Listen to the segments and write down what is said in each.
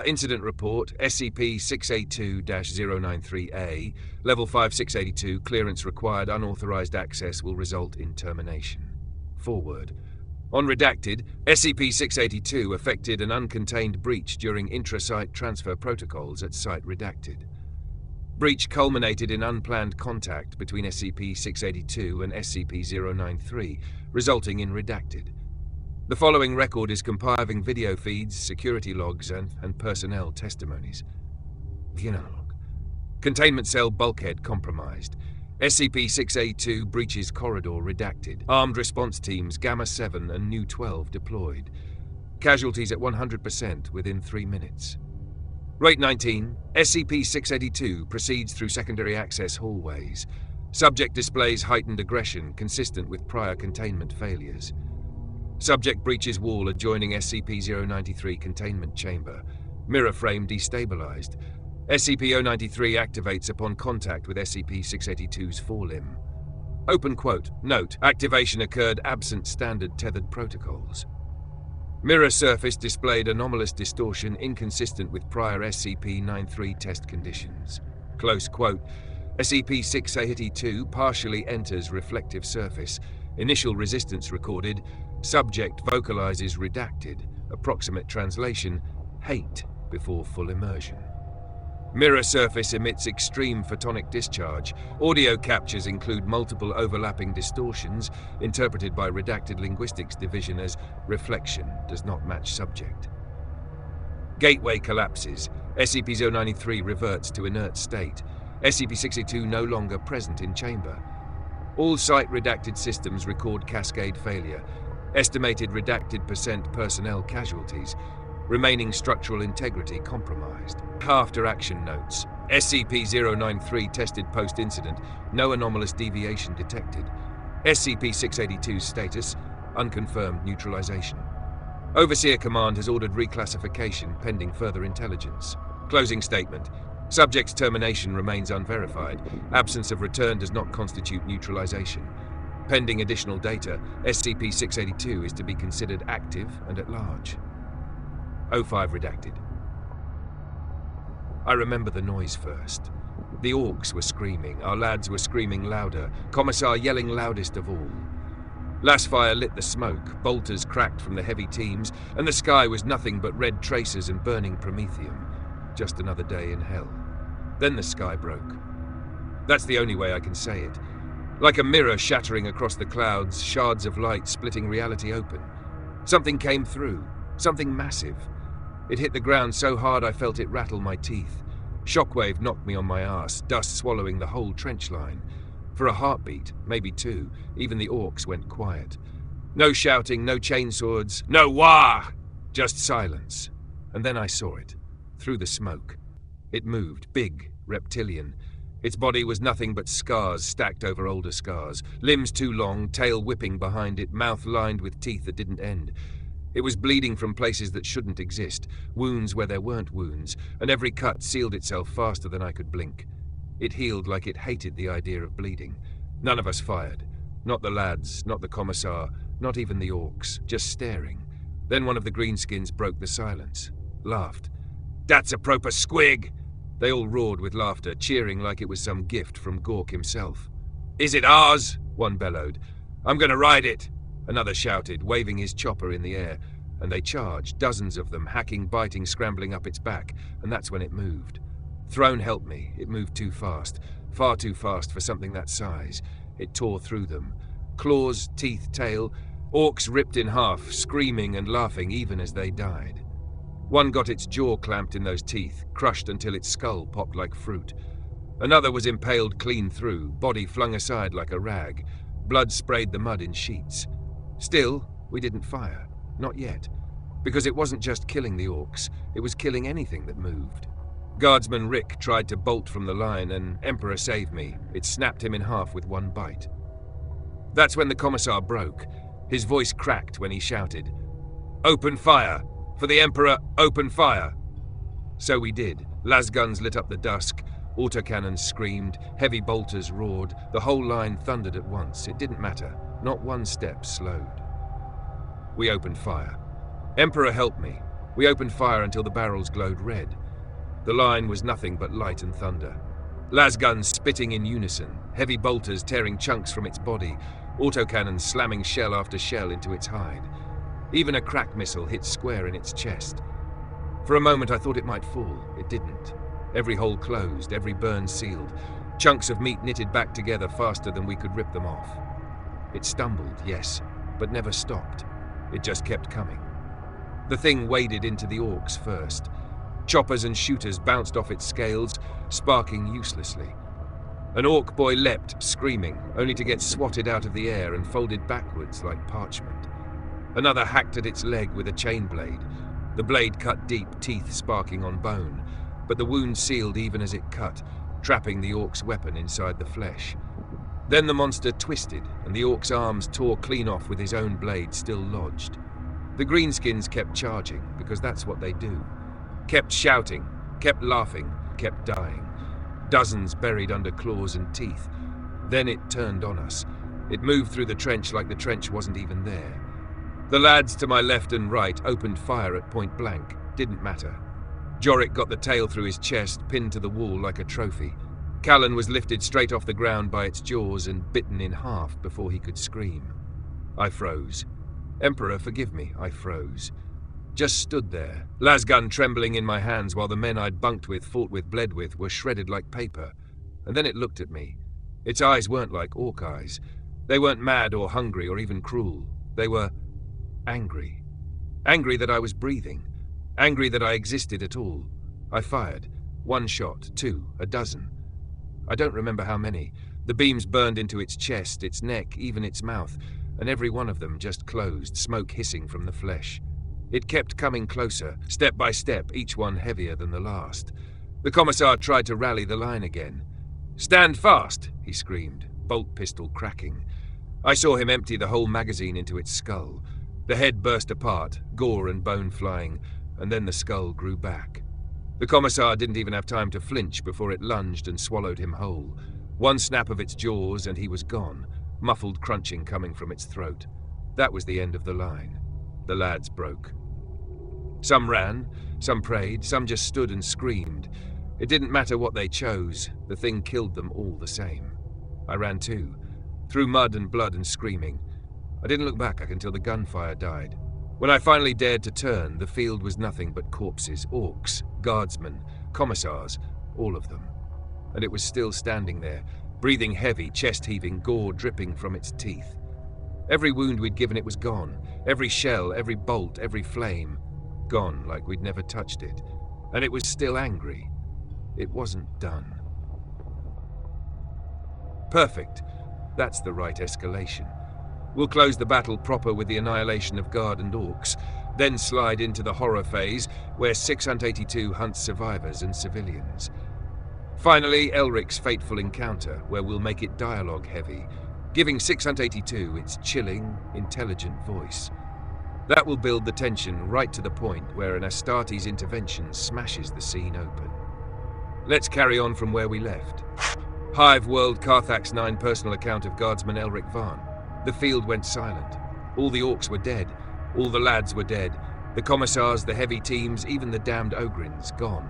Incident Report, SCP-682-093-A, Level 5-682, clearance required, unauthorized access will result in termination. Forward. On redacted, SCP-682 effected an uncontained breach during intra-site transfer protocols at site redacted. Breach culminated in unplanned contact between SCP-682 and SCP-093, resulting in redacted. The following record is comprising video feeds, security logs, and personnel testimonies. Log. Containment cell bulkhead compromised. SCP-682 breaches corridor redacted. Armed response teams Gamma-7 and Nu-12 deployed. Casualties at 100% within 3 minutes. Rate 19, SCP-682 proceeds through secondary access hallways. Subject displays heightened aggression consistent with prior containment failures. Subject breaches wall adjoining SCP-093 containment chamber. Mirror frame destabilized. SCP-093 activates upon contact with SCP-682's forelimb. Open quote. Note, activation occurred absent standard tethered protocols. Mirror surface displayed anomalous distortion inconsistent with prior SCP-93 test conditions. Close quote. SCP-682 partially enters reflective surface. Initial resistance recorded. Subject vocalizes redacted. Approximate translation, hate before full immersion. Mirror surface emits extreme photonic discharge. Audio captures include multiple overlapping distortions, interpreted by Redacted Linguistics Division as reflection does not match subject. Gateway collapses. SCP-093 reverts to inert state. SCP-682 no longer present in chamber. All site redacted systems record cascade failure. Estimated redacted % personnel casualties. Remaining structural integrity compromised. After action notes. SCP-093 tested post-incident. No anomalous deviation detected. SCP-682's status, unconfirmed neutralization. Overseer Command has ordered reclassification pending further intelligence. Closing statement. Subject's termination remains unverified. Absence of return does not constitute neutralization. Pending additional data, SCP-682 is to be considered active and at large. 05 redacted. I remember the noise first. The orcs were screaming, our lads were screaming louder, Commissar yelling loudest of all. Lasfire lit the smoke, bolters cracked from the heavy teams, and the sky was nothing but red tracers and burning promethium. Just another day in hell. Then the sky broke. That's the only way I can say it. Like a mirror shattering across the clouds, shards of light splitting reality open. Something came through, something massive. It hit the ground so hard I felt it rattle my teeth. Shockwave knocked me on my arse, dust swallowing the whole trench line. For a heartbeat, maybe two, even the orcs went quiet. No shouting, no chainswords, no wah! Just silence. And then I saw it, through the smoke. It moved, big, reptilian. Its body was nothing but scars stacked over older scars. Limbs too long, tail whipping behind it, mouth lined with teeth that didn't end. It was bleeding from places that shouldn't exist, wounds where there weren't wounds, and every cut sealed itself faster than I could blink. It healed like it hated the idea of bleeding. None of us fired. Not the lads, not the Commissar, not even the orcs, just staring. Then one of the greenskins broke the silence, laughed. "That's a proper squig!" They all roared with laughter, cheering like it was some gift from Gork himself. "Is it ours?" one bellowed. "I'm gonna ride it!" Another shouted, waving his chopper in the air, and they charged, dozens of them, hacking, biting, scrambling up its back, and that's when it moved. Throne helped me. It moved too fast, far too fast for something that size. It tore through them. Claws, teeth, tail, orcs ripped in half, screaming and laughing even as they died. One got its jaw clamped in those teeth, crushed until its skull popped like fruit. Another was impaled clean through, body flung aside like a rag. Blood sprayed the mud in sheets. Still, we didn't fire. Not yet. Because it wasn't just killing the orcs, it was killing anything that moved. Guardsman Rick tried to bolt from the line, and Emperor saved me. It snapped him in half with one bite. That's when the Commissar broke. His voice cracked when he shouted, "Open fire! For the Emperor, open fire!" So we did. Lasguns lit up the dusk. Autocannons screamed. Heavy bolters roared. The whole line thundered at once. It didn't matter. Not one step slowed. We opened fire. Emperor helped me. We opened fire until the barrels glowed red. The line was nothing but light and thunder. Lasguns spitting in unison, heavy bolters tearing chunks from its body, autocannons slamming shell after shell into its hide. Even a crack missile hit square in its chest. For a moment I thought it might fall. It didn't. Every hole closed, every burn sealed. Chunks of meat knitted back together faster than we could rip them off. It stumbled, yes, but never stopped. It just kept coming. The thing waded into the orcs first. Choppers and shooters bounced off its scales, sparking uselessly. An orc boy leapt, screaming, only to get swatted out of the air and folded backwards like parchment. Another hacked at its leg with a chain blade. The blade cut deep, teeth sparking on bone, but the wound sealed even as it cut, trapping the orc's weapon inside the flesh. Then the monster twisted, and the orc's arms tore clean off with his own blade still lodged. The greenskins kept charging, because that's what they do. Kept shouting, kept laughing, kept dying. Dozens buried under claws and teeth. Then it turned on us. It moved through the trench like the trench wasn't even there. The lads to my left and right opened fire at point blank. Didn't matter. Jorik got the tail through his chest, pinned to the wall like a trophy. Callan was lifted straight off the ground by its jaws and bitten in half before he could scream. I froze. Emperor, forgive me, I froze. Just stood there, lasgun trembling in my hands while the men I'd bunked with, fought with, bled with, were shredded like paper. And then it looked at me. Its eyes weren't like orc eyes. They weren't mad or hungry or even cruel. They were angry. Angry that I was breathing. Angry that I existed at all. I fired. 1 shot, 2, a dozen. I don't remember how many. The beams burned into its chest, its neck, even its mouth, and every one of them just closed, smoke hissing from the flesh. It kept coming closer, step by step, each one heavier than the last. The commissar tried to rally the line again. "Stand fast!" he screamed, bolt pistol cracking. I saw him empty the whole magazine into its skull. The head burst apart, gore and bone flying, and then the skull grew back. The commissar didn't even have time to flinch before it lunged and swallowed him whole. 1 snap of its jaws and he was gone, muffled crunching coming from its throat. That was the end of the line. The lads broke. Some ran, some prayed, some just stood and screamed. It didn't matter what they chose, the thing killed them all the same. I ran too, through mud and blood and screaming. I didn't look back until the gunfire died. When I finally dared to turn, the field was nothing but corpses, orcs, guardsmen, commissars, all of them. And it was still standing there, breathing heavy, chest-heaving, gore dripping from its teeth. Every wound we'd given it was gone, every shell, every bolt, every flame. Gone like we'd never touched it. And it was still angry. It wasn't done. Perfect. That's the right escalation. We'll close the battle proper with the annihilation of Guard and Orcs, then slide into the horror phase, where 682 hunts survivors and civilians. Finally, Elric's fateful encounter, where we'll make it dialogue-heavy, giving 682 its chilling, intelligent voice. That will build the tension right to the point where an Astartes intervention smashes the scene open. Let's carry on from where we left. Hive World Carthax 9 personal account of Guardsman Elric Varn. The field went silent. All the orcs were dead. All the lads were dead. The commissars, the heavy teams, even the damned Ogryns, gone.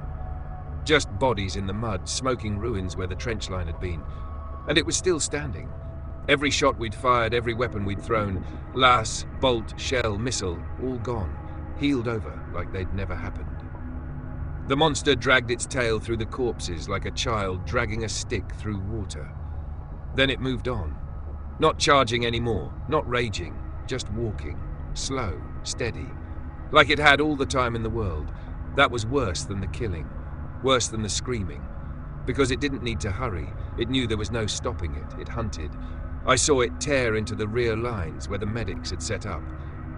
Just bodies in the mud, smoking ruins where the trench line had been. And it was still standing. Every shot we'd fired, every weapon we'd thrown, lass, bolt, shell, missile, all gone, healed over like they'd never happened. The monster dragged its tail through the corpses like a child dragging a stick through water. Then it moved on. Not charging anymore, not raging, just walking, slow, steady, like it had all the time in the world. That was worse than the killing, worse than the screaming, because it didn't need to hurry. It knew there was no stopping it. It hunted. I saw it tear into the rear lines where the medics had set up,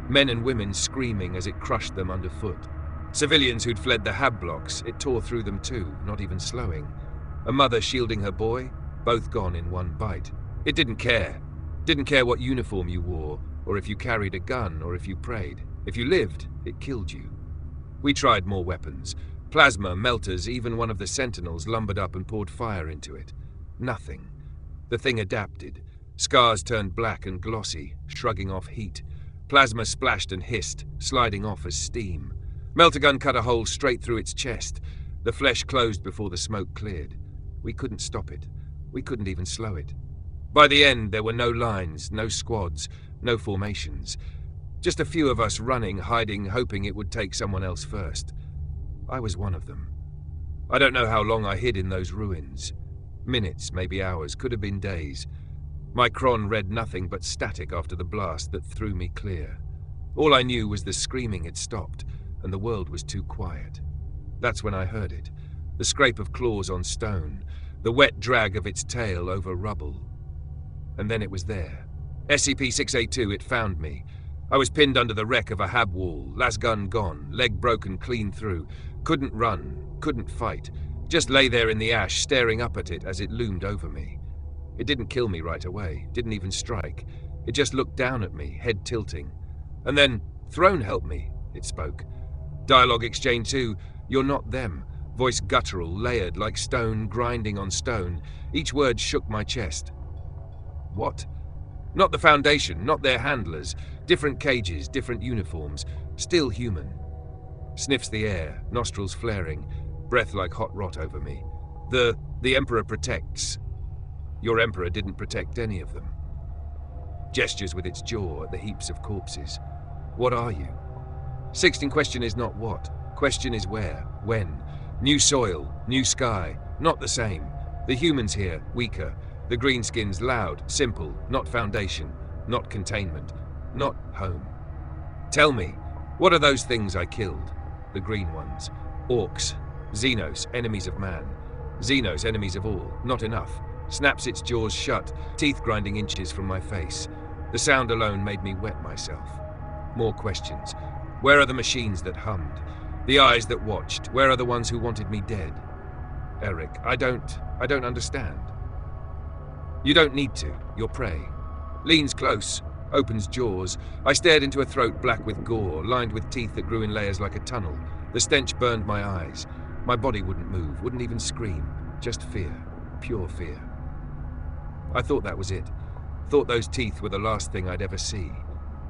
men and women screaming as it crushed them underfoot. Civilians who'd fled the hab blocks, it tore through them too, not even slowing. A mother shielding her boy, both gone in one bite. It didn't care. Didn't care what uniform you wore, or if you carried a gun, or if you prayed. If you lived, it killed you. We tried more weapons. Plasma, melters, even one of the sentinels lumbered up and poured fire into it. Nothing. The thing adapted. Scars turned black and glossy, shrugging off heat. Plasma splashed and hissed, sliding off as steam. Melter-gun cut a hole straight through its chest. The flesh closed before the smoke cleared. We couldn't stop it. We couldn't even slow it. By the end, there were no lines, no squads, no formations. Just a few of us running, hiding, hoping it would take someone else first. I was one of them. I don't know how long I hid in those ruins. Minutes, maybe hours, could have been days. My chron read nothing but static after the blast that threw me clear. All I knew was the screaming had stopped, and the world was too quiet. That's when I heard it. The scrape of claws on stone, the wet drag of its tail over rubble. And then it was there. SCP-682, it found me. I was pinned under the wreck of a hab wall, last gun gone, leg broken clean through. Couldn't run, couldn't fight. Just lay there in the ash, staring up at it as it loomed over me. It didn't kill me right away, didn't even strike. It just looked down at me, head tilting. And then, "Throne, help me," it spoke. Dialogue exchange 2, "You're not them." Voice guttural, layered like stone grinding on stone. Each word shook my chest. What? Not the Foundation, not their handlers. Different cages, different uniforms. Still human. Sniffs the air, nostrils flaring, breath like hot rot over me. The Emperor protects. Your Emperor didn't protect any of them. Gestures with its jaw at the heaps of corpses. What are you? Sixth in question is not what. Question is where, when. New soil, new sky, not the same. The humans here, weaker. The greenskins loud, simple, not Foundation, not containment, not home. Tell me, what are those things I killed? The green ones. Orcs. Xenos, enemies of man. Xenos, enemies of all. Not enough. Snaps its jaws shut, teeth grinding inches from my face. The sound alone made me wet myself. More questions. Where are the machines that hummed? The eyes that watched? Where are the ones who wanted me dead? Eric, I don't understand. You don't need to. You're prey. Leans close, opens jaws. I stared into a throat black with gore, lined with teeth that grew in layers like a tunnel. The stench burned my eyes. My body wouldn't move, wouldn't even scream. Just fear. Pure fear. I thought that was it. Thought those teeth were the last thing I'd ever see.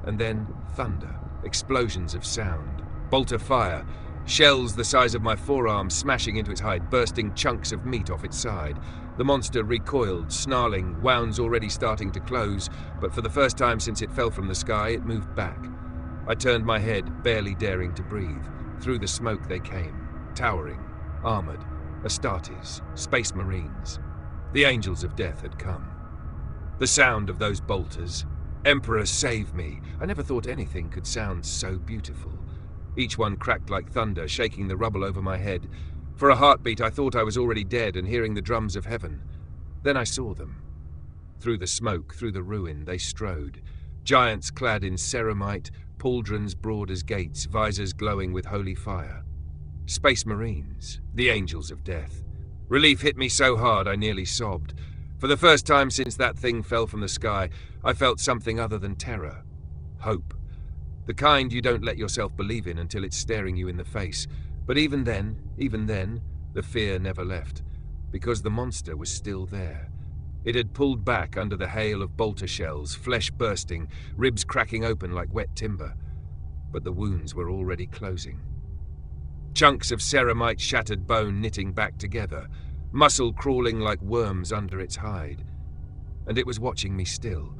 And then thunder. Explosions of sound. Bolt of fire. Shells the size of my forearm smashing into its hide, bursting chunks of meat off its side. The monster recoiled, snarling, wounds already starting to close, but for the first time since it fell from the sky, it moved back. I turned my head, barely daring to breathe. Through the smoke they came, towering, armored, Astartes, space marines. The angels of death had come. The sound of those bolters. Emperor, save me. I never thought anything could sound so beautiful. Each one cracked like thunder, shaking the rubble over my head. For a heartbeat, I thought I was already dead and hearing the drums of heaven. Then I saw them. Through the smoke, through the ruin, they strode. Giants clad in ceramite, pauldrons broad as gates, visors glowing with holy fire. Space Marines, the angels of death. Relief hit me so hard I nearly sobbed. For the first time since that thing fell from the sky, I felt something other than terror. Hope. The kind you don't let yourself believe in until it's staring you in the face. But even then, the fear never left, because the monster was still there. It had pulled back under the hail of bolter shells, flesh bursting, ribs cracking open like wet timber. But the wounds were already closing. Chunks of ceramite shattered bone knitting back together, muscle crawling like worms under its hide. And it was watching me still.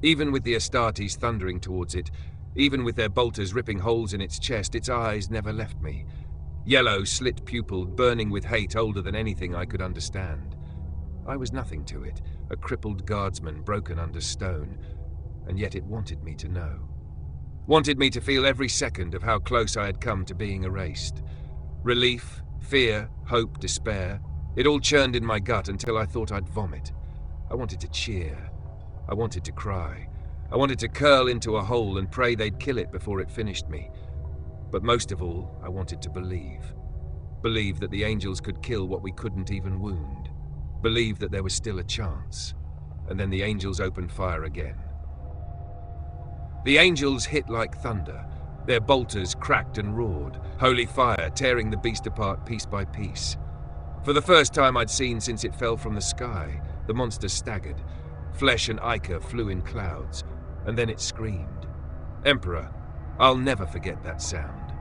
Even with the Astartes thundering towards it, even with their bolters ripping holes in its chest, its eyes never left me. Yellow, slit-pupiled, burning with hate older than anything I could understand. I was nothing to it, a crippled guardsman broken under stone, and yet it wanted me to know. Wanted me to feel every second of how close I had come to being erased. Relief, fear, hope, despair, it all churned in my gut until I thought I'd vomit. I wanted to cheer. I wanted to cry. I wanted to curl into a hole and pray they'd kill it before it finished me. But most of all, I wanted to believe. Believe that the angels could kill what we couldn't even wound. Believe that there was still a chance. And then the angels opened fire again. The angels hit like thunder. Their bolters cracked and roared, holy fire tearing the beast apart piece by piece. For the first time I'd seen since it fell from the sky, the monster staggered. Flesh and ichor flew in clouds, and then it screamed. Emperor, I'll never forget that sound.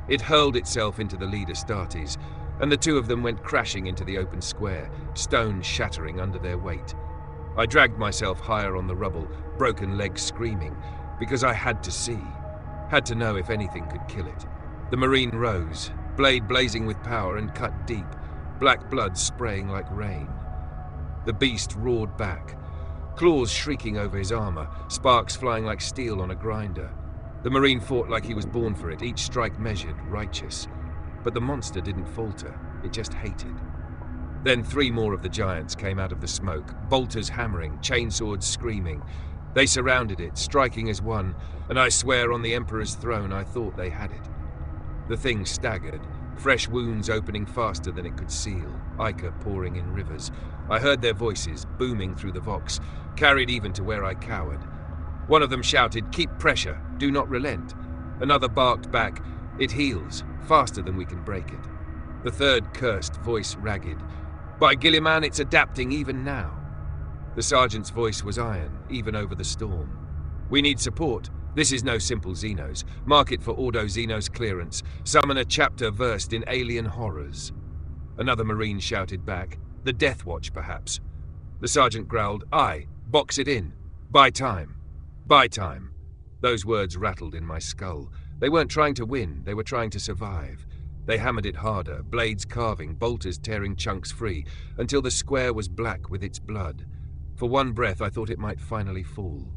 It hurled itself into the lead Astartes, and the two of them went crashing into the open square, stones shattering under their weight. I dragged myself higher on the rubble, broken legs screaming, because I had to see, had to know if anything could kill it. The Marine rose, blade blazing with power, and cut deep, black blood spraying like rain. The beast roared back, claws shrieking over his armor, sparks flying like steel on a grinder. The Marine fought like he was born for it, each strike measured, righteous. But the monster didn't falter, it just hated. Then 3 more of the giants came out of the smoke, bolters hammering, chainswords screaming. They surrounded it, striking as one, and I swear on the Emperor's throne I thought they had it. The thing staggered, fresh wounds opening faster than it could seal, ichor pouring in rivers. I heard their voices, booming through the vox, carried even to where I cowered. One of them shouted, "Keep pressure, do not relent." Another barked back, "It heals, faster than we can break it." The third cursed, voice ragged, "By Gilliman, it's adapting even now." The sergeant's voice was iron, even over the storm. "We need support. This is no simple Xenos. Mark it for Ordo Xenos clearance. Summon a chapter versed in alien horrors." Another Marine shouted back, "The Death Watch, perhaps." The sergeant growled, "Aye, box it in. Buy time. Buy time." Those words rattled in my skull. They weren't trying to win, they were trying to survive. They hammered it harder, blades carving, bolters tearing chunks free, until the square was black with its blood. For one breath I thought it might finally fall.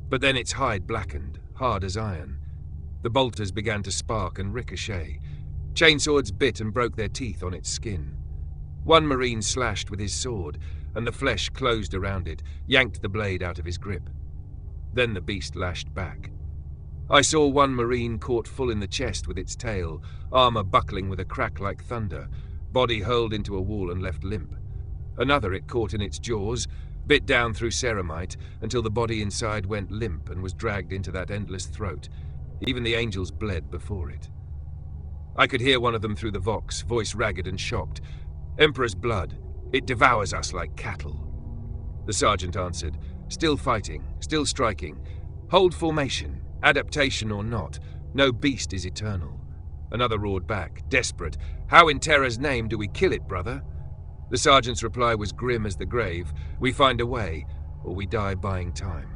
But then its hide blackened, hard as iron. The bolters began to spark and ricochet. Chainswords bit and broke their teeth on its skin. One Marine slashed with his sword, and the flesh closed around it, yanked the blade out of his grip. Then the beast lashed back. I saw one Marine caught full in the chest with its tail, armor buckling with a crack like thunder, body hurled into a wall and left limp. Another it caught in its jaws, bit down through ceramite until the body inside went limp and was dragged into that endless throat. Even the angels bled before it. I could hear one of them through the vox, voice ragged and shocked. "Emperor's blood. It devours us like cattle." The sergeant answered, "Still fighting, still striking. Hold formation, adaptation or not. No beast is eternal." Another roared back, desperate, "How in terror's name do we kill it, brother?" The sergeant's reply was grim as the grave. "We find a way, or we die buying time."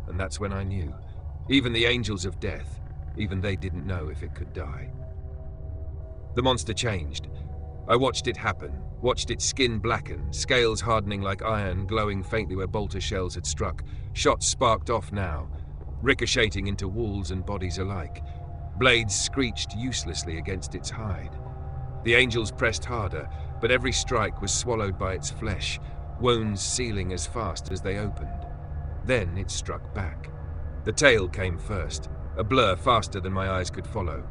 And that's when I knew. Even the angels of death, even they didn't know if it could die. The monster changed. I watched it happen, watched its skin blacken, scales hardening like iron, glowing faintly where bolter shells had struck. Shots sparked off now, ricocheting into walls and bodies alike. Blades screeched uselessly against its hide. The angels pressed harder, but every strike was swallowed by its flesh, wounds sealing as fast as they opened. Then it struck back. The tail came first, a blur faster than my eyes could follow.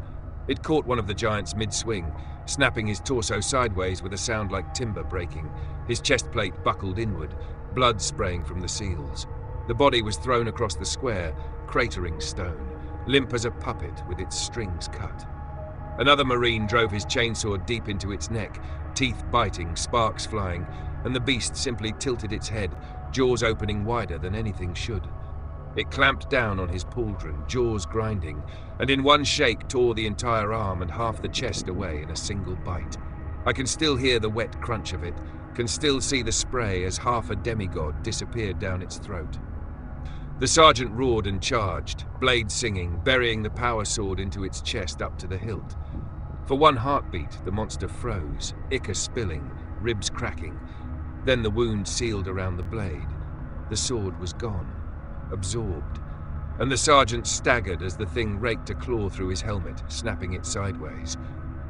It caught one of the giants mid-swing, snapping his torso sideways with a sound like timber breaking. His chest plate buckled inward, blood spraying from the seals. The body was thrown across the square, cratering stone, limp as a puppet with its strings cut. Another Marine drove his chainsword deep into its neck, teeth biting, sparks flying, and the beast simply tilted its head, jaws opening wider than anything should. It clamped down on his pauldron, jaws grinding, and in one shake tore the entire arm and half the chest away in a single bite. I can still hear the wet crunch of it, can still see the spray as half a demigod disappeared down its throat. The sergeant roared and charged, blade singing, burying the power sword into its chest up to the hilt. For one heartbeat, the monster froze, ichor spilling, ribs cracking. Then the wound sealed around the blade. The sword was gone, absorbed, and the sergeant staggered as the thing raked a claw through his helmet, snapping it sideways.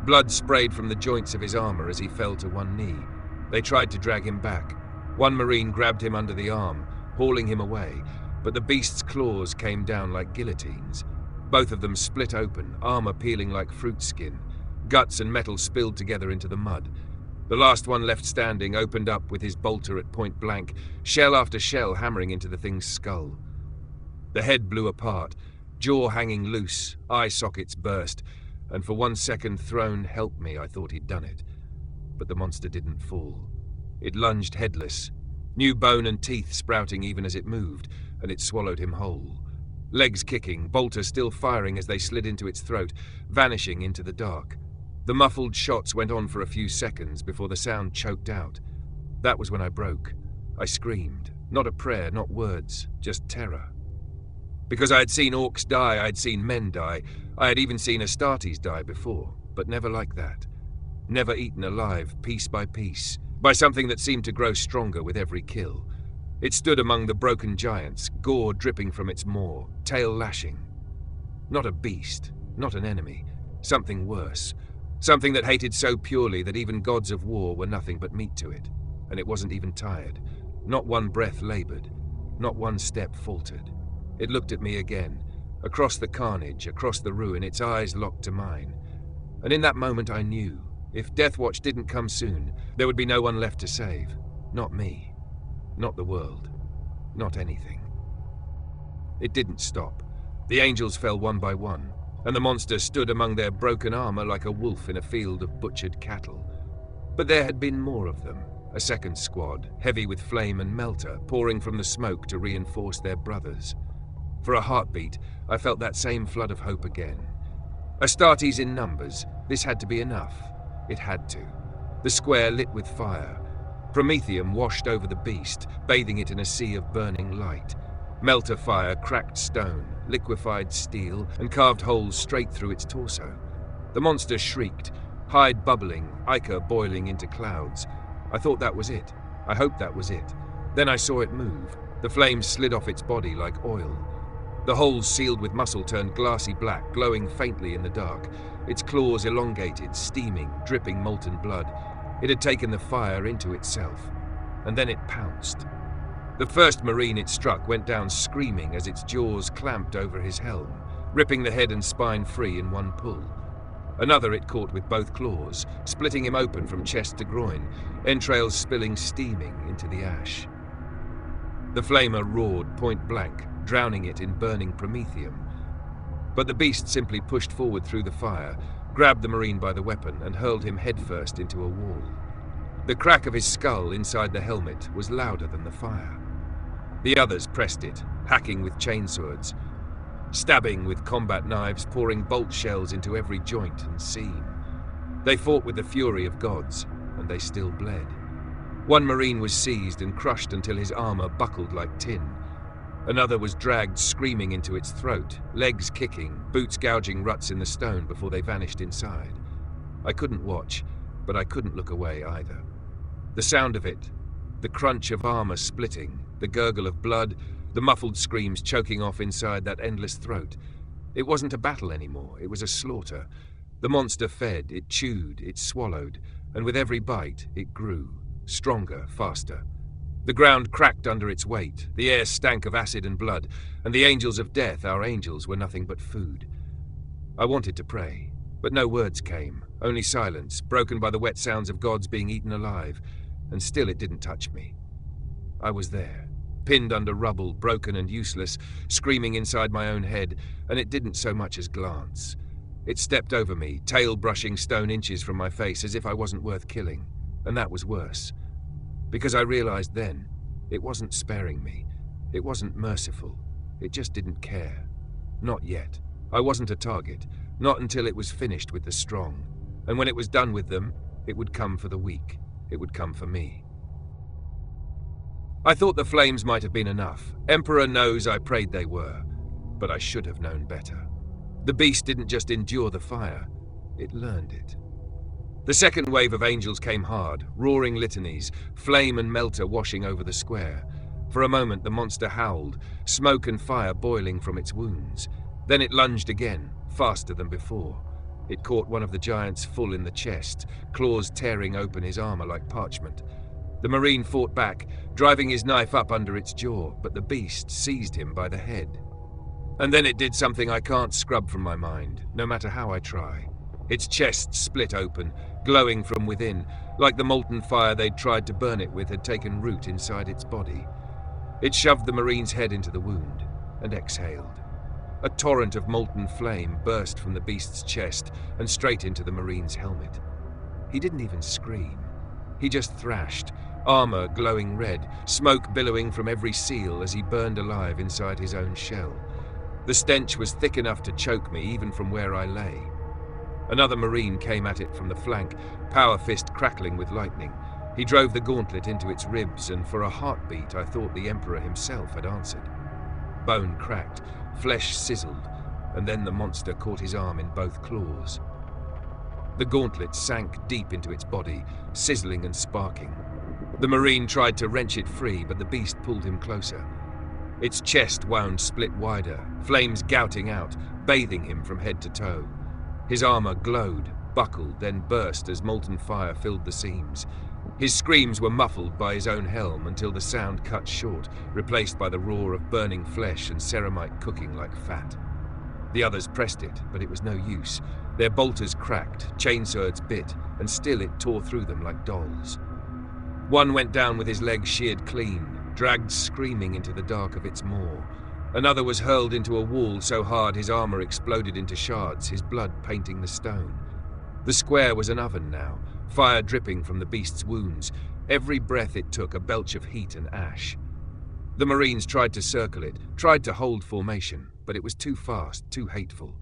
Blood sprayed from the joints of his armor as he fell to one knee. They tried to drag him back. One Marine grabbed him under the arm, hauling him away, but the beast's claws came down like guillotines. Both of them split open, armor peeling like fruit skin. Guts and metal spilled together into the mud. The last one left standing opened up with his bolter at point blank, shell after shell hammering into the thing's skull. The head blew apart, jaw hanging loose, eye sockets burst, and for 1 second thrown, "Help me," I thought he'd done it. But the monster didn't fall. It lunged headless, new bone and teeth sprouting even as it moved, and it swallowed him whole. Legs kicking, bolters still firing as they slid into its throat, vanishing into the dark. The muffled shots went on for a few seconds before the sound choked out. That was when I broke. I screamed. Not a prayer, not words, just terror. Because I had seen orcs die, I had seen men die. I had even seen Astartes die before, but never like that. Never eaten alive, piece by piece, by something that seemed to grow stronger with every kill. It stood among the broken giants, gore dripping from its maw, tail lashing. Not a beast, not an enemy, something worse. Something that hated so purely that even gods of war were nothing but meat to it. And it wasn't even tired. Not one breath labored. Not one step faltered. It looked at me again, across the carnage, across the ruin, its eyes locked to mine. And in that moment I knew, if Deathwatch didn't come soon, there would be no one left to save. Not me. Not the world. Not anything. It didn't stop. The angels fell one by one, and the monster stood among their broken armor like a wolf in a field of butchered cattle. But there had been more of them. A second squad, heavy with flame and melter, pouring from the smoke to reinforce their brothers. For a heartbeat, I felt that same flood of hope again. Astartes in numbers, this had to be enough. It had to. The square lit with fire. Promethium washed over the beast, bathing it in a sea of burning light. Melter fire cracked stone, liquefied steel, and carved holes straight through its torso. The monster shrieked, hide bubbling, ichor boiling into clouds. I thought that was it. I hoped that was it. Then I saw it move. The flames slid off its body like oil. The holes sealed with muscle turned glassy black, glowing faintly in the dark. Its claws elongated, steaming, dripping molten blood. It had taken the fire into itself. And then it pounced. The first Marine it struck went down screaming as its jaws clamped over his helm, ripping the head and spine free in one pull. Another it caught with both claws, splitting him open from chest to groin, entrails spilling steaming into the ash. The flamer roared point blank, drowning it in burning promethium. But the beast simply pushed forward through the fire, grabbed the Marine by the weapon, and hurled him headfirst into a wall. The crack of his skull inside the helmet was louder than the fire. The others pressed it, hacking with chainswords, stabbing with combat knives, pouring bolt shells into every joint and seam. They fought with the fury of gods, and they still bled. One Marine was seized and crushed until his armor buckled like tin. Another was dragged screaming into its throat, legs kicking, boots gouging ruts in the stone before they vanished inside. I couldn't watch, but I couldn't look away either. The sound of it, the crunch of armor splitting, the gurgle of blood, the muffled screams choking off inside that endless throat. It wasn't a battle anymore, it was a slaughter. The monster fed, it chewed, it swallowed, and with every bite, it grew, stronger, faster. The ground cracked under its weight, the air stank of acid and blood, and the angels of death, our angels, were nothing but food. I wanted to pray, but no words came, only silence, broken by the wet sounds of gods being eaten alive, and still it didn't touch me. I was there, pinned under rubble, broken and useless, screaming inside my own head, and it didn't so much as glance. It stepped over me, tail brushing stone inches from my face as if I wasn't worth killing, and that was worse. Because I realized then, it wasn't sparing me. It wasn't merciful. It just didn't care. Not yet. I wasn't a target. Not until it was finished with the strong. And when it was done with them, it would come for the weak. It would come for me. I thought the flames might have been enough. Emperor knows I prayed they were. But I should have known better. The beast didn't just endure the fire. It learned it. The second wave of angels came hard, roaring litanies, flame and melter washing over the square. For a moment the monster howled, smoke and fire boiling from its wounds. Then it lunged again, faster than before. It caught one of the giants full in the chest, claws tearing open his armor like parchment. The Marine fought back, driving his knife up under its jaw, but the beast seized him by the head. And then it did something I can't scrub from my mind, no matter how I try. Its chest split open, glowing from within, like the molten fire they'd tried to burn it with had taken root inside its body. It shoved the Marine's head into the wound, and exhaled. A torrent of molten flame burst from the beast's chest and straight into the Marine's helmet. He didn't even scream. He just thrashed, armor glowing red, smoke billowing from every seal as he burned alive inside his own shell. The stench was thick enough to choke me even from where I lay. Another Marine came at it from the flank, power fist crackling with lightning. He drove the gauntlet into its ribs, and for a heartbeat I thought the Emperor himself had answered. Bone cracked, flesh sizzled, and then the monster caught his arm in both claws. The gauntlet sank deep into its body, sizzling and sparking. The Marine tried to wrench it free, but the beast pulled him closer. Its chest wound split wider, flames gouting out, bathing him from head to toe. His armor glowed, buckled, then burst as molten fire filled the seams. His screams were muffled by his own helm until the sound cut short, replaced by the roar of burning flesh and ceramite cooking like fat. The others pressed it, but it was no use. Their bolters cracked, chainswords bit, and still it tore through them like dolls. One went down with his legs sheared clean, dragged screaming into the dark of its maw. Another was hurled into a wall so hard his armor exploded into shards, his blood painting the stone. The square was an oven now, fire dripping from the beast's wounds, every breath it took a belch of heat and ash. The Marines tried to circle it, tried to hold formation, but it was too fast, too hateful.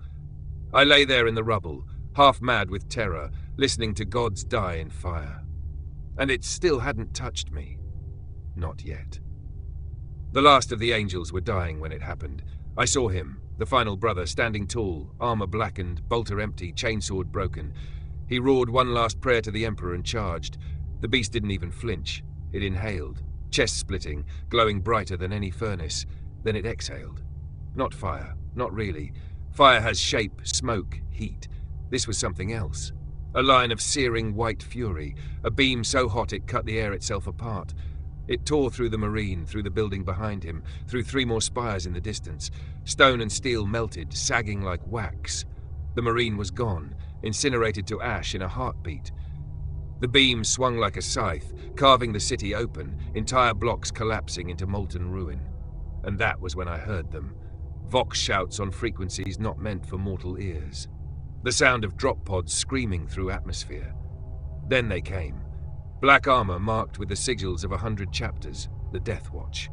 I lay there in the rubble, half mad with terror, listening to gods die in fire. And it still hadn't touched me. Not yet. The last of the angels were dying when it happened. I saw him, the final brother, standing tall, armor blackened, bolter empty, chainsword broken. He roared one last prayer to the Emperor and charged. The beast didn't even flinch. It inhaled, chest splitting, glowing brighter than any furnace. Then it exhaled. Not fire, not really. Fire has shape, smoke, heat. This was something else. A line of searing white fury, a beam so hot it cut the air itself apart. It tore through the Marine, through the building behind him, through 3 more spires in the distance. Stone and steel melted, sagging like wax. The Marine was gone, incinerated to ash in a heartbeat. The beam swung like a scythe, carving the city open, entire blocks collapsing into molten ruin. And that was when I heard them. Vox shouts on frequencies not meant for mortal ears. The sound of drop pods screaming through atmosphere. Then they came. Black armor marked with the sigils of 100 chapters, the Death Watch.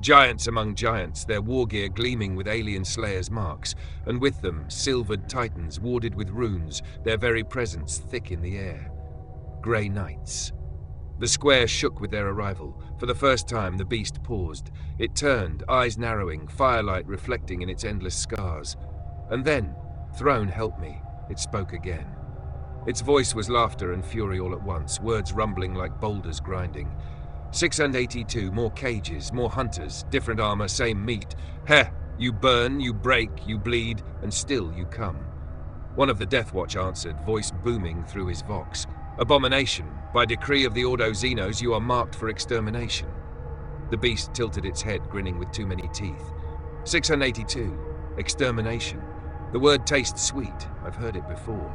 Giants among giants, their war gear gleaming with alien slayers' marks, and with them silvered titans warded with runes, their very presence thick in the air. Grey Knights. The square shook with their arrival. For the first time the beast paused. It turned, eyes narrowing, firelight reflecting in its endless scars. And then, Throne help me, it spoke again. Its voice was laughter and fury all at once, words rumbling like boulders grinding. 682, more cages, more hunters, different armor, same meat. Heh, you burn, you break, you bleed, and still you come. One of the Death Watch answered, voice booming through his vox. Abomination, by decree of the Ordo Xenos, you are marked for extermination. The beast tilted its head, grinning with too many teeth. 682, extermination. The word tastes sweet, I've heard it before.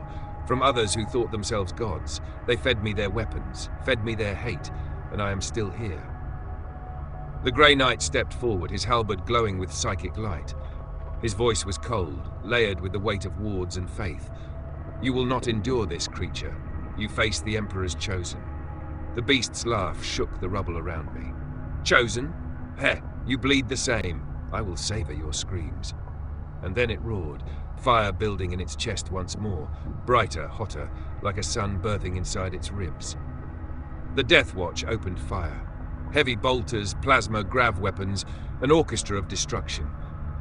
From others who thought themselves gods, they fed me their weapons, fed me their hate, and I am still here. The Grey Knight stepped forward, his halberd glowing with psychic light. His voice was cold, layered with the weight of wards and faith. You will not endure this, creature. You face the Emperor's chosen. The beast's laugh shook the rubble around me. Chosen? Heh, you bleed the same. I will savor your screams. And then it roared, fire building in its chest once more, brighter, hotter, like a sun birthing inside its ribs. The Death Watch opened fire. Heavy bolters, plasma, grav weapons, an orchestra of destruction.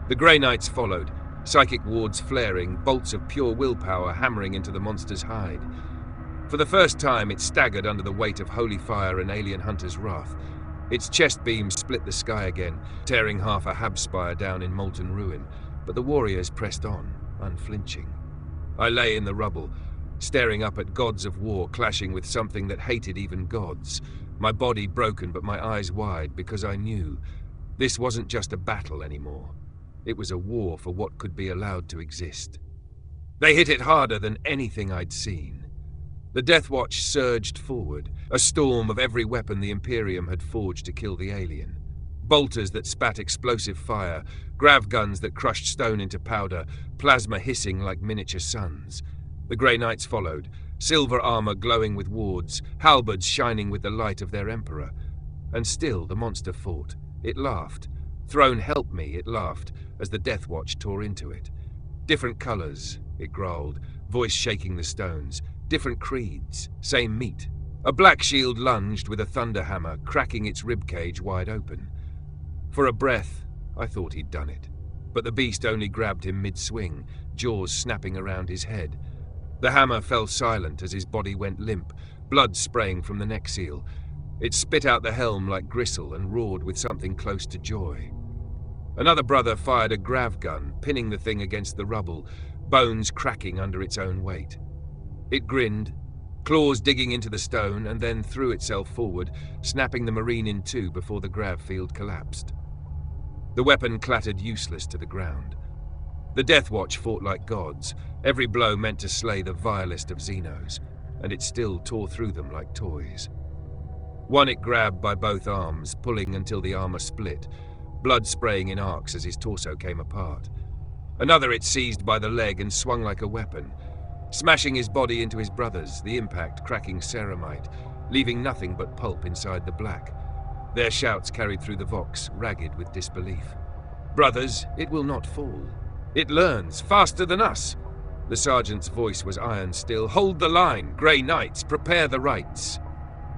The Grey Knights followed, psychic wards flaring, bolts of pure willpower hammering into the monster's hide. For the first time, it staggered under the weight of holy fire and alien hunter's wrath. Its chest beams split the sky again, tearing half a hab spire down in molten ruin. But the warriors pressed on, unflinching. I lay in the rubble, staring up at gods of war clashing with something that hated even gods. My body broken but my eyes wide because I knew this wasn't just a battle anymore. It was a war for what could be allowed to exist. They hit it harder than anything I'd seen. The Death Watch surged forward, a storm of every weapon the Imperium had forged to kill the alien. Bolters that spat explosive fire, grav guns that crushed stone into powder, plasma hissing like miniature suns. The Grey Knights followed, silver armor glowing with wards, halberds shining with the light of their emperor. And still the monster fought. It laughed. Throne help me, it laughed, as the Death Watch tore into it. Different colors, it growled, voice shaking the stones. Different creeds, same meat. A black shield lunged with a thunder hammer, cracking its ribcage wide open. For a breath, I thought he'd done it. But the beast only grabbed him mid-swing, jaws snapping around his head. The hammer fell silent as his body went limp, blood spraying from the neck seal. It spit out the helm like gristle and roared with something close to joy. Another brother fired a grav gun, pinning the thing against the rubble, bones cracking under its own weight. It grinned, claws digging into the stone, and then threw itself forward, snapping the Marine in two before the grav field collapsed. The weapon clattered useless to the ground. The Death Watch fought like gods, every blow meant to slay the vilest of Xenos, and it still tore through them like toys. One it grabbed by both arms, pulling until the armor split, blood spraying in arcs as his torso came apart. Another it seized by the leg and swung like a weapon, smashing his body into his brother's, the impact cracking ceramite, leaving nothing but pulp inside the black. Their shouts carried through the Vox, ragged with disbelief. "Brothers, it will not fall. It learns, faster than us." The sergeant's voice was iron still. "Hold the line, Grey Knights, prepare the rites."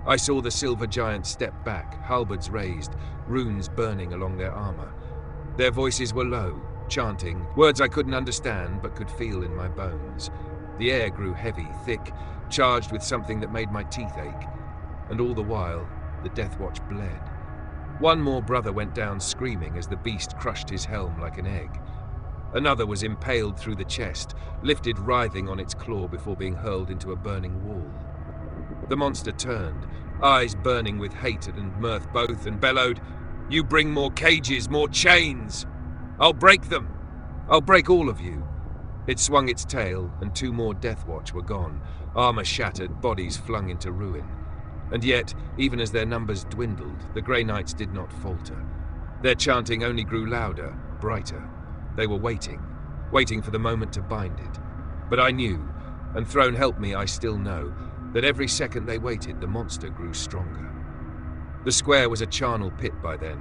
I saw the silver giants step back, halberds raised, runes burning along their armor. Their voices were low, chanting, words I couldn't understand but could feel in my bones. The air grew heavy, thick, charged with something that made my teeth ache. And all the while, the Death Watch bled. One more brother went down screaming as the beast crushed his helm like an egg. Another was impaled through the chest, lifted writhing on its claw before being hurled into a burning wall. The monster turned, eyes burning with hate and mirth both, and bellowed, "You bring more cages, more chains! I'll break them! I'll break all of you!" It swung its tail, and two more Death Watch were gone, armor shattered, bodies flung into ruin. And yet, even as their numbers dwindled, the Grey Knights did not falter. Their chanting only grew louder, brighter. They were waiting for the moment to bind it. But I knew, and Throne help me, I still know, that every second they waited, the monster grew stronger. The square was a charnel pit by then.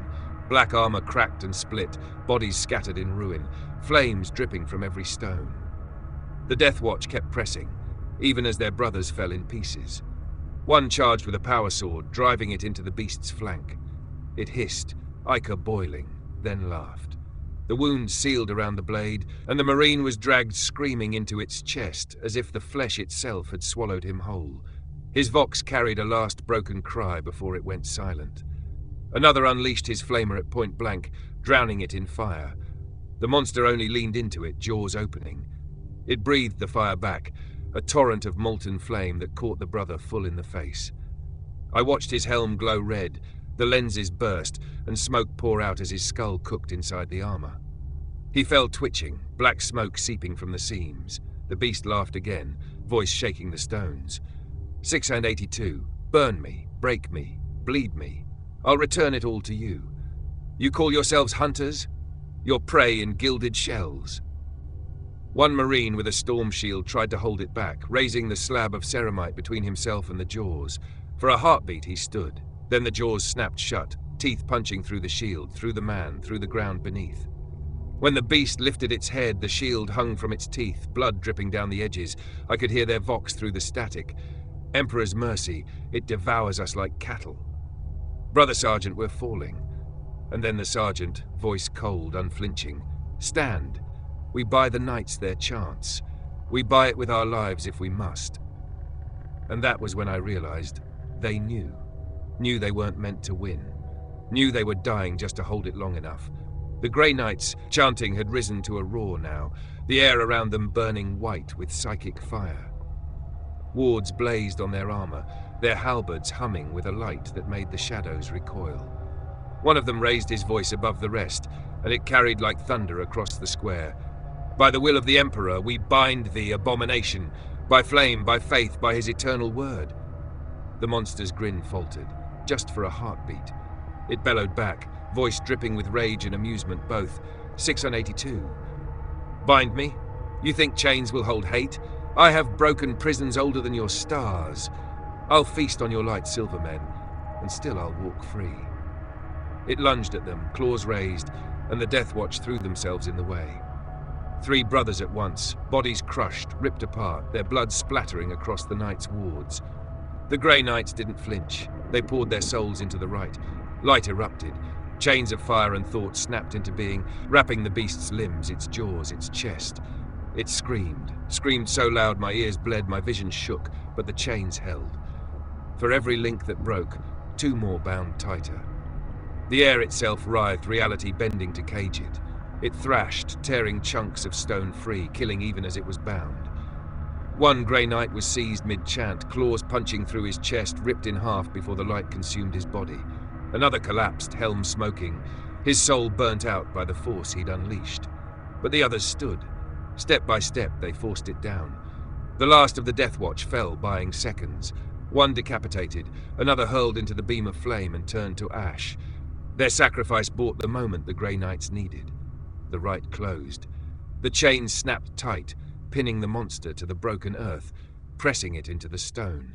Black armor cracked and split, bodies scattered in ruin, flames dripping from every stone. The Death Watch kept pressing, even as their brothers fell in pieces. One charged with a power sword, driving it into the beast's flank. It hissed, ichor boiling, then laughed. The wound sealed around the blade, and the Marine was dragged screaming into its chest, as if the flesh itself had swallowed him whole. His Vox carried a last broken cry before it went silent. Another unleashed his flamer at point blank, drowning it in fire. The monster only leaned into it, jaws opening. It breathed the fire back, a torrent of molten flame that caught the brother full in the face. I watched his helm glow red, the lenses burst, and smoke pour out as his skull cooked inside the armor. He fell twitching, black smoke seeping from the seams. The beast laughed again, voice shaking the stones. 682, burn me, break me, bleed me. I'll return it all to you. You call yourselves hunters? Your prey in gilded shells. One Marine with a storm shield tried to hold it back, raising the slab of ceramite between himself and the jaws. For a heartbeat he stood. Then the jaws snapped shut, teeth punching through the shield, through the man, through the ground beneath. When the beast lifted its head, the shield hung from its teeth, blood dripping down the edges. I could hear their Vox through the static. Emperor's mercy, it devours us like cattle. Brother Sergeant, we're falling. And then the sergeant, voice cold, unflinching. Stand. We buy the knights their chance. We buy it with our lives if we must. And that was when I realized they knew. Knew they weren't meant to win. Knew they were dying just to hold it long enough. The Grey Knights, chanting, had risen to a roar now, the air around them burning white with psychic fire. Wards blazed on their armor, their halberds humming with a light that made the shadows recoil. One of them raised his voice above the rest, and it carried like thunder across the square. By the will of the Emperor, we bind thee, abomination, by flame, by faith, by his eternal word. The monster's grin faltered, just for a heartbeat. It bellowed back, voice dripping with rage and amusement both. 682. Bind me? You think chains will hold hate? I have broken prisons older than your stars. I'll feast on your light silver men, and still I'll walk free. It lunged at them, claws raised, and the Death Watch threw themselves in the way. 3 brothers at once, bodies crushed, ripped apart, their blood splattering across the Knights' wards. The Grey Knights didn't flinch. They poured their souls into the right. Light erupted. Chains of fire and thought snapped into being, wrapping the beast's limbs, its jaws, its chest. It screamed so loud my ears bled, my vision shook, but the chains held. For every link that broke, 2 more bound tighter. The air itself writhed, reality bending to cage it. It thrashed, tearing chunks of stone free, killing even as it was bound. 1 Grey Knight was seized mid-chant, claws punching through his chest, ripped in half before the light consumed his body. Another collapsed, helm smoking, his soul burnt out by the force he'd unleashed. But the others stood. Step by step, they forced it down. The last of the Death Watch fell, buying seconds. 1 decapitated, another hurled into the beam of flame and turned to ash. Their sacrifice bought the moment the Grey Knights needed. The rite closed. The chains snapped tight, pinning the monster to the broken earth, pressing it into the stone.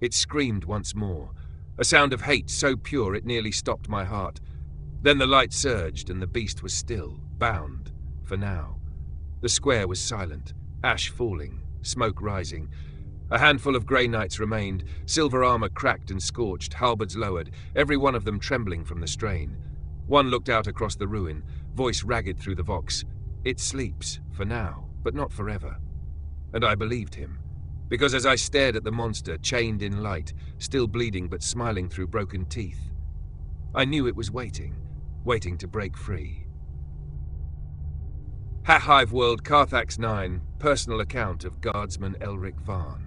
It screamed once more, a sound of hate so pure it nearly stopped my heart. Then the light surged and the beast was still, bound, for now. The square was silent, ash falling, smoke rising. A handful of Grey Knights remained, silver armor cracked and scorched, halberds lowered, every one of them trembling from the strain. 1 looked out across the ruin, voice ragged through the vox. It sleeps, for now, but not forever. And I believed him, because as I stared at the monster, chained in light, still bleeding but smiling through broken teeth, I knew it was waiting to break free. Hive World, Carthax 9, personal account of Guardsman Elric Varn.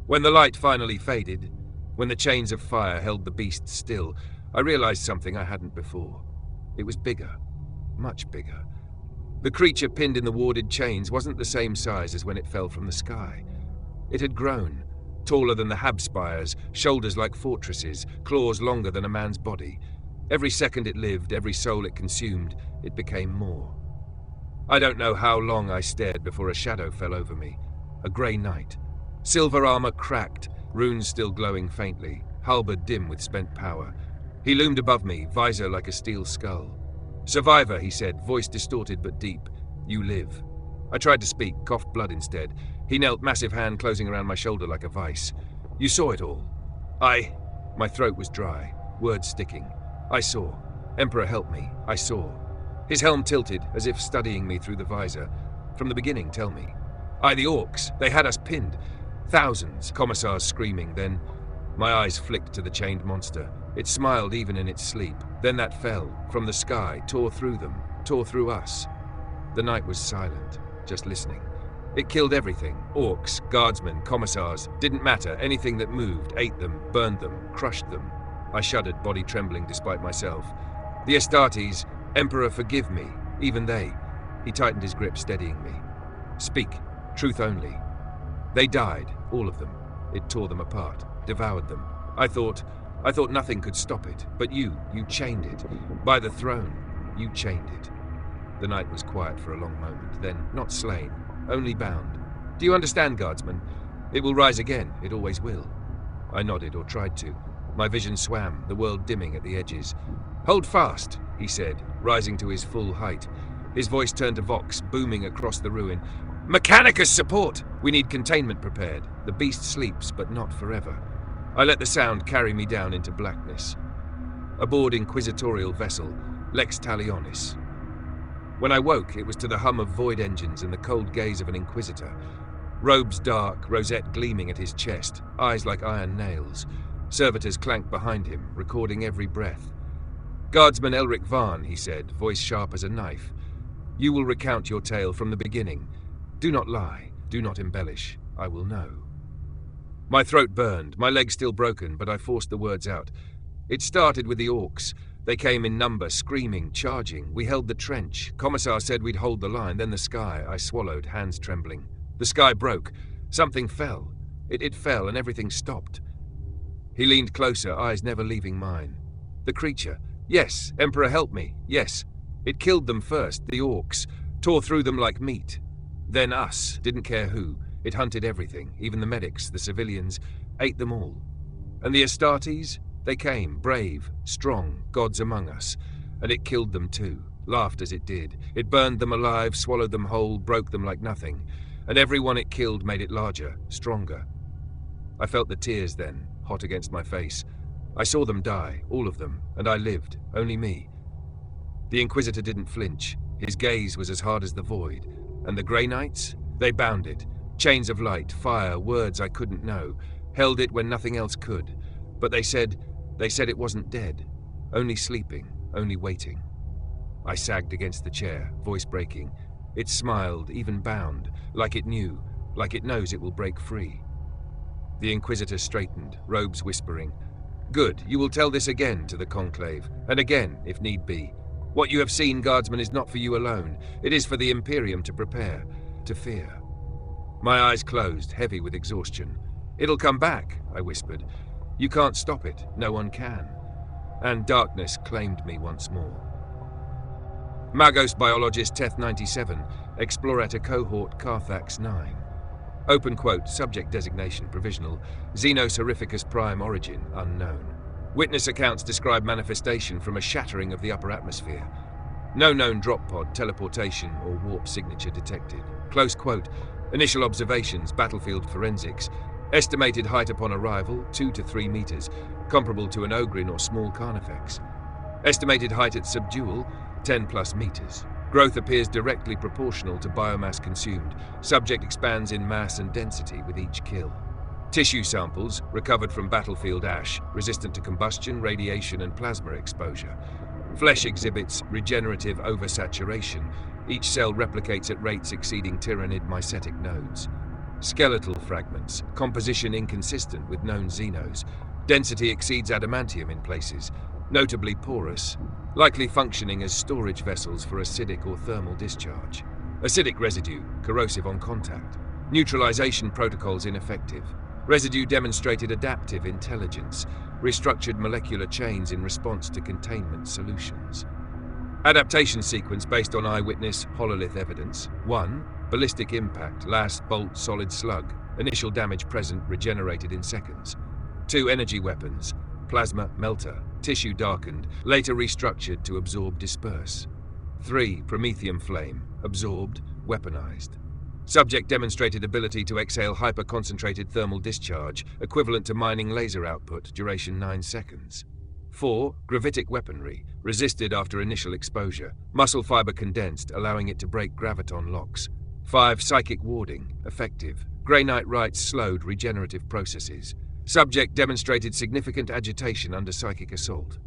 When the light finally faded, when the chains of fire held the beast still, I realized something I hadn't before. It was bigger, much bigger. The creature pinned in the warded chains wasn't the same size as when it fell from the sky. It had grown, taller than the Hab spires, shoulders like fortresses, claws longer than a man's body. Every second it lived, every soul it consumed, it became more. I don't know how long I stared before a shadow fell over me. A Grey Knight. Silver armor cracked, runes still glowing faintly, halberd dim with spent power. He loomed above me, visor like a steel skull. "Survivor," he said, voice distorted but deep. "You live." I tried to speak, coughed blood instead. He knelt, massive hand closing around my shoulder like a vice. "You saw it all." My throat was dry, words sticking. "I saw. Emperor, help me. I saw." His helm tilted, as if studying me through the visor. "From the beginning, tell me." The orcs. They had us pinned. Thousands, commissars screaming, then... My eyes flicked to the chained monster. It smiled even in its sleep. Then that fell, from the sky, tore through them, tore through us. The night was silent, just listening. It killed everything. Orcs, guardsmen, commissars. Didn't matter. Anything that moved, ate them, burned them, crushed them. I shuddered, body trembling despite myself. The Astartes, Emperor, forgive me. Even they. He tightened his grip, steadying me. "Speak. Truth only." They died, all of them. It tore them apart, devoured them. I thought nothing could stop it. But you chained it. By the throne, you chained it. The night was quiet for a long moment, then not slain, only bound. "Do you understand, Guardsman? It will rise again, it always will." I nodded, or tried to. My vision swam, the world dimming at the edges. "Hold fast," he said, rising to his full height. His voice turned to vox, booming across the ruin. "Mechanicus support! We need containment prepared. The beast sleeps, but not forever." I let the sound carry me down into blackness. Aboard Inquisitorial vessel, Lex Talionis. When I woke, it was to the hum of void engines and the cold gaze of an Inquisitor. Robes dark, rosette gleaming at his chest, eyes like iron nails. Servitors clanked behind him, recording every breath. "Guardsman Elric Varn," he said, voice sharp as a knife. "You will recount your tale from the beginning. Do not lie, do not embellish. I will know." My throat burned, my leg still broken, but I forced the words out. "It started with the orcs. They came in number, screaming, charging. We held the trench. Commissar said we'd hold the line, then the sky." I swallowed, hands trembling. "The sky broke. Something fell. It fell, and everything stopped." He leaned closer, eyes never leaving mine. "The creature. Yes, Emperor, help me. Yes. It killed them first, the orcs. Tore through them like meat. Then us, didn't care who. It hunted everything, even the medics, the civilians. Ate them all. And the Astartes? They came, brave, strong, gods among us. And it killed them too. laughed as it did. It burned them alive, swallowed them whole, broke them like nothing, and every one it killed made it larger, stronger. I felt the tears then, hot against my face. I saw them die, all of them, and I lived, only me. The Inquisitor didn't flinch. His gaze was as hard as the void. And the Grey Knights? They bound it. Chains of light, fire, words I couldn't know. Held it when nothing else could. But they said it wasn't dead. Only sleeping, only waiting. I sagged against the chair, voice breaking. It smiled, even bound, like it knew, like it knows it will break free. The Inquisitor straightened, robes whispering. Good, you will tell this again to the Conclave, and again, if need be. What you have seen, Guardsmen, is not for you alone. It is for the Imperium to prepare, to fear. My eyes closed, heavy with exhaustion. It'll come back, I whispered. You can't stop it, no one can. And darkness claimed me once more. Magos biologist Teth-97, Explorator Cohort Carthax 9. Open quote, subject designation provisional, Xenos Horrificus Prime origin unknown. Witness accounts describe manifestation from a shattering of the upper atmosphere. No known drop pod, teleportation, or warp signature detected. Close quote, initial observations, battlefield forensics. Estimated height upon arrival, 2 to 3 meters, comparable to an Ogrin or small Carnifex. Estimated height at subdual, 10 plus meters. Growth appears directly proportional to biomass consumed. Subject expands in mass and density with each kill. Tissue samples, recovered from battlefield ash, resistant to combustion, radiation, and plasma exposure. Flesh exhibits regenerative oversaturation. Each cell replicates at rates exceeding tyrannid mycetic nodes. Skeletal fragments, composition inconsistent with known xenos. Density exceeds adamantium in places, notably porous, likely functioning as storage vessels for acidic or thermal discharge. Acidic residue, corrosive on contact. Neutralization protocols ineffective. Residue demonstrated adaptive intelligence, restructured molecular chains in response to containment solutions. Adaptation sequence based on eyewitness hololith evidence. 1. Ballistic impact, last bolt solid slug. Initial damage present, regenerated in seconds. 2. Energy weapons. Plasma melter, tissue darkened, later restructured to absorb disperse. 3. Promethium flame, absorbed, weaponized. Subject demonstrated ability to exhale hyper-concentrated thermal discharge, equivalent to mining laser output, duration 9 seconds. 4. Gravitic weaponry, resisted after initial exposure, muscle fiber condensed, allowing it to break graviton locks. 5. Psychic warding, effective. Grey Knight rights slowed regenerative processes. Subject demonstrated significant agitation under psychic assault.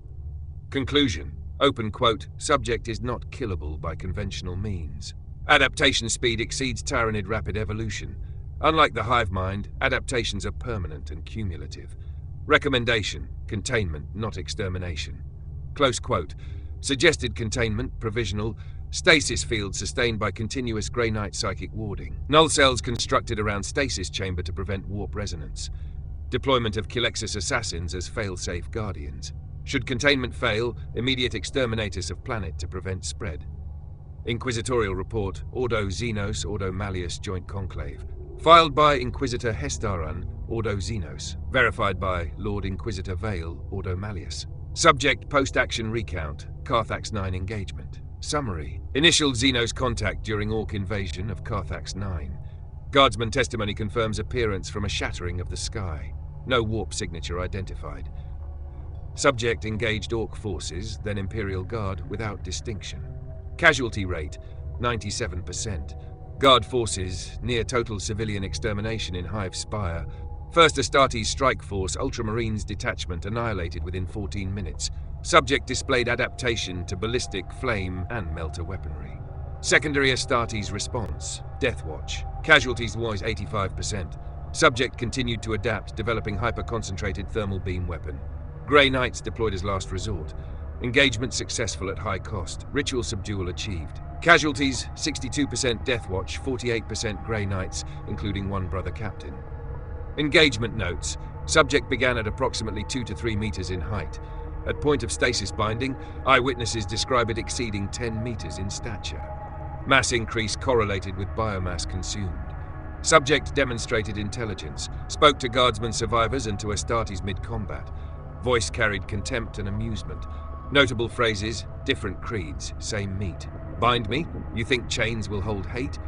Conclusion. Open quote, subject is not killable by conventional means. Adaptation speed exceeds tyrannid rapid evolution. Unlike the hive mind, adaptations are permanent and cumulative. Recommendation, containment, not extermination. Close quote, suggested containment, provisional, stasis field sustained by continuous Grey Knight psychic warding. Null cells constructed around stasis chamber to prevent warp resonance. Deployment of Kilexis assassins as fail-safe guardians. Should containment fail, immediate exterminatus of planet to prevent spread. Inquisitorial report, Ordo Xenos, Ordo Malleus Joint Conclave. Filed by Inquisitor Hestaran, Ordo Xenos. Verified by Lord Inquisitor Vale, Ordo Malleus. Subject post-action recount, Carthax 9 engagement. Summary. Initial Xenos contact during Orc invasion of Carthax 9. Guardsman testimony confirms appearance from a shattering of the sky. No warp signature identified. Subject engaged Orc forces, then Imperial Guard without distinction. Casualty rate, 97%. Guard forces, near total civilian extermination in Hive Spire. First Astartes Strike Force Ultramarines detachment annihilated within 14 minutes. Subject displayed adaptation to ballistic, flame, and melter weaponry. Secondary Astartes response, Death Watch. Casualties was 85%. Subject continued to adapt, developing hyper-concentrated thermal beam weapon. Grey Knights deployed as last resort. Engagement successful at high cost. Ritual subdual achieved. Casualties, 62% Death Watch, 48% Grey Knights, including one brother captain. Engagement notes. Subject began at approximately 2 to 3 meters in height. At point of stasis binding, eyewitnesses describe it exceeding 10 meters in stature. Mass increase correlated with biomass consumed. Subject demonstrated intelligence, spoke to Guardsman survivors and to Astartes mid-combat. Voice carried contempt and amusement. Notable phrases, different creeds, same meat. Bind me? You think chains will hold hate?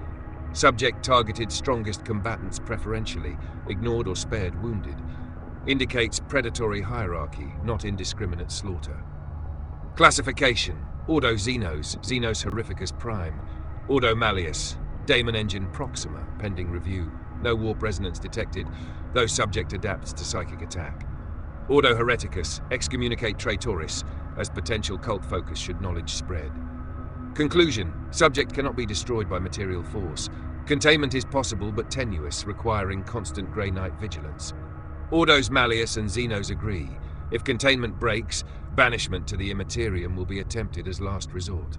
Subject targeted strongest combatants preferentially, ignored or spared wounded. Indicates predatory hierarchy, not indiscriminate slaughter. Classification: Ordo Xenos, Xenos Horrificus Prime. Ordo Malleus, Daemon Engine Proxima, pending review. No warp resonance detected, though subject adapts to psychic attack. Ordo Hereticus, excommunicate Traitoris, as potential cult focus should knowledge spread. Conclusion: subject cannot be destroyed by material force. Containment is possible but tenuous, requiring constant Grey Knight vigilance. Ordos Malleus and Xenos agree. If containment breaks, banishment to the Imperium will be attempted as last resort.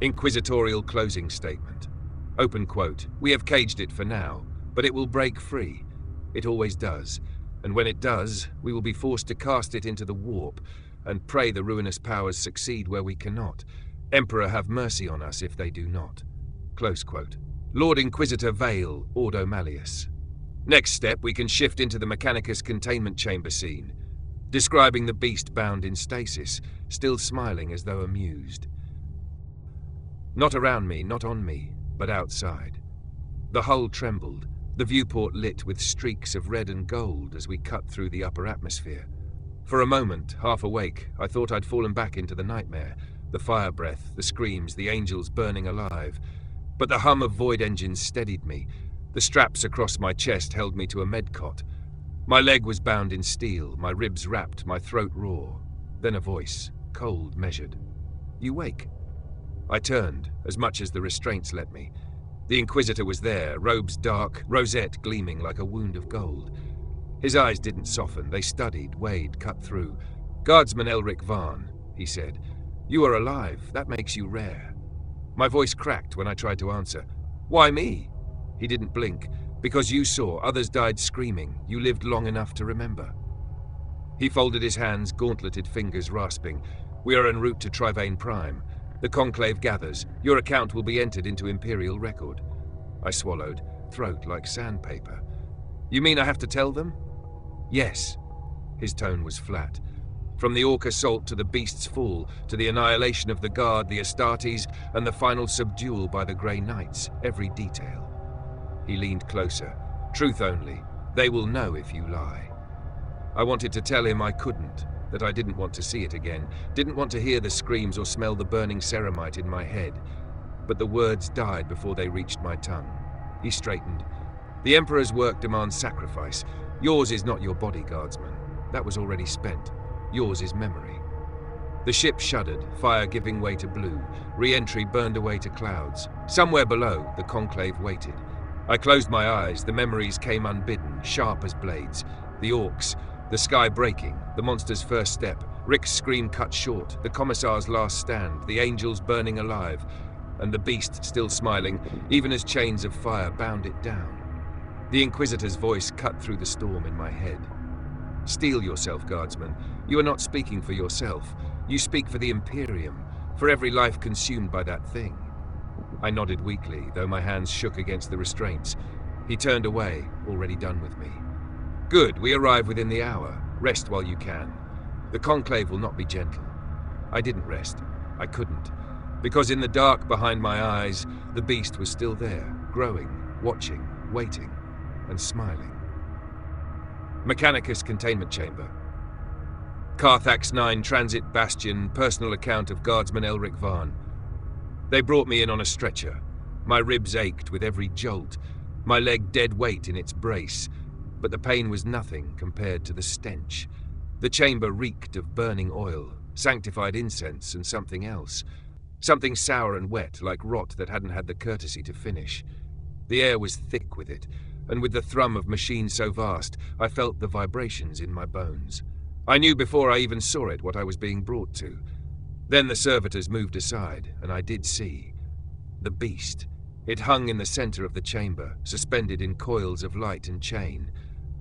Inquisitorial closing statement. Open quote. We have caged it for now, but it will break free. It always does. And when it does, we will be forced to cast it into the warp and pray the ruinous powers succeed where we cannot. Emperor have mercy on us if they do not. Close quote. Lord Inquisitor Vale, Ordo Malleus. Next step, we can shift into the Mechanicus containment chamber scene, describing the beast bound in stasis, still smiling as though amused. Not around me, not on me, but outside. The hull trembled, the viewport lit with streaks of red and gold as we cut through the upper atmosphere. For a moment, half awake, I thought I'd fallen back into the nightmare, the fire breath, the screams, the angels burning alive. But the hum of void engines steadied me. The straps across my chest held me to a medcot. My leg was bound in steel, my ribs wrapped, my throat raw. Then a voice, cold, measured. You wake. I turned, as much as the restraints let me. The Inquisitor was there, robes dark, rosette gleaming like a wound of gold. His eyes didn't soften, they studied, weighed, cut through. Guardsman Elric Varn, he said. You are alive, that makes you rare. My voice cracked when I tried to answer. Why me? He didn't blink. Because you saw, others died screaming. You lived long enough to remember. He folded his hands, gauntleted fingers rasping. We are en route to Trivane Prime. The conclave gathers. Your account will be entered into Imperial record. I swallowed, throat like sandpaper. You mean I have to tell them? Yes. His tone was flat. From the Orc assault to the beast's fall, to the annihilation of the Guard, the Astartes, and the final subdual by the Grey Knights, every detail. He leaned closer. Truth only. They will know if you lie. I wanted to tell him I couldn't, that I didn't want to see it again, didn't want to hear the screams or smell the burning ceramite in my head. But the words died before they reached my tongue. He straightened. The Emperor's work demands sacrifice. Yours is not your body, Guardsman. That was already spent. Yours is memory. The ship shuddered, fire giving way to blue. Re-entry burned away to clouds. Somewhere below, the conclave waited. I closed my eyes. The memories came unbidden, sharp as blades. The orcs, the sky breaking, the monster's first step, Rick's scream cut short, the commissar's last stand, the angels burning alive, and the beast still smiling, even as chains of fire bound it down. The Inquisitor's voice cut through the storm in my head. Steel yourself, Guardsman. You are not speaking for yourself. You speak for the Imperium, for every life consumed by that thing. I nodded weakly, though my hands shook against the restraints. He turned away, already done with me. Good, we arrive within the hour. Rest while you can. The conclave will not be gentle. I didn't rest. I couldn't. Because in the dark behind my eyes, the beast was still there, growing, watching, waiting, and smiling. Mechanicus containment chamber. Carthax 9 transit bastion, personal account of Guardsman Elric Varn. They brought me in on a stretcher. My ribs ached with every jolt, my leg dead weight in its brace, but the pain was nothing compared to the stench. The chamber reeked of burning oil, sanctified incense, and something else. Something sour and wet, like rot that hadn't had the courtesy to finish. The air was thick with it, and with the thrum of machines so vast, I felt the vibrations in my bones. I knew before I even saw it what I was being brought to. Then the servitors moved aside, and I did see. The beast. It hung in the center of the chamber, suspended in coils of light and chain.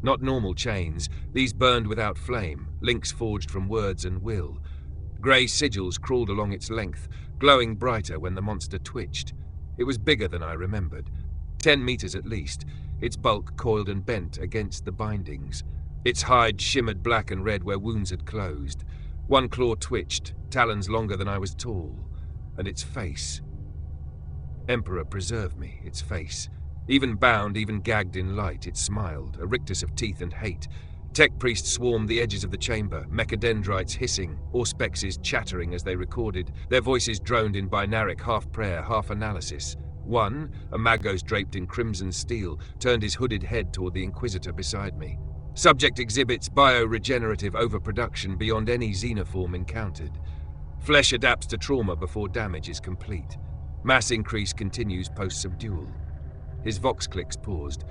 Not normal chains, these burned without flame, links forged from words and will. Grey sigils crawled along its length, glowing brighter when the monster twitched. It was bigger than I remembered. 10 meters at least, its bulk coiled and bent against the bindings. Its hide shimmered black and red where wounds had closed. One claw twitched, talons longer than I was tall, and its face. Emperor preserve me, its face. Even bound, even gagged in light, it smiled, a rictus of teeth and hate. Tech priests swarmed the edges of the chamber, mechadendrites hissing, auspexes chattering as they recorded. Their voices droned in binaric half-prayer, half-analysis. One, a magos draped in crimson steel, turned his hooded head toward the Inquisitor beside me. Subject exhibits bioregenerative overproduction beyond any xenoform encountered. Flesh adapts to trauma before damage is complete. Mass increase continues post-subdual. His vox clicks paused.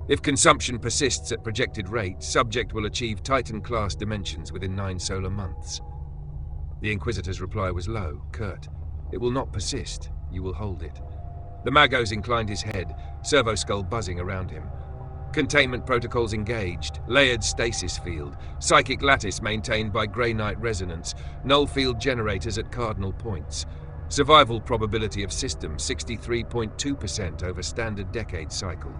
If consumption persists at projected rate, subject will achieve Titan-class dimensions within 9 solar months. The Inquisitor's reply was low, curt. It will not persist. You will hold it. The Magos inclined his head, servo-skull buzzing around him. Containment protocols engaged, layered stasis field, psychic lattice maintained by Grey Knight resonance, null field generators at cardinal points. Survival probability of system 63.2% over standard decade cycle.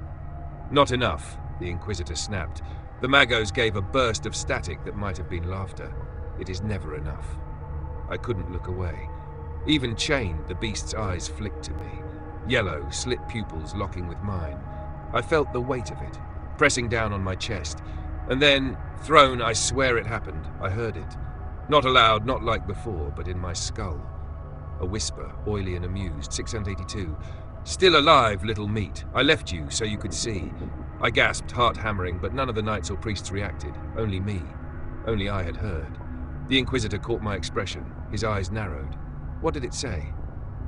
Not enough, the Inquisitor snapped. The Magos gave a burst of static that might have been laughter. It is never enough. I couldn't look away. Even chained, the beast's eyes flicked to me. Yellow, slit pupils locking with mine. I felt the weight of it, pressing down on my chest. And then, thrown, I swear it happened. I heard it. Not aloud, not like before, but in my skull. A whisper, oily and amused. 682. Still alive, little meat. I left you so you could see. I gasped, heart hammering, but none of the knights or priests reacted. Only me. Only I had heard. The Inquisitor caught my expression. His eyes narrowed. What did it say?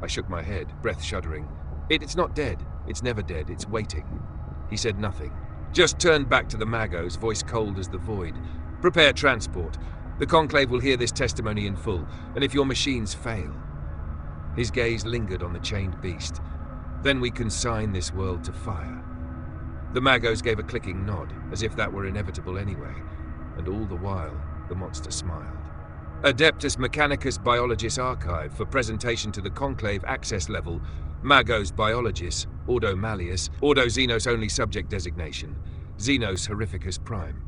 I shook my head, breath shuddering. It's not dead. It's never dead. It's waiting. He said nothing. Just turned back to the Magos, voice cold as the void. Prepare transport. The Conclave will hear this testimony in full, and if your machines fail... His gaze lingered on the chained beast. Then we consign this world to fire. The Magos gave a clicking nod, as if that were inevitable anyway, and all the while, the monster smiled. Adeptus Mechanicus Biologis Archive for presentation to the Conclave access level, Magos Biologis, Ordo Malleus, Ordo Xenos only subject designation, Xenos Horrificus Prime.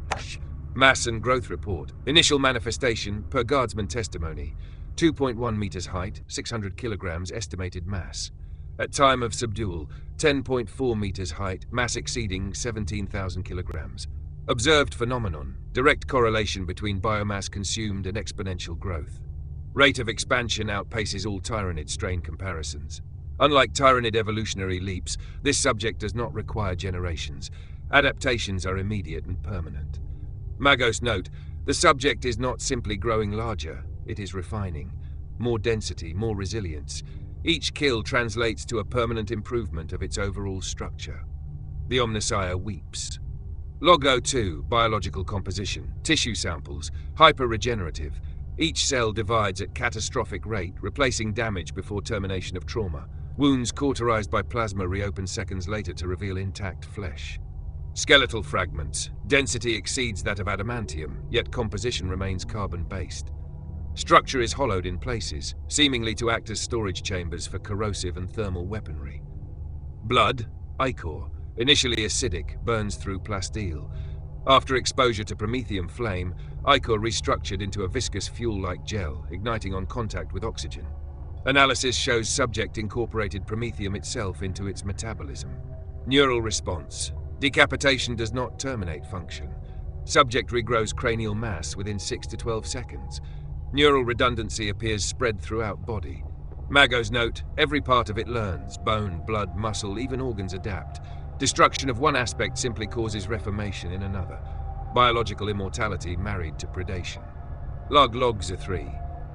Mass and growth report. Initial manifestation, per Guardsman testimony. 2.1 meters height, 600 kilograms estimated mass. At time of subdual, 10.4 meters height, mass exceeding 17,000 kilograms. Observed phenomenon, direct correlation between biomass consumed and exponential growth. Rate of expansion outpaces all Tyranid strain comparisons. Unlike Tyranid evolutionary leaps, this subject does not require generations. Adaptations are immediate and permanent. Magos note, the subject is not simply growing larger, it is refining. More density, more resilience. Each kill translates to a permanent improvement of its overall structure. The Omnissiah weeps. Log 02, biological composition, tissue samples, hyper-regenerative. Each cell divides at catastrophic rate, replacing damage before termination of trauma. Wounds cauterized by plasma reopen seconds later to reveal intact flesh. Skeletal fragments. Density exceeds that of adamantium, yet composition remains carbon-based. Structure is hollowed in places, seemingly to act as storage chambers for corrosive and thermal weaponry. Blood, ichor, initially acidic, burns through plasteel. After exposure to promethium flame, ichor restructured into a viscous fuel-like gel, igniting on contact with oxygen. Analysis shows subject incorporated promethium itself into its metabolism. Neural response. Decapitation does not terminate function. Subject regrows cranial mass within 6 to 12 seconds. Neural redundancy appears spread throughout body. Magos note, every part of it learns. Bone, blood, muscle, even organs adapt. Destruction of one aspect simply causes reformation in another. Biological immortality married to predation. Logs are 3.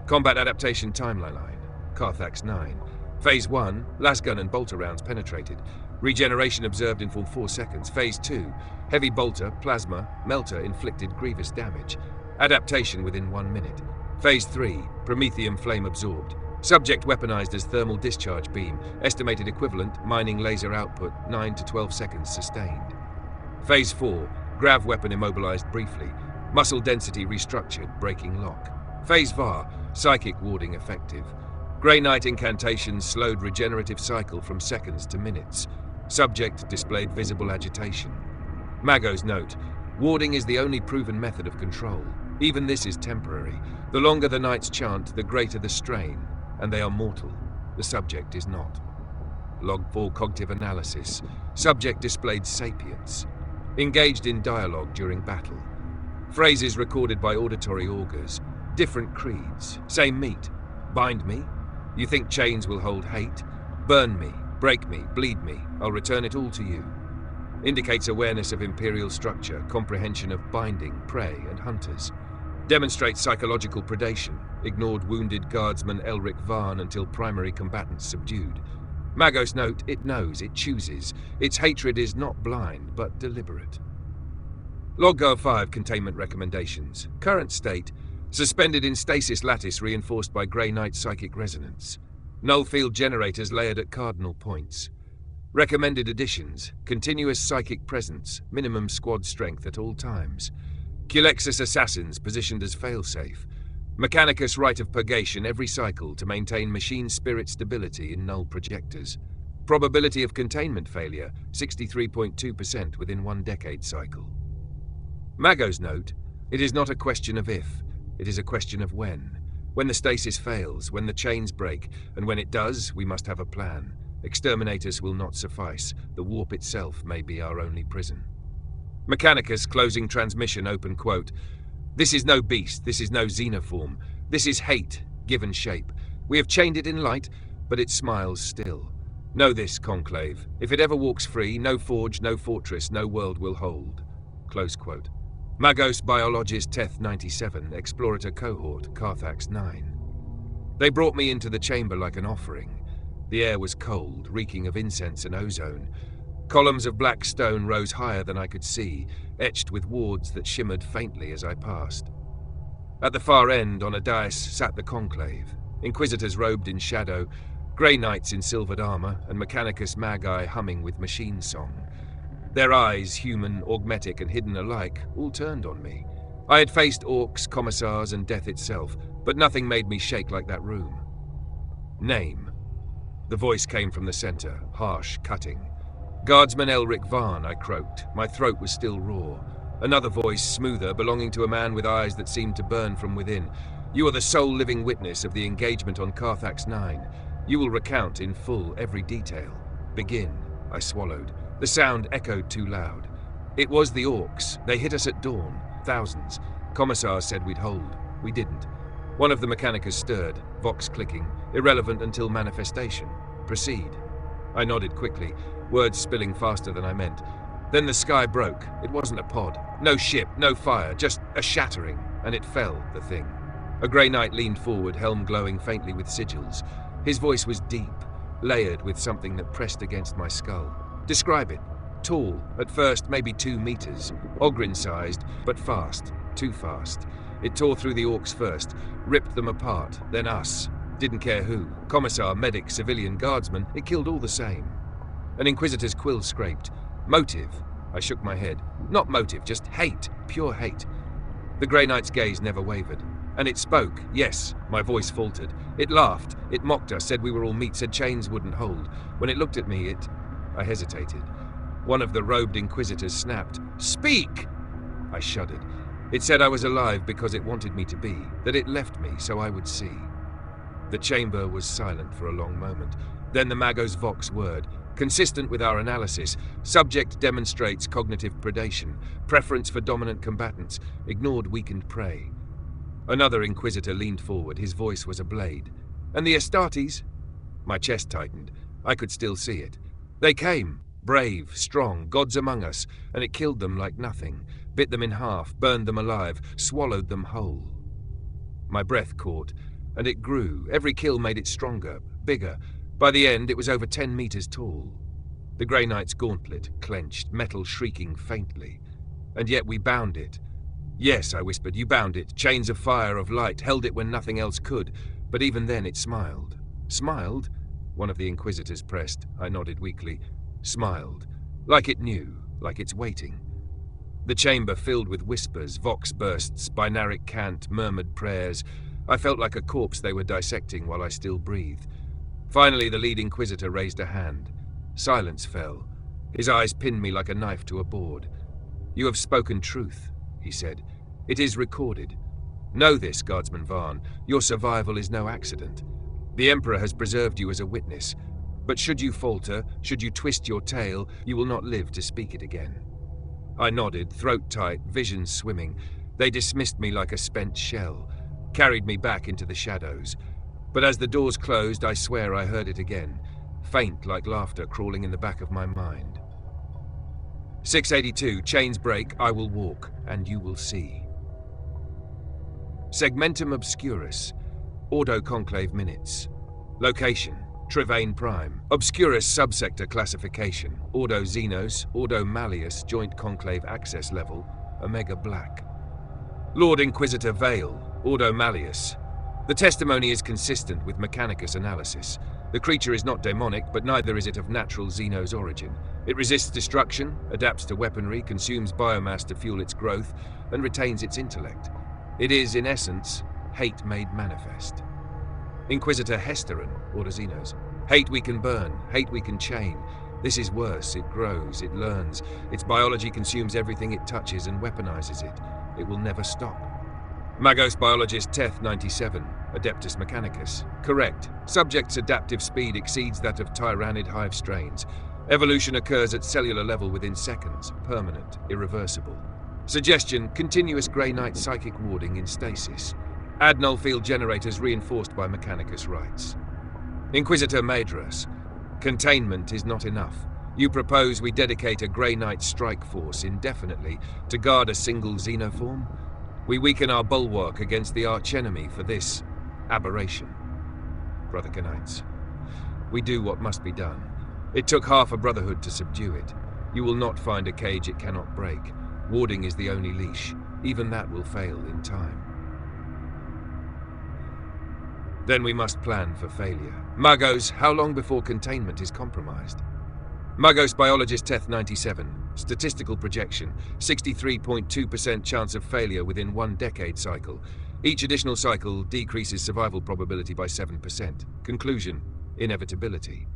Combat adaptation timeline. Carthax 9. Phase 1, lasgun and bolter rounds penetrated. Regeneration observed in full 4 seconds. Phase 2, heavy bolter, plasma, melter inflicted grievous damage. Adaptation within 1 minute. Phase 3, promethium flame absorbed. Subject weaponized as thermal discharge beam. Estimated equivalent, mining laser output, 9 to 12 seconds sustained. Phase 4, grav weapon immobilized briefly. Muscle density restructured, breaking lock. Phase VAR, psychic warding effective. Grey Knight incantations slowed regenerative cycle from seconds to minutes. Subject displayed visible agitation. Magos note, Warding is the only proven method of control. Even this is temporary. The longer the knights chant, the greater the strain, and they are mortal. The subject is not. Log 4 cognitive analysis. Subject displayed sapience. Engaged in dialogue during battle. Phrases recorded by auditory augurs. Different creeds. Same meat. Bind me? You think chains will hold hate? Burn me, break me, bleed me. I'll return it all to you. Indicates awareness of Imperial structure, comprehension of binding, prey, and hunters. Demonstrates psychological predation. Ignored wounded guardsman Elric Varn until primary combatants subdued. Magos note, it knows, it chooses. Its hatred is not blind, but deliberate. Log 5 containment recommendations. Current state, suspended in stasis lattice reinforced by Grey Knight psychic resonance. Null field generators layered at cardinal points. Recommended additions, continuous psychic presence, minimum squad strength at all times. Culexus assassins positioned as failsafe. Mechanicus rite of purgation every cycle to maintain machine spirit stability in null projectors. Probability of containment failure, 63.2% within 1 decade cycle. Magos note, it is not a question of if, it is a question of when. When the stasis fails, when the chains break, and when it does, we must have a plan. Exterminators will not suffice. The warp itself may be our only prison. Mechanicus closing transmission open quote. This is no beast, this is no xenoform. This is hate, given shape. We have chained it in light, but it smiles still. Know this, Conclave. If it ever walks free, no forge, no fortress, no world will hold. Close quote. Magos Biologist Teth 97, Explorator Cohort, Carthax 9. They brought me into the chamber like an offering. The air was cold, reeking of incense and ozone. Columns of black stone rose higher than I could see, etched with wards that shimmered faintly as I passed. At the far end, on a dais, sat the Conclave. Inquisitors robed in shadow, Grey Knights in silvered armor, and Mechanicus Magi humming with machine song. Their eyes, human, augmetic, and hidden alike, all turned on me. I had faced orcs, commissars, and death itself, but nothing made me shake like that room. Name. The voice came from the center, harsh, cutting. Guardsman Elric Varn, I croaked. My throat was still raw. Another voice, smoother, belonging to a man with eyes that seemed to burn from within. You are the sole living witness of the engagement on Carthax 9. You will recount in full every detail. Begin. I swallowed. The sound echoed too loud. It was the orcs. They hit us at dawn. Thousands. Commissars said we'd hold. We didn't. One of the Mechanicus stirred, vox clicking. Irrelevant until manifestation. Proceed. I nodded quickly, words spilling faster than I meant. Then the sky broke. It wasn't a pod. No ship, no fire, just a shattering. And it fell, the thing. A Grey Knight leaned forward, helm glowing faintly with sigils. His voice was deep, layered with something that pressed against my skull. Describe it. Tall, at first maybe 2 meters. Oghren-sized, but fast. Too fast. It tore through the orcs first, ripped them apart, then us. Didn't care who. Commissar, medic, civilian, guardsman, it killed all the same. An Inquisitor's quill scraped. Motive. I shook my head. Not motive, just hate. Pure hate. The Grey Knight's gaze never wavered. And it spoke, yes. My voice faltered. It laughed. It mocked us, said we were all meat, said chains wouldn't hold. When it looked at me, I hesitated. One of the robed Inquisitors snapped. Speak! I shuddered. It said I was alive because it wanted me to be, that it left me so I would see. The chamber was silent for a long moment. Then the Magos Vox word, consistent with our analysis. Subject demonstrates cognitive predation, preference for dominant combatants, ignored weakened prey. Another Inquisitor leaned forward, his voice was a blade. And the Astartes? My chest tightened. I could still see it. They came, brave, strong, gods among us, and it killed them like nothing, bit them in half, burned them alive, swallowed them whole. My breath caught, and it grew. Every kill made it stronger, bigger. By the end, it was over 10 meters tall. The Grey Knight's gauntlet clenched, metal shrieking faintly. And yet we bound it. Yes, I whispered, you bound it. Chains of fire, of light, held it when nothing else could. But even then it smiled. Smiled? One of the Inquisitors pressed. I nodded weakly. Smiled. Like it knew, like it's waiting. The chamber filled with whispers, vox bursts, binaric cant, murmured prayers. I felt like a corpse they were dissecting while I still breathed. Finally, the lead Inquisitor raised a hand. Silence fell. His eyes pinned me like a knife to a board. You have spoken truth, he said. It is recorded. Know this, Guardsman Varn. Your survival is no accident. The Emperor has preserved you as a witness. But should you falter, should you twist your tale, you will not live to speak it again. I nodded, throat tight, visions swimming. They dismissed me like a spent shell, carried me back into the shadows. But as the doors closed, I swear I heard it again, faint like laughter crawling in the back of my mind. 682, chains break, I will walk, and you will see. Segmentum Obscurus, Ordo Conclave Minutes. Location, Trivane Prime. Obscurus subsector classification, Ordo Xenos, Ordo Malleus, Joint Conclave Access Level, Omega Black. Lord Inquisitor Vale, Ordo Malleus. The testimony is consistent with Mechanicus analysis. The creature is not demonic, but neither is it of natural Xenos origin. It resists destruction, adapts to weaponry, consumes biomass to fuel its growth, and retains its intellect. It is, in essence, hate made manifest. Inquisitor Hesteron, Ordo Xenos. Hate we can burn, hate we can chain. This is worse, it grows, it learns. Its biology consumes everything it touches and weaponizes it. It will never stop. Magos biologist Teth 97, Adeptus Mechanicus. Correct. Subject's adaptive speed exceeds that of tyrannid hive strains. Evolution occurs at cellular level within seconds, permanent, irreversible. Suggestion, continuous Grey Knight psychic warding in stasis. Add null field generators reinforced by Mechanicus rights. Inquisitor Madras. Containment is not enough. You propose we dedicate a Grey Knight strike force indefinitely to guard a single xenoform? We weaken our bulwark against the archenemy for this aberration. Brother Knights, we do what must be done. It took half a brotherhood to subdue it. You will not find a cage it cannot break. Warding is the only leash. Even that will fail in time. Then we must plan for failure. Magos, how long before containment is compromised? Magos biologist Teth 97. Statistical projection, 63.2% chance of failure within 1 decade cycle. Each additional cycle decreases survival probability by 7%. Conclusion, inevitability.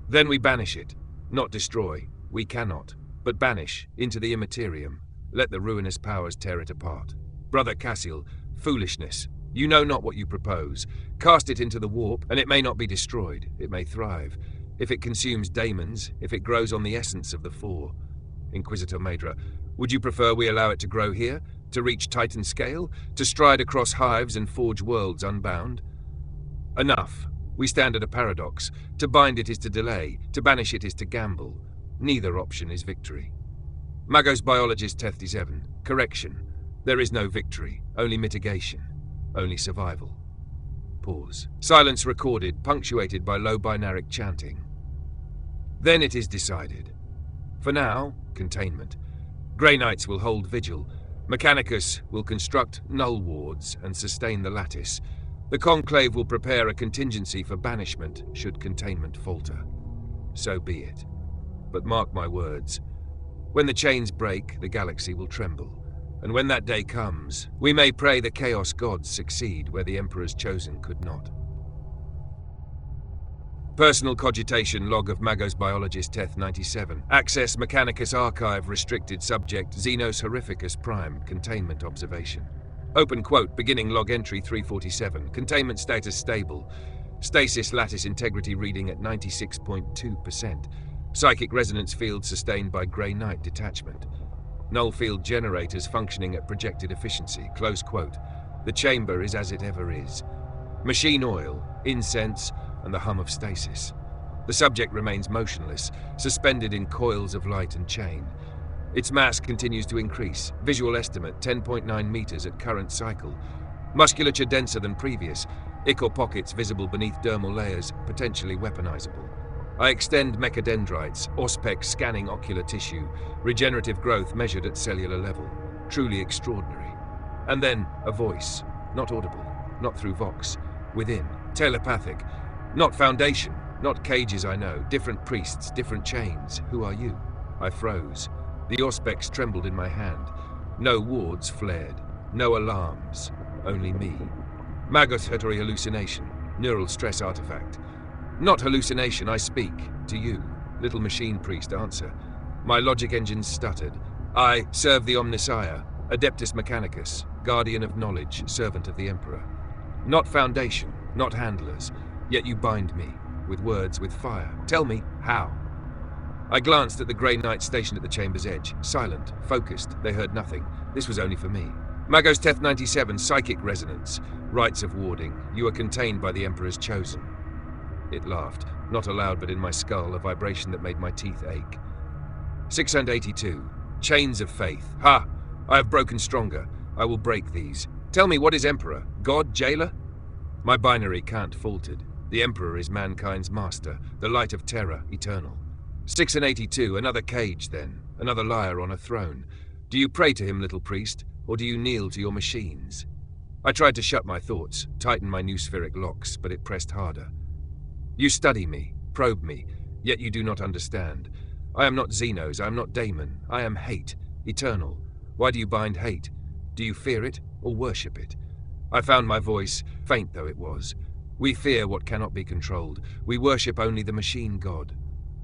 Then we banish it. Not destroy. We cannot. But banish into the Imperium. Let the ruinous powers tear it apart. Brother Cassiel, foolishness. You know not what you propose. Cast it into the warp, and it may not be destroyed. It may thrive. If it consumes daemons, if it grows on the essence of the Four. Inquisitor Madra, would you prefer we allow it to grow here? To reach Titan scale? To stride across hives and forge worlds unbound? Enough. We stand at a paradox. To bind it is to delay. To banish it is to gamble. Neither option is victory. Magos biologist Teth 7. Correction. There is no victory. Only mitigation. Only survival. Pause. Silence recorded, punctuated by low binaric chanting. Then it is decided. For now, containment. Grey Knights will hold vigil. Mechanicus will construct null wards and sustain the lattice. The Conclave will prepare a contingency for banishment should containment falter. So be it. But mark my words. When the chains break, the galaxy will tremble. And when that day comes, we may pray the Chaos Gods succeed where the Emperor's chosen could not. Personal cogitation log of Magos biologist Teth 97. Access Mechanicus archive restricted subject Xenos Horrificus Prime containment observation. Open quote beginning log entry 347. Containment status stable. Stasis lattice integrity reading at 96.2%. Psychic resonance field sustained by Grey Knight detachment. Null field generators functioning at projected efficiency. Close quote. The chamber is as it ever is. Machine oil, incense, and the hum of stasis. The subject remains motionless, suspended in coils of light and chain. Its mass continues to increase. Visual estimate 10.9 meters at current cycle. Musculature denser than previous. Ichor pockets visible beneath dermal layers, potentially weaponizable. I extend mechadendrites, Auspex scanning ocular tissue, regenerative growth measured at cellular level. Truly extraordinary. And then a voice, not audible, not through Vox, within, telepathic, not Foundation, not cages I know, different priests, different chains. Who are you? I froze. The Auspex trembled in my hand. No wards flared, no alarms, only me. Magos hallucination, neural stress artifact. Not hallucination, I speak. To you. Little machine priest, answer. My logic engines stuttered. I serve the Omnissiah, Adeptus Mechanicus, guardian of knowledge, servant of the Emperor. Not foundation, not handlers, yet you bind me, with words, with fire. Tell me, how? I glanced at the Grey Knight stationed at the chamber's edge. Silent, focused, they heard nothing. This was only for me. Magos Teth 97, psychic resonance. Rites of warding. You are contained by the Emperor's chosen. It laughed, not aloud but in my skull, a vibration that made my teeth ache. 682. Chains of faith. Ha! I have broken stronger. I will break these. Tell me, what is Emperor? God, jailer? My binary can't faltered. The Emperor is mankind's master, the light of terror, eternal. 682, another cage then, another liar on a throne. Do you pray to him, little priest, or do you kneel to your machines? I tried to shut my thoughts, tighten my new spheric locks, but it pressed harder. You study me, probe me, yet you do not understand. I am not Xenos, I am not Daemon, I am hate, eternal. Why do you bind hate? Do you fear it, or worship it? I found my voice, faint though it was. We fear what cannot be controlled. We worship only the machine god.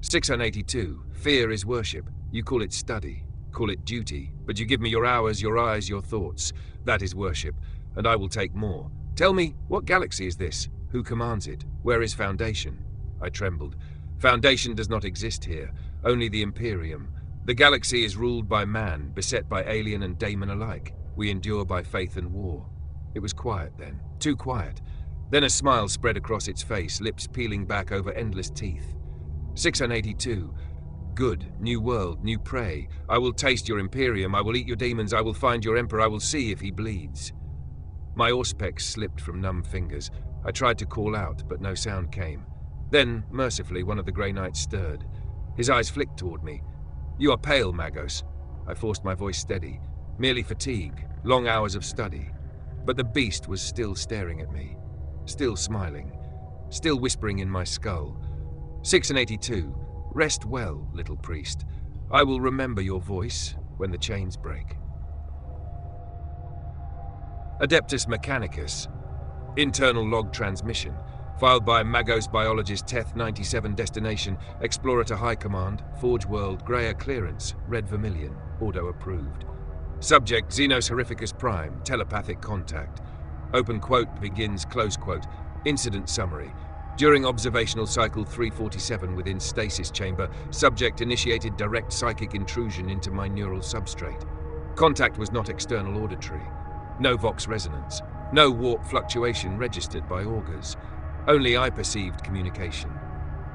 682. Fear is worship. You call it study, call it duty, but you give me your hours, your eyes, your thoughts. That is worship, and I will take more. Tell me, what galaxy is this? Who commands it? Where is Foundation? I trembled. Foundation does not exist here, only the Imperium. The galaxy is ruled by man, beset by alien and Daemon alike. We endure by faith and war. It was quiet then, too quiet. Then a smile spread across its face, lips peeling back over endless teeth. 682. Good, new world, new prey. I will taste your Imperium, I will eat your demons, I will find your Emperor, I will see if he bleeds. My auspex slipped from numb fingers. I tried to call out, but no sound came. Then, mercifully, one of the Grey Knights stirred. His eyes flicked toward me. You are pale, Magos. I forced my voice steady. Merely fatigue, long hours of study. But the beast was still staring at me. Still smiling. Still whispering in my skull. 682. Rest well, little priest. I will remember your voice when the chains break. Adeptus Mechanicus. Internal log transmission. Filed by Magos Biologist Teth 97 Destination. Explorer to High Command. Forge World. Greyer Clearance. Red Vermilion. Auto approved. Subject Xenos Horrificus Prime. Telepathic contact. Open quote begins close quote. Incident summary. During observational cycle 347 within stasis chamber, subject initiated direct psychic intrusion into my neural substrate. Contact was not external auditory. No vox resonance. No warp fluctuation registered by augurs. Only I perceived communication.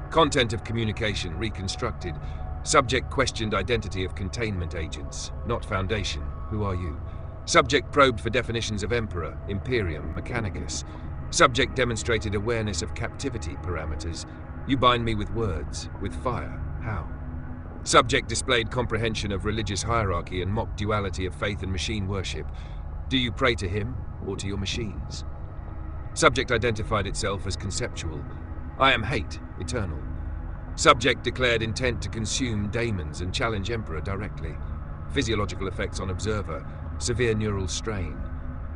Content of communication reconstructed. Subject questioned identity of containment agents, not Foundation. Who are you? Subject probed for definitions of Emperor, Imperium, Mechanicus. Subject demonstrated awareness of captivity parameters. You bind me with words, with fire. How? Subject displayed comprehension of religious hierarchy and mock duality of faith and machine worship. Do you pray to him or to your machines? Subject identified itself as conceptual. I am hate, eternal. Subject declared intent to consume daemons and challenge Emperor directly. Physiological effects on observer. Severe neural strain.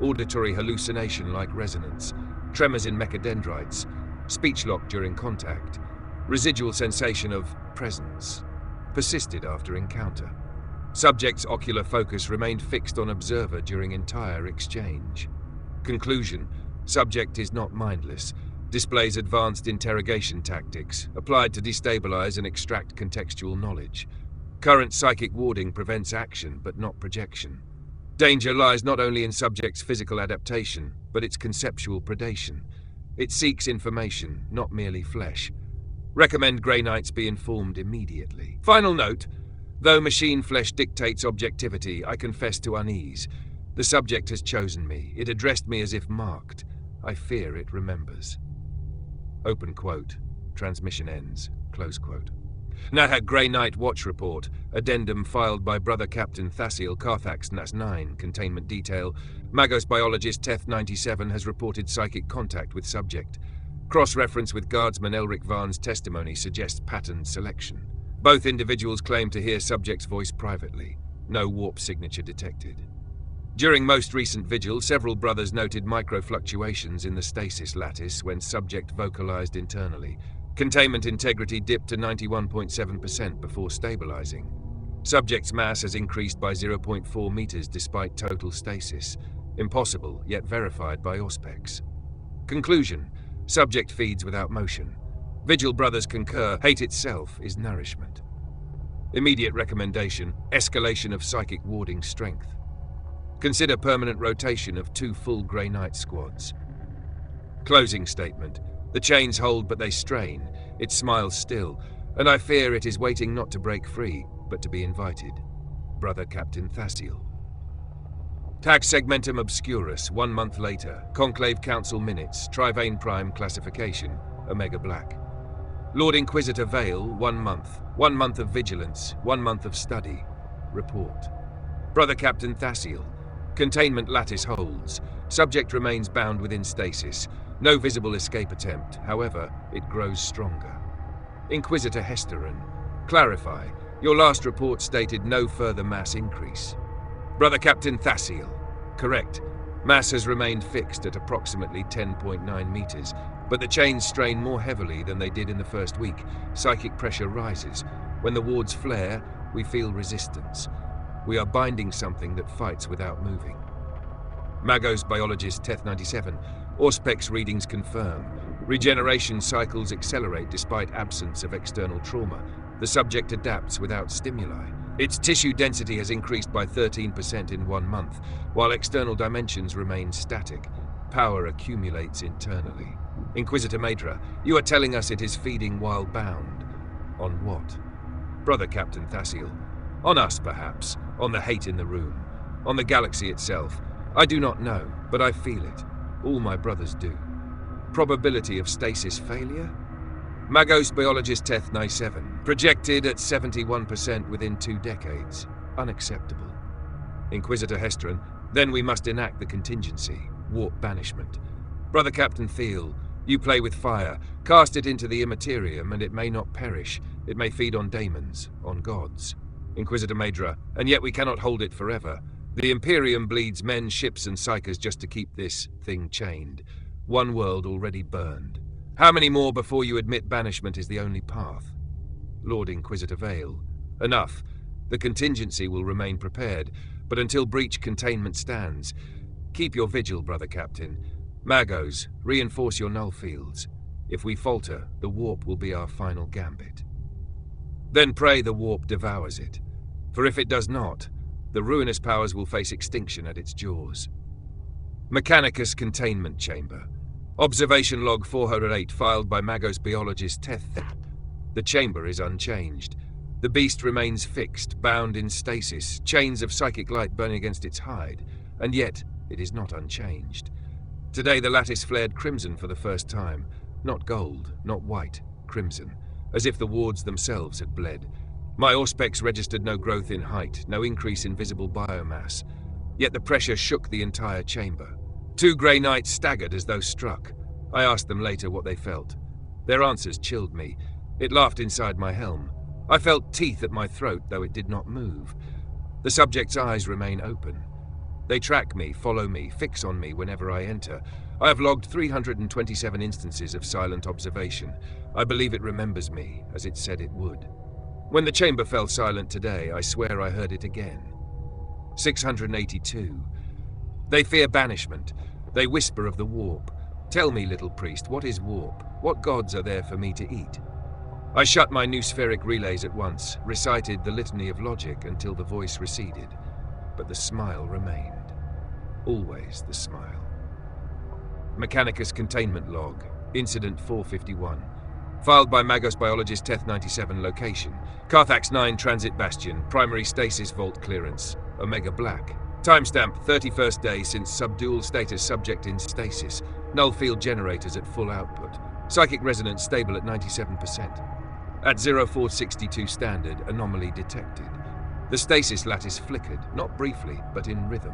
Auditory hallucination like resonance. Tremors in mechadendrites. Speech lock during contact. Residual sensation of presence. Persisted after encounter. Subject's ocular focus remained fixed on observer during entire exchange. Conclusion. Subject is not mindless. Displays advanced interrogation tactics, applied to destabilize and extract contextual knowledge. Current psychic warding prevents action, but not projection. Danger lies not only in subject's physical adaptation, but its conceptual predation. It seeks information, not merely flesh. Recommend Grey Knights be informed immediately. Final note. Though machine flesh dictates objectivity, I confess to unease. The subject has chosen me. It addressed me as if marked. I fear it remembers. Open quote. Transmission ends. Close quote. Nahat Grey Knight Watch Report. Addendum filed by Brother Captain Thasiel Carthax Nas 9. Containment detail. Magos Biologist Teth 97 has reported psychic contact with subject. Cross-reference with Guardsman Elric Vaughn's testimony suggests patterned selection. Both individuals claim to hear subject's voice privately. No warp signature detected. During most recent vigil, several brothers noted micro-fluctuations in the stasis lattice when subject vocalized internally. Containment integrity dipped to 91.7% before stabilizing. Subject's mass has increased by 0.4 meters despite total stasis. Impossible, yet verified by Auspex. Conclusion: subject feeds without motion. Vigil brothers concur, hate itself is nourishment. Immediate recommendation: escalation of psychic warding strength. Consider permanent rotation of 2 full Grey Knight squads. Closing statement: the chains hold but they strain. It smiles still, and I fear it is waiting not to break free, but to be invited. Brother Captain Thasiel. Tag Segmentum Obscurus, 1 month later. Conclave Council Minutes. Trivane Prime Classification. Omega Black. Lord Inquisitor Vale, 1 month. 1 month of vigilance. 1 month of study. Report. Brother Captain Thasiel. Containment lattice holds. Subject remains bound within stasis. No visible escape attempt. However, it grows stronger. Inquisitor Hesteron. Clarify. Your last report stated no further mass increase. Brother Captain Thasiel. Correct. Mass has remained fixed at approximately 10.9 meters, but the chains strain more heavily than they did in the first week. Psychic pressure rises. When the wards flare, we feel resistance. We are binding something that fights without moving. Magos biologist Teth-97. Auspex readings confirm. Regeneration cycles accelerate despite absence of external trauma. The subject adapts without stimuli. Its tissue density has increased by 13% in 1 month, while external dimensions remain static. Power accumulates internally. Inquisitor Maedra, you are telling us it is feeding while bound. On what? Brother Captain Thasiel. On us, perhaps. On the hate in the room. On the galaxy itself. I do not know, but I feel it. All my brothers do. Probability of stasis failure? Magos biologist Teth-97. Projected at 71% within 2 decades. Unacceptable. Inquisitor Hesteron. Then we must enact the contingency. Warp banishment. Brother Captain Thiel, you play with fire. Cast it into the Imperium and it may not perish. It may feed on daemons, on gods. Inquisitor Maedra. And yet we cannot hold it forever. The Imperium bleeds men, ships and psychers just to keep this thing chained. 1 world already burned. How many more before you admit banishment is the only path? Lord Inquisitor Vale. Enough. The contingency will remain prepared, but until breach containment stands, keep your vigil, Brother Captain. Magos, reinforce your null fields. If we falter, the warp will be our final gambit. Then pray the warp devours it. For if it does not, the ruinous powers will face extinction at its jaws. Mechanicus Containment Chamber. Observation log 408 filed by Magos biologist Teth. The chamber is unchanged. The beast remains fixed, bound in stasis, chains of psychic light burning against its hide, and yet it is not unchanged. Today the lattice flared crimson for the first time. Not gold, not white, crimson, as if the wards themselves had bled. My Auspex registered no growth in height, no increase in visible biomass, yet the pressure shook the entire chamber. 2 Grey Knights staggered as though struck. I asked them later what they felt. Their answers chilled me. It laughed inside my helm. I felt teeth at my throat, though it did not move. The subject's eyes remain open. They track me, follow me, fix on me whenever I enter. I have logged 327 instances of silent observation. I believe it remembers me, as it said it would. When the chamber fell silent today, I swear I heard it again. 682. They fear banishment. They whisper of the warp. Tell me, little priest, what is warp? What gods are there for me to eat? I shut my new spheric relays at once, recited the litany of logic until the voice receded. But the smile remained. Always the smile. Mechanicus Containment Log. Incident 451. Filed by Magos biologist Teth-97. Location: Carthax 9 Transit Bastion. Primary Stasis Vault Clearance. Omega Black. Timestamp: 31st day since subdual status subject in stasis. Null field generators at full output. Psychic resonance stable at 97%. At 0462 standard, anomaly detected. The stasis lattice flickered, not briefly, but in rhythm.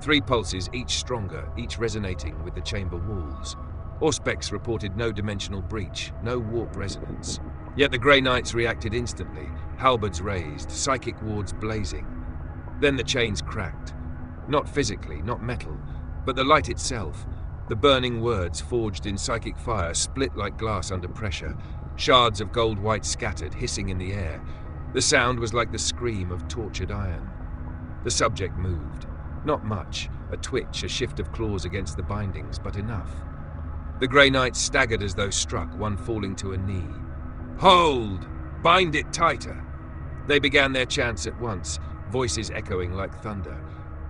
3 pulses, each stronger, each resonating with the chamber walls. Auspex reported no dimensional breach, no warp resonance. Yet the Grey Knights reacted instantly, halberds raised, psychic wards blazing. Then the chains cracked. Not physically, not metal, but the light itself. The burning words, forged in psychic fire, split like glass under pressure. Shards of gold-white scattered, hissing in the air. The sound was like the scream of tortured iron. The subject moved. Not much, a twitch, a shift of claws against the bindings, but enough. The Grey Knights staggered as though struck, one falling to a knee. "Hold! Bind it tighter!" They began their chants at once, voices echoing like thunder.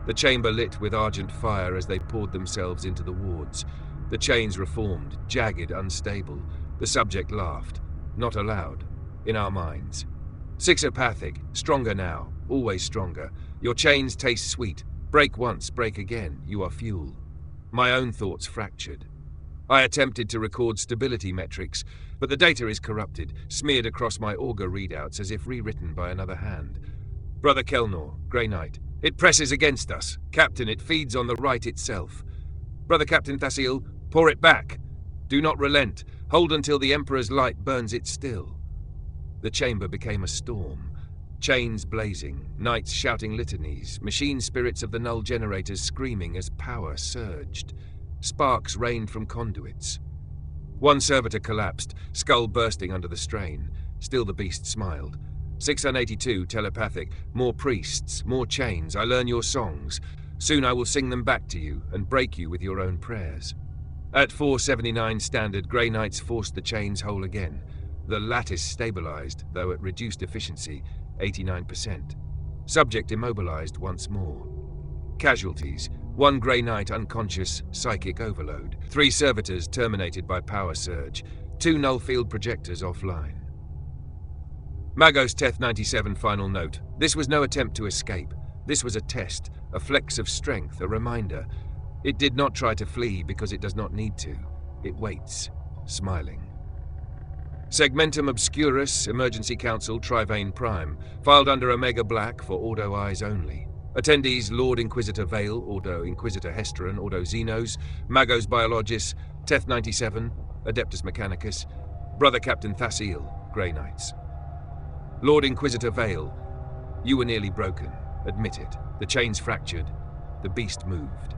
The chamber lit with argent fire as they poured themselves into the wards. The chains reformed, jagged, unstable. The subject laughed. Not aloud. In our minds. "Sixopathic, stronger now, always stronger. Your chains taste sweet. Break once, break again. You are fuel." My own thoughts fractured. I attempted to record stability metrics, but the data is corrupted, smeared across my auger readouts as if rewritten by another hand. "Brother Kelnor, Grey Knight, it presses against us. Captain, it feeds on the right itself. Brother Captain Thasiel, pour it back. Do not relent. Hold until the Emperor's light burns it still." The chamber became a storm. Chains blazing, knights shouting litanies, machine spirits of the null generators screaming as power surged. Sparks rained from conduits. One servitor collapsed, skull bursting under the strain. Still the beast smiled. 682 telepathic, more priests, more chains. I learn your songs. Soon I will sing them back to you and break you with your own prayers. At 479 standard, Grey Knights forced the chains whole again. The lattice stabilized, though at reduced efficiency, 89%. Subject immobilized once more. Casualties: 1 Grey Knight unconscious, psychic overload. 3 servitors terminated by power surge. 2 null field projectors offline. Magos Teth 97 final note. This was no attempt to escape. This was a test, a flex of strength, a reminder. It did not try to flee because it does not need to. It waits, smiling. Segmentum Obscurus, Emergency Council, Trivane Prime, filed under Omega Black for Ordo Eyes only. Attendees: Lord Inquisitor Vale, Ordo Inquisitor Hesteron, Ordo Xenos, Magos Biologis, Teth 97, Adeptus Mechanicus, Brother Captain Thasiel, Grey Knights. Lord Inquisitor Vale, you were nearly broken. Admit it. The chains fractured. The beast moved.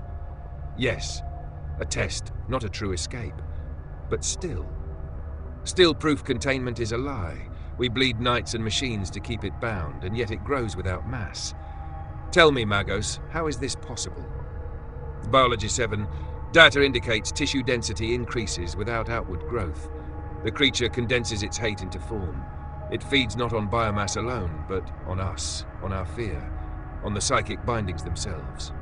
Yes, a test, not a true escape. But still. Still proof containment is a lie. We bleed knights and machines to keep it bound, and yet it grows without mass. Tell me, Magos, how is this possible? Biology 7, data indicates tissue density increases without outward growth. The creature condenses its hate into form. It feeds not on biomass alone, but on us, on our fear, on the psychic bindings themselves.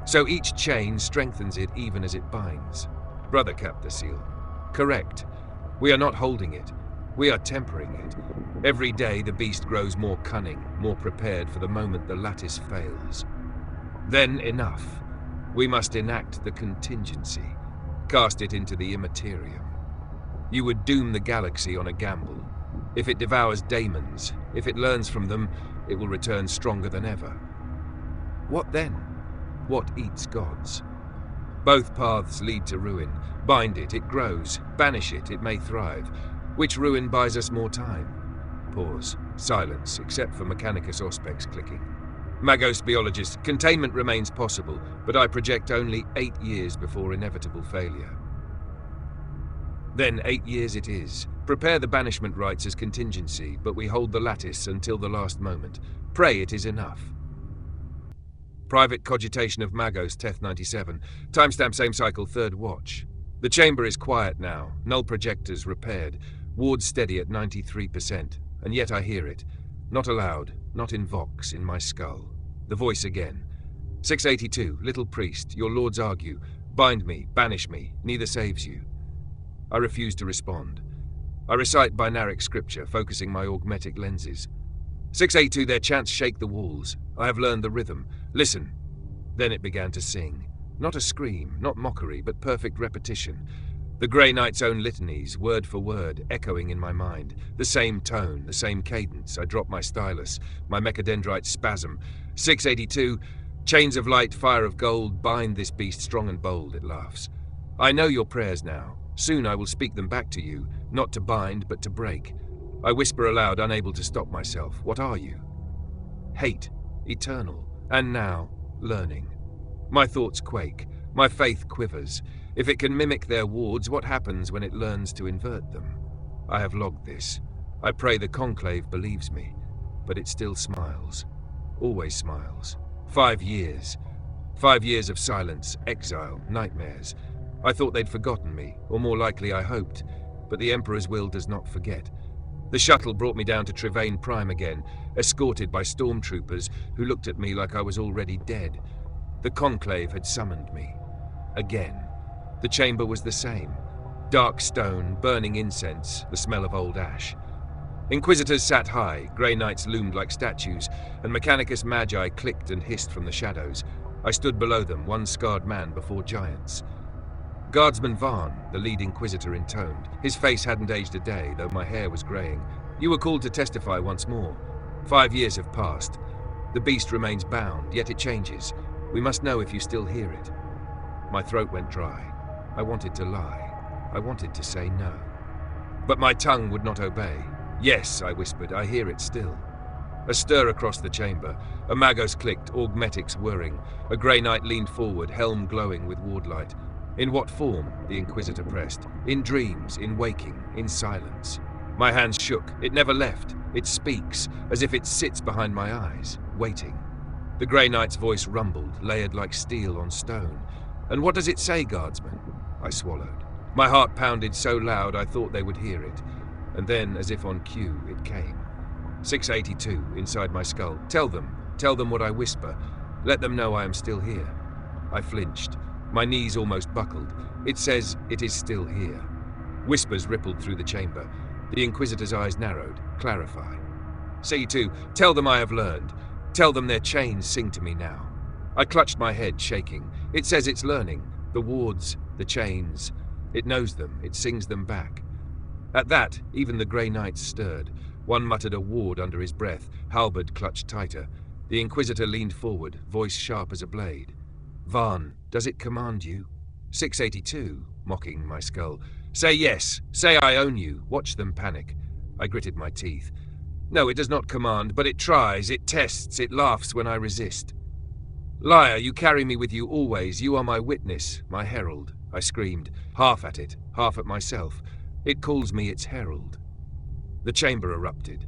So each chain strengthens it even as it binds. Brother Captasil, correct. We are not holding it. We are tempering it. Every day the beast grows more cunning, more prepared for the moment the lattice fails. Then enough. We must enact the contingency, cast it into the immaterium. You would doom the galaxy on a gamble. If it devours daemons, if it learns from them, it will return stronger than ever. What then? What eats gods? Both paths lead to ruin. Bind it, it grows. Banish it, it may thrive. Which ruin buys us more time? Pause. Silence, except for Mechanicus Auspex clicking. Magos Biologist, containment remains possible, but I project only 8 years before inevitable failure. Then 8 years it is. Prepare the banishment rites as contingency, but we hold the lattice until the last moment. Pray it is enough. Private cogitation of Magos Teth 97. Timestamp same cycle, 3rd watch. The chamber is quiet now, null projectors repaired, ward steady at 93%, and yet I hear it. Not aloud, not in vox, in my skull. The voice again. 682, little priest, your lords argue. Bind me, banish me, neither saves you. I refuse to respond. I recite binaric scripture, focusing my augmetic lenses. 682, their chants shake the walls. I have learned the rhythm. Listen. Then it began to sing. Not a scream, not mockery, but perfect repetition. The Grey Knight's own litanies, word for word, echoing in my mind. The same tone, the same cadence. I drop my stylus, my mechadendrite spasm. 682, chains of light, fire of gold, bind this beast strong and bold, it laughs. I know your prayers now. Soon I will speak them back to you, not to bind, but to break. I whisper aloud, unable to stop myself. What are you? Hate, eternal, and now, learning. My thoughts quake, my faith quivers. If it can mimic their wards, what happens when it learns to invert them? I have logged this. I pray the Conclave believes me, but it still smiles. Always smiles. 5 years. 5 years of silence, exile, nightmares. I thought they'd forgotten me, or more likely I hoped, but the Emperor's will does not forget. The shuttle brought me down to Trivane Prime again, escorted by stormtroopers who looked at me like I was already dead. The Conclave had summoned me. Again. The chamber was the same. Dark stone, burning incense, the smell of old ash. Inquisitors sat high, grey knights loomed like statues, and Mechanicus Magi clicked and hissed from the shadows. I stood below them, one scarred man before giants. Guardsman Varn, the lead Inquisitor, intoned. His face hadn't aged a day, though my hair was greying. You were called to testify once more. 5 years have passed. The beast remains bound, yet it changes. We must know if you still hear it. My throat went dry. I wanted to lie. I wanted to say no. But my tongue would not obey. Yes, I whispered, I hear it still. A stir across the chamber. A magos clicked, augmetics whirring. A grey knight leaned forward, helm glowing with wardlight. In what form? The Inquisitor pressed. In dreams, in waking, in silence. My hands shook. It never left. It speaks, as if it sits behind my eyes, waiting. The grey knight's voice rumbled, layered like steel on stone. And what does it say, Guardsman? I swallowed. My heart pounded so loud I thought they would hear it. And then, as if on cue, it came. 682, inside my skull. Tell them what I whisper. Let them know I am still here. I flinched. My knees almost buckled. It says it is still here. Whispers rippled through the chamber. The Inquisitor's eyes narrowed. Clarify. C2, tell them I have learned. Tell them their chains sing to me now. I clutched my head, shaking. It says it's learning. The wards, the chains. It knows them. It sings them back. At that, even the grey knights stirred. One muttered a ward under his breath. Halberd clutched tighter. The Inquisitor leaned forward, voice sharp as a blade. Varn, does it command you? 682, mocking my skull. Say yes. Say I own you. Watch them panic. I gritted my teeth. No, it does not command, but it tries, it tests, it laughs when I resist. Liar, you carry me with you always. You are my witness, my herald. I screamed, half at it, half at myself. It calls me its herald. The chamber erupted.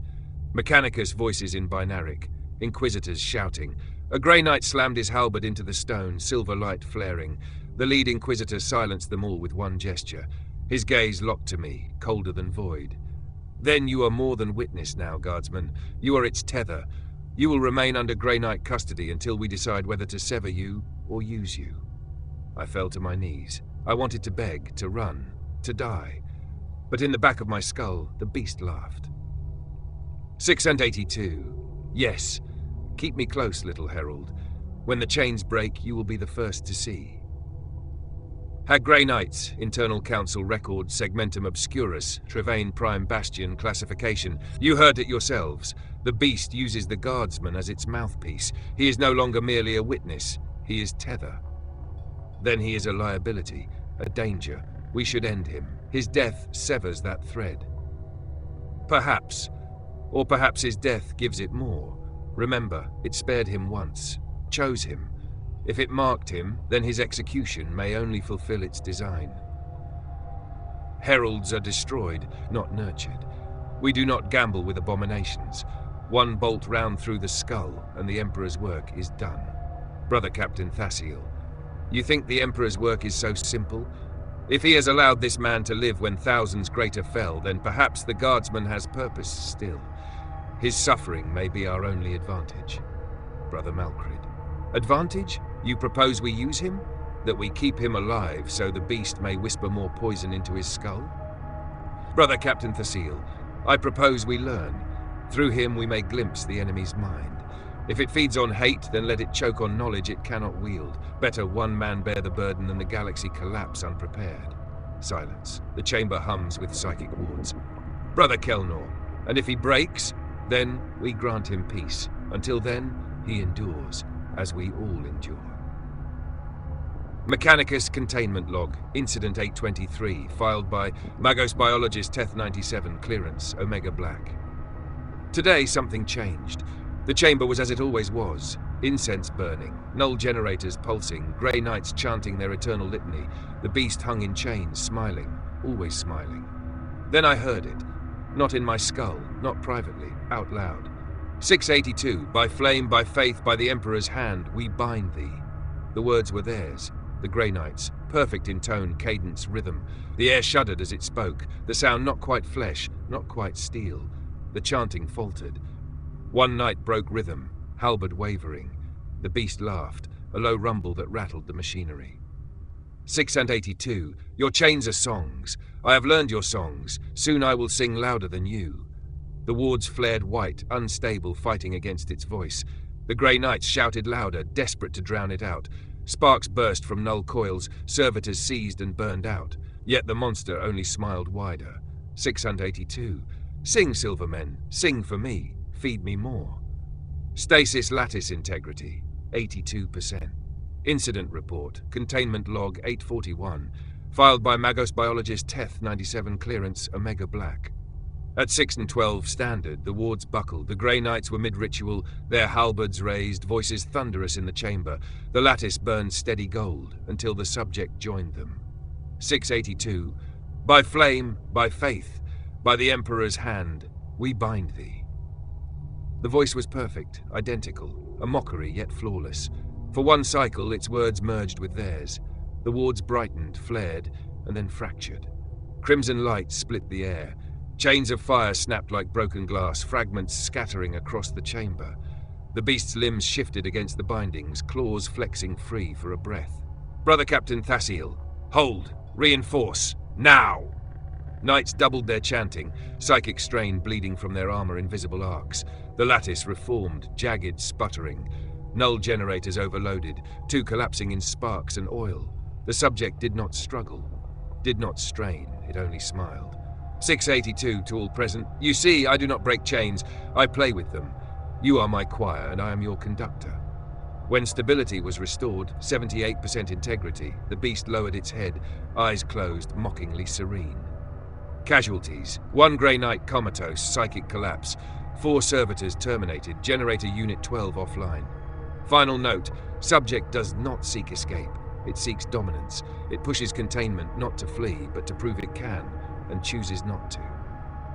Mechanicus voices in binaric. Inquisitors shouting. A grey knight slammed his halberd into the stone, silver light flaring. The lead Inquisitor silenced them all with one gesture. His gaze locked to me, colder than void. Then you are more than witness now, Guardsman. You are its tether. You will remain under Grey Knight custody until we decide whether to sever you or use you. I fell to my knees. I wanted to beg, to run, to die. But in the back of my skull, the beast laughed. 682. Yes. Keep me close, little herald. When the chains break, you will be the first to see. Had Grey Knights, Internal Council Record, Segmentum Obscurus, Trivane Prime Bastion classification. You heard it yourselves. The beast uses the Guardsman as its mouthpiece. He is no longer merely a witness. He is tether. Then he is a liability, a danger. We should end him. His death severs that thread. Perhaps. Or perhaps his death gives it more. Remember, it spared him once. Chose him. If it marked him, then his execution may only fulfill its design. Heralds are destroyed, not nurtured. We do not gamble with abominations. One bolt round through the skull, and the Emperor's work is done. Brother Captain Thasiel, you think the Emperor's work is so simple? If he has allowed this man to live when thousands greater fell, then perhaps the Guardsman has purpose still. His suffering may be our only advantage. Brother Malcrid. Advantage? You propose we use him? That we keep him alive so the beast may whisper more poison into his skull? Brother Captain Thasiel, I propose we learn. Through him we may glimpse the enemy's mind. If it feeds on hate, then let it choke on knowledge it cannot wield. Better one man bear the burden than the galaxy collapse unprepared. Silence. The chamber hums with psychic wards. Brother Kelnor, and if he breaks, then we grant him peace. Until then, he endures, as we all endure. Mechanicus Containment Log, Incident 823, filed by Magos Biologist Teth 97, Clearance, Omega Black. Today something changed. The chamber was as it always was. Incense burning, null generators pulsing, grey knights chanting their eternal litany. The beast hung in chains, smiling, always smiling. Then I heard it. Not in my skull, not privately, out loud. 682, by flame, by faith, by the Emperor's hand, we bind thee. The words were theirs, the Grey Knights, perfect in tone, cadence, rhythm. The air shuddered as it spoke, the sound not quite flesh, not quite steel. The chanting faltered. One knight broke rhythm, halberd wavering. The beast laughed, a low rumble that rattled the machinery. 682, your chains are songs. I have learned your songs. Soon I will sing louder than you. The wards flared white, unstable, fighting against its voice. The Grey Knights shouted louder, desperate to drown it out. Sparks burst from null coils, servitors seized and burned out. Yet the monster only smiled wider. 682, sing, Silvermen, sing for me, feed me more. Stasis lattice integrity, 82%. Incident report, containment log 841, filed by Magos biologist Teth 97 clearance Omega Black. At 6 and 12 standard, the wards buckled, the Grey Knights were mid-ritual, their halberds raised, voices thunderous in the chamber. The lattice burned steady gold, until the subject joined them. 682, by flame, by faith, by the Emperor's hand, we bind thee. The voice was perfect, identical, a mockery yet flawless. For one cycle, its words merged with theirs. The wards brightened, flared, and then fractured. Crimson light split the air. Chains of fire snapped like broken glass, fragments scattering across the chamber. The beast's limbs shifted against the bindings, claws flexing free for a breath. Brother Captain Thasiel, hold, reinforce, now! Knights doubled their chanting, psychic strain bleeding from their armor in visible arcs. The lattice reformed, jagged, sputtering. Null generators overloaded, two collapsing in sparks and oil. The subject did not struggle, did not strain, it only smiled. 682 to all present. You see, I do not break chains, I play with them. You are my choir, and I am your conductor. When stability was restored, 78% integrity, the beast lowered its head, eyes closed, mockingly serene. Casualties: 1 Grey Knight comatose, psychic collapse. 4 servitors terminated, generator unit 12 offline. Final note, subject does not seek escape. It seeks dominance. It pushes containment not to flee, but to prove it can, and chooses not to.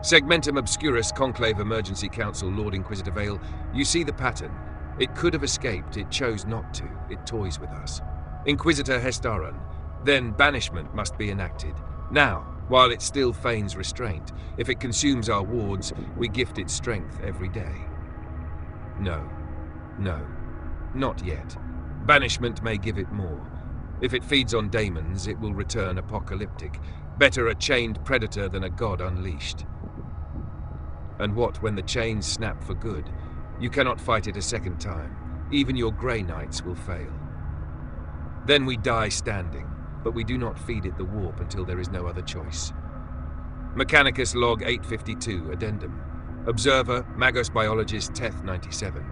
Segmentum Obscurus Conclave Emergency Council, Lord Inquisitor Vale, you see the pattern. It could have escaped, it chose not to, it toys with us. Inquisitor Hestaron, then banishment must be enacted. Now, while it still feigns restraint, if it consumes our wards, we gift it strength every day. No, not yet. Banishment may give it more. If it feeds on daemons, it will return apocalyptic. Better a chained predator than a god unleashed. And what when the chains snap for good? You cannot fight it a second time. Even your Grey Knights will fail. Then we die standing, but we do not feed it the warp until there is no other choice. Mechanicus log 852, addendum. Observer, Magos biologist Teth 97.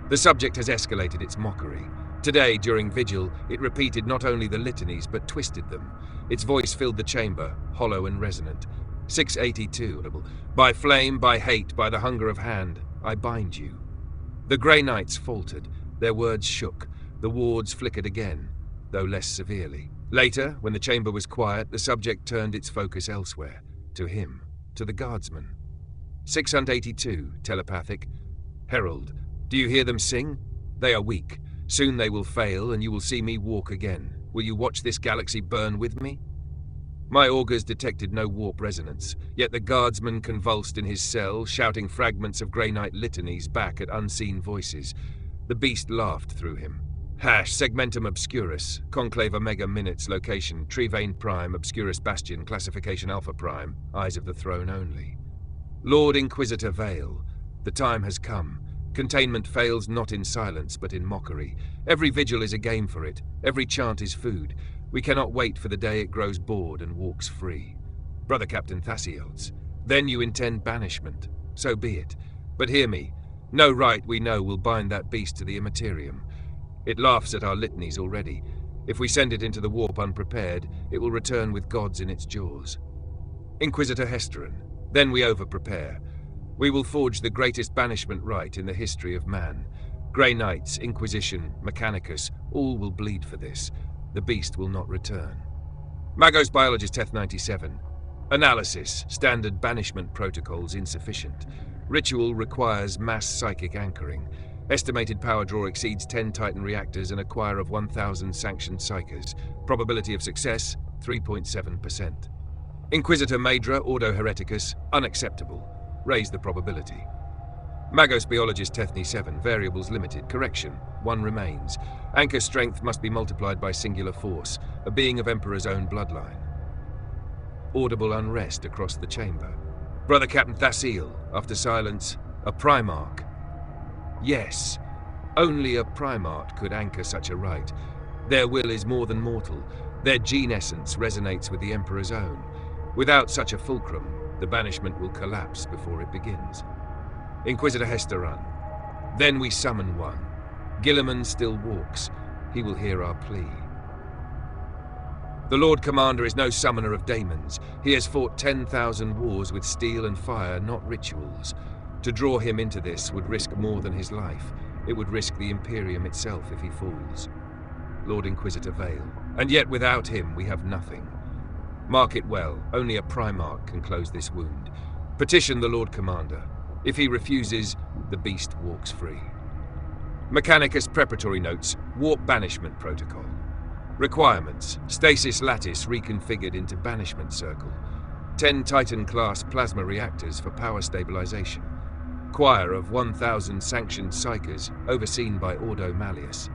The subject has escalated its mockery. Today, during vigil, it repeated not only the litanies, but twisted them. Its voice filled the chamber, hollow and resonant. 682, by flame, by hate, by the hunger of hand, I bind you. The Grey Knights faltered, their words shook, the wards flickered again, though less severely. Later, when the chamber was quiet, the subject turned its focus elsewhere, to him, to the Guardsmen. 682, telepathic. Herald, do you hear them sing? They are weak. Soon they will fail, and you will see me walk again. Will you watch this galaxy burn with me? My augurs detected no warp resonance, yet the guardsman convulsed in his cell, shouting fragments of Grey Knight litanies back at unseen voices. The beast laughed through him. Segmentum Obscurus, Conclave Omega Minutes, location, Trivane Prime, Obscurus Bastion, classification Alpha Prime, eyes of the throne only. Lord Inquisitor Vale, the time has come. Containment fails not in silence, but in mockery. Every vigil is a game for it. Every chant is food. We cannot wait for the day it grows bored and walks free. Brother Captain Thasiel, then you intend banishment. So be it. But hear me. No rite we know will bind that beast to the Imperium. It laughs at our litanies already. If we send it into the warp unprepared, it will return with gods in its jaws. Inquisitor Hestaron, then we over-prepare. We will forge the greatest banishment rite in the history of man. Grey Knights, Inquisition, Mechanicus, all will bleed for this. The beast will not return. Magos biologist Teth 97. Analysis. Standard banishment protocols insufficient. Ritual requires mass psychic anchoring. Estimated power draw exceeds 10 Titan reactors and a choir of 1,000 sanctioned psychers. Probability of success, 3.7%. Inquisitor Madra Ordo Hereticus, unacceptable. Raise the probability. Magos Biologist Tethny 7, variables limited. Correction, 1 remains. Anchor strength must be multiplied by singular force, a being of Emperor's own bloodline. Audible unrest across the chamber. Brother Captain Thassil, after silence, a Primarch. Yes, only a Primarch could anchor such a rite. Their will is more than mortal. Their gene essence resonates with the Emperor's own. Without such a fulcrum, the banishment will collapse before it begins. Inquisitor Hesteran. Then we summon one. Guilliman still walks. He will hear our plea. The Lord Commander is no summoner of daemons. He has fought 10,000 wars with steel and fire, not rituals. To draw him into this would risk more than his life. It would risk the Imperium itself if he falls. Lord Inquisitor Vale. And yet without him we have nothing. Mark it well, only a Primarch can close this wound. Petition the Lord Commander. If he refuses, the beast walks free. Mechanicus Preparatory Notes, Warp Banishment Protocol. Requirements, Stasis Lattice reconfigured into Banishment Circle. 10 Titan-class plasma reactors for power stabilization. Choir of 1,000 sanctioned psychers, overseen by Ordo Malleus.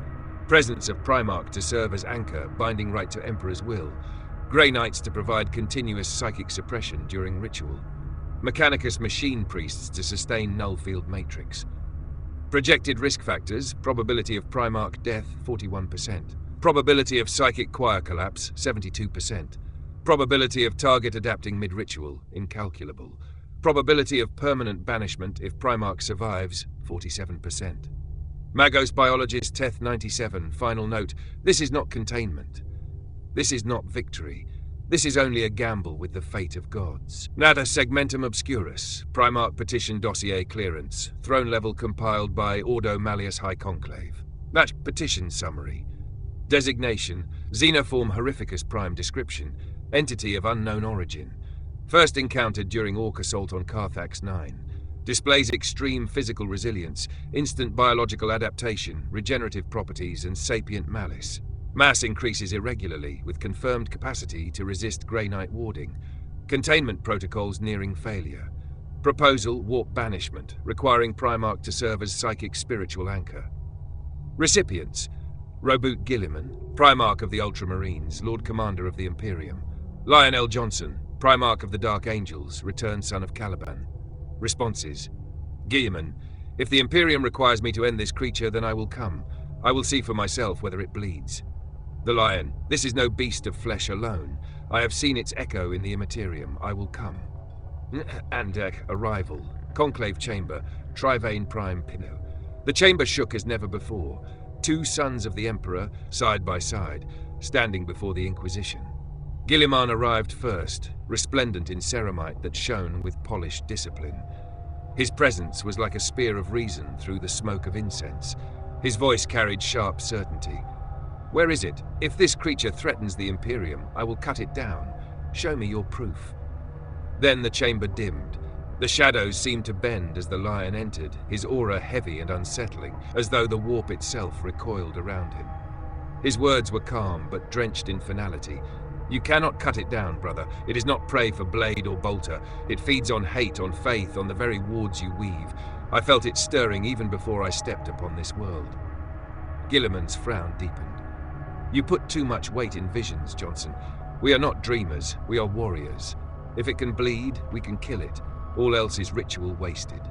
Presence of Primarch to serve as anchor, binding right to Emperor's will. Grey Knights to provide continuous psychic suppression during ritual. Mechanicus Machine Priests to sustain null field matrix. Projected risk factors, probability of Primarch death, 41%. Probability of psychic choir collapse, 72%. Probability of target adapting mid-ritual, incalculable. Probability of permanent banishment if Primarch survives, 47%. Magos Biologist Teth 97, final note, this is not containment. This is not victory. This is only a gamble with the fate of gods. Nada Segmentum Obscurus, Primarch Petition Dossier Clearance, Throne Level compiled by Ordo Malleus High Conclave. Match Petition Summary. Designation, Xenoform Horrificus Prime Description, Entity of unknown origin. First encountered during Orc Assault on Carthax 9. Displays extreme physical resilience, instant biological adaptation, regenerative properties, and sapient malice. Mass increases irregularly, with confirmed capacity to resist Grey Knight warding. Containment protocols nearing failure. Proposal, Warp Banishment, requiring Primarch to serve as psychic spiritual anchor. Recipients, Roboot Guilliman, Primarch of the Ultramarines, Lord Commander of the Imperium. Lionel Johnson, Primarch of the Dark Angels, returned son of Caliban. Responses. Guilliman, if the Imperium requires me to end this creature, then I will come. I will see for myself whether it bleeds. The Lion, this is no beast of flesh alone. I have seen its echo in the Imperium. I will come. And arrival. Conclave chamber, Trivane Prime Pinot. The chamber shook as never before. 2 sons of the Emperor, side by side, standing before the Inquisition. Guilliman arrived first, resplendent in ceramite that shone with polished discipline. His presence was like a spear of reason through the smoke of incense. His voice carried sharp certainty. Where is it? If this creature threatens the Imperium, I will cut it down. Show me your proof. Then the chamber dimmed. The shadows seemed to bend as the Lion entered, his aura heavy and unsettling, as though the warp itself recoiled around him. His words were calm, but drenched in finality. You cannot cut it down, brother. It is not prey for blade or bolter. It feeds on hate, on faith, on the very wards you weave. I felt it stirring even before I stepped upon this world. Guilliman's frown deepened. You put too much weight in visions, Johnson. We are not dreamers, we are warriors. If it can bleed, we can kill it. All else is ritual wasted.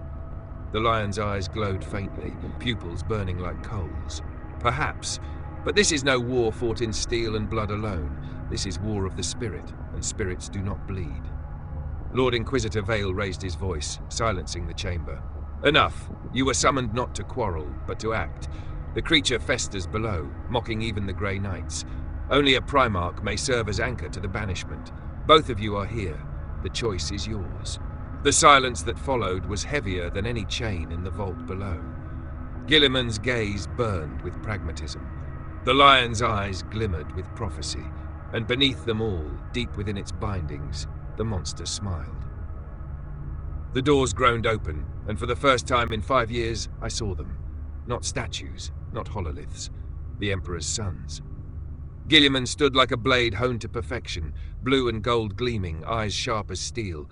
The Lion's eyes glowed faintly, pupils burning like coals. Perhaps, but this is no war fought in steel and blood alone. This is war of the spirit, and spirits do not bleed. Lord Inquisitor Vale raised his voice, silencing the chamber. Enough. You were summoned not to quarrel, but to act. The creature festers below, mocking even the Grey Knights. Only a Primarch may serve as anchor to the banishment. Both of you are here. The choice is yours. The silence that followed was heavier than any chain in the vault below. Guilliman's gaze burned with pragmatism. The Lion's eyes glimmered with prophecy, and beneath them all, deep within its bindings, The monster smiled. The doors groaned open, and for the first time in 5 years, I saw them. Not statues, not hololiths, the Emperor's sons. Guilliman stood like a blade honed to perfection, blue and gold gleaming, eyes sharp as steel.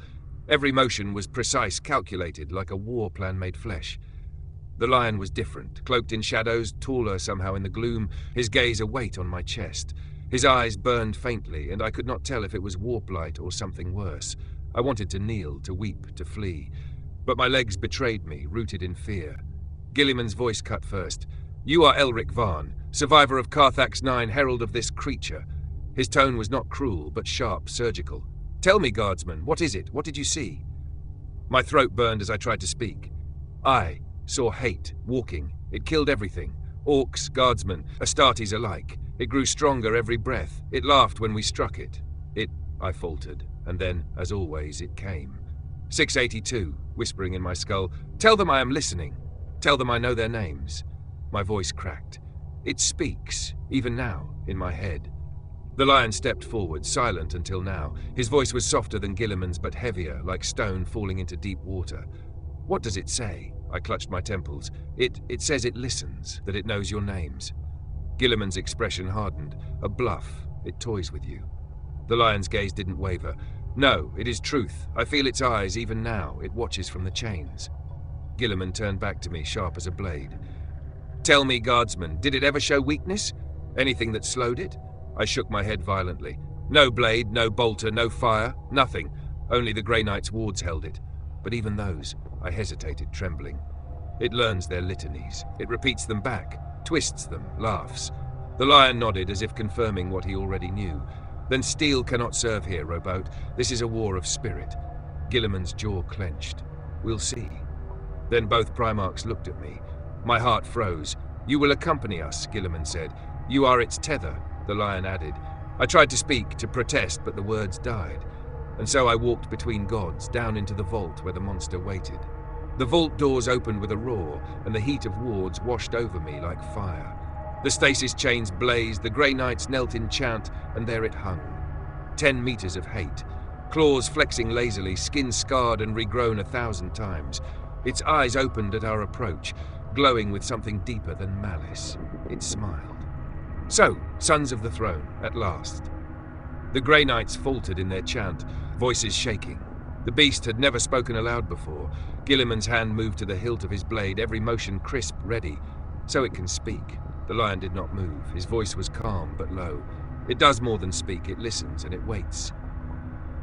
Every motion was precise, calculated, like a war plan made flesh. The lion was different, cloaked in shadows, taller somehow in the gloom, his gaze a weight on my chest. His eyes burned faintly, and I could not tell if it was warp light or something worse. I wanted to kneel, to weep, to flee. But my legs betrayed me, rooted in fear. Guilliman's voice cut first. "You are Elric Varn, survivor of Carthax 9, herald of this creature." His tone was not cruel, but sharp, surgical. "Tell me, Guardsman, what is it? What did you see?" My throat burned as I tried to speak. I saw hate, walking. It killed everything. Orcs, Guardsmen, Astartes alike. It grew stronger every breath. It laughed when we struck it. I faltered, and then, as always, it came. 682, whispering in my skull. "Tell them I am listening. Tell them I know their names." My voice cracked. It speaks, even now, in my head. The lion stepped forward, silent until now. His voice was softer than Guilliman's, but heavier, like stone falling into deep water. "What does it say?" I clutched my temples. It says it listens, that it knows your names." Guilliman's expression hardened. "A bluff. It toys with you." The lion's gaze didn't waver. "No, it is truth. I feel its eyes, even now. It watches from the chains." Guilliman turned back to me, sharp as a blade. "Tell me, Guardsman, did it ever show weakness? Anything that slowed it?" I shook my head violently. "No blade, no bolter, no fire, nothing. Only the Grey Knight's wards held it. But even those," I hesitated, trembling. "It learns their litanies. It repeats them back, twists them, laughs." The lion nodded as if confirming what he already knew. "Then steel cannot serve here, rowboat. This is a war of spirit." Guilliman's jaw clenched. "We'll see." Then both Primarchs looked at me. My heart froze. "You will accompany us," Guilliman said. "You are its tether," the lion added. I tried to speak, to protest, but the words died. And so I walked between gods, down into the vault where the monster waited. The vault doors opened with a roar, and the heat of wards washed over me like fire. The stasis chains blazed, the Grey Knights knelt in chant, and there it hung. 10 meters of hate. Claws flexing lazily, skin scarred and regrown 1,000 times. Its eyes opened at our approach, glowing with something deeper than malice. It smiled. "So, Sons of the Throne, at last." The Grey Knights faltered in their chant, voices shaking. The beast had never spoken aloud before. Guilliman's hand moved to the hilt of his blade, every motion crisp, ready. So it can speak. The lion did not move. His voice was calm but low. It does more than speak. It listens and it waits.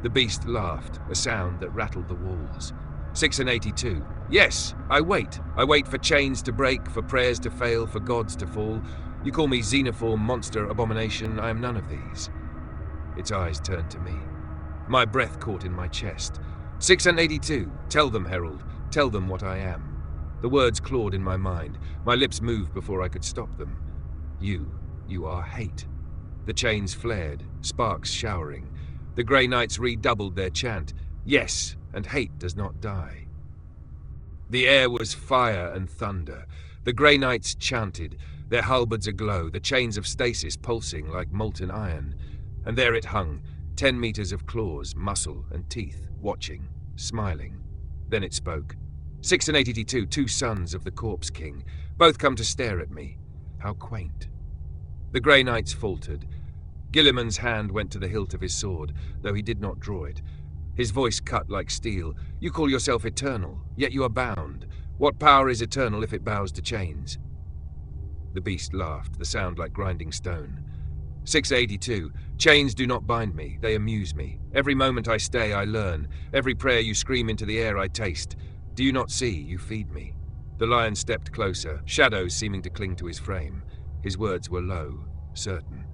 The beast laughed, a sound that rattled the walls. 682. "Yes, I wait. I wait for chains to break, for prayers to fail, for gods to fall. You call me xenophore, monster, abomination. I am none of these." Its eyes turned to me. My breath caught in my chest. 682. "Tell them, Herald. Tell them what I am." The words clawed in my mind. My lips moved before I could stop them. You are hate." The chains flared, sparks showering. The Grey Knights redoubled their chant. Yes, and hate does not die. The air was fire and thunder. The Grey Knights chanted, their halberds aglow, the chains of stasis pulsing like molten iron. And there it hung, 10 meters of claws, muscle and teeth, watching, smiling. Then it spoke. 682, 2 sons of the Corpse King, both come to stare at me. How quaint. The Grey Knights faltered. Guilliman's hand went to the hilt of his sword, though he did not draw it. His voice cut like steel. "You call yourself eternal, yet you are bound. What power is eternal if it bows to chains?" The beast laughed, the sound like grinding stone. 682, "Chains do not bind me, they amuse me. Every moment I stay, I learn. Every prayer you scream into the air, I taste. Do you not see, you feed me?" The lion stepped closer, shadows seeming to cling to his frame. His words were low, certain.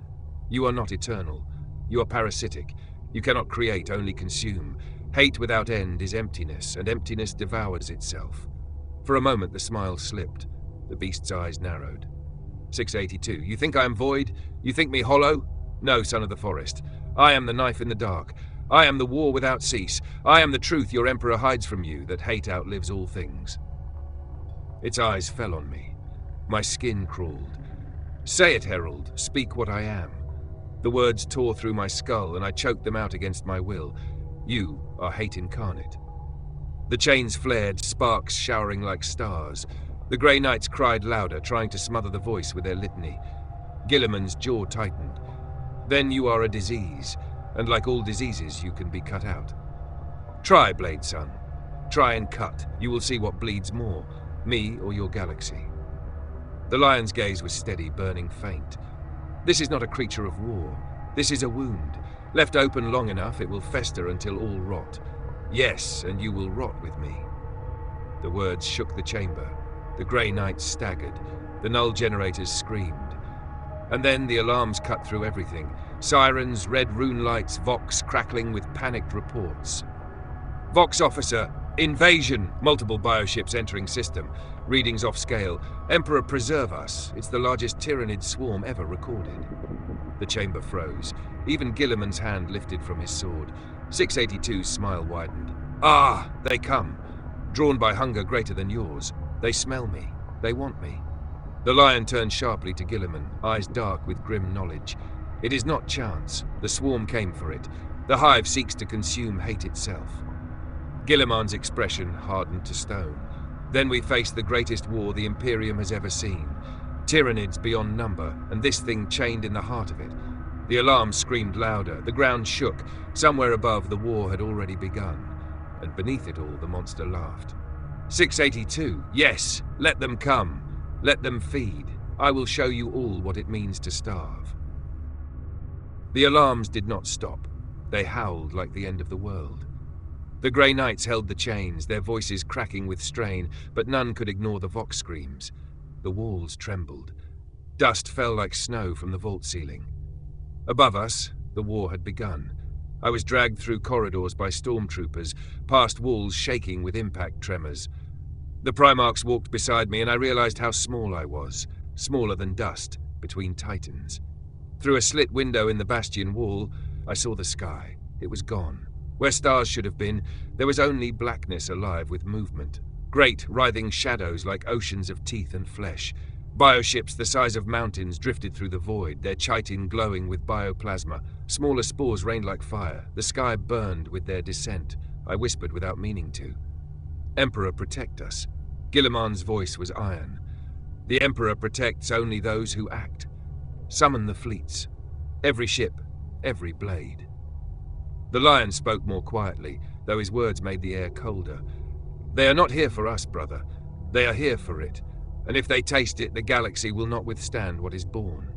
"You are not eternal. You are parasitic. You cannot create, only consume. Hate without end is emptiness, and emptiness devours itself." For a moment the smile slipped. The beast's eyes narrowed. 682, "You think I am void? You think me hollow? No, son of the forest. I am the knife in the dark. I am the war without cease. I am the truth your emperor hides from you, that hate outlives all things." Its eyes fell on me. My skin crawled. "Say it, Herald. Speak what I am." The words tore through my skull, and I choked them out against my will. You are hate incarnate. The chains flared, sparks showering like stars. The Grey Knights cried louder, trying to smother the voice with their litany. Guilliman's jaw tightened. Then you are a disease, and like all diseases, you can be cut out. Try, Blade Son. Try and cut. You will see what bleeds more, me or your galaxy. The lion's gaze was steady, burning faint. This is not a creature of war. This is a wound. Left open long enough, it will fester until all rot. Yes, and you will rot with me. The words shook the chamber. The Grey Knights staggered. The null generators screamed. And then the alarms cut through everything. Sirens, red rune lights, Vox crackling with panicked reports. Vox officer, invasion! Multiple bioships entering system. Readings off scale. Emperor, preserve us. It's the largest Tyranid swarm ever recorded. The chamber froze. Even Guilliman's hand lifted from his sword. 682's smile widened. Ah, they come. Drawn by hunger greater than yours. They smell me. They want me. The lion turned sharply to Guilliman, eyes dark with grim knowledge. It is not chance. The swarm came for it. The hive seeks to consume hate itself. Guilliman's expression hardened to stone. Then we face the greatest war the Imperium has ever seen. Tyranids beyond number, and this thing chained in the heart of it. The alarm screamed louder, the ground shook. Somewhere above, the war had already begun. And beneath it all, the monster laughed. 682, yes, let them come. Let them feed. I will show you all what it means to starve. The alarms did not stop. They howled like the end of the world. The Grey Knights held the chains, their voices cracking with strain, but none could ignore the Vox screams. The walls trembled. Dust fell like snow from the vault ceiling. Above us, the war had begun. I was dragged through corridors by stormtroopers, past walls shaking with impact tremors. The Primarchs walked beside me, and I realized how small I was, smaller than dust, between titans. Through a slit window in the bastion wall, I saw the sky. It was gone. Where stars should have been, there was only blackness alive with movement. Great, writhing shadows like oceans of teeth and flesh. Bioships the size of mountains drifted through the void, their chitin glowing with bioplasma. Smaller spores rained like fire. The sky burned with their descent. I whispered without meaning to. Emperor, protect us. Guilliman's voice was iron. The Emperor protects only those who act. Summon the fleets. Every ship, every blade. The lion spoke more quietly, though his words made the air colder. They are not here for us, brother. They are here for it. And if they taste it, the galaxy will not withstand what is born.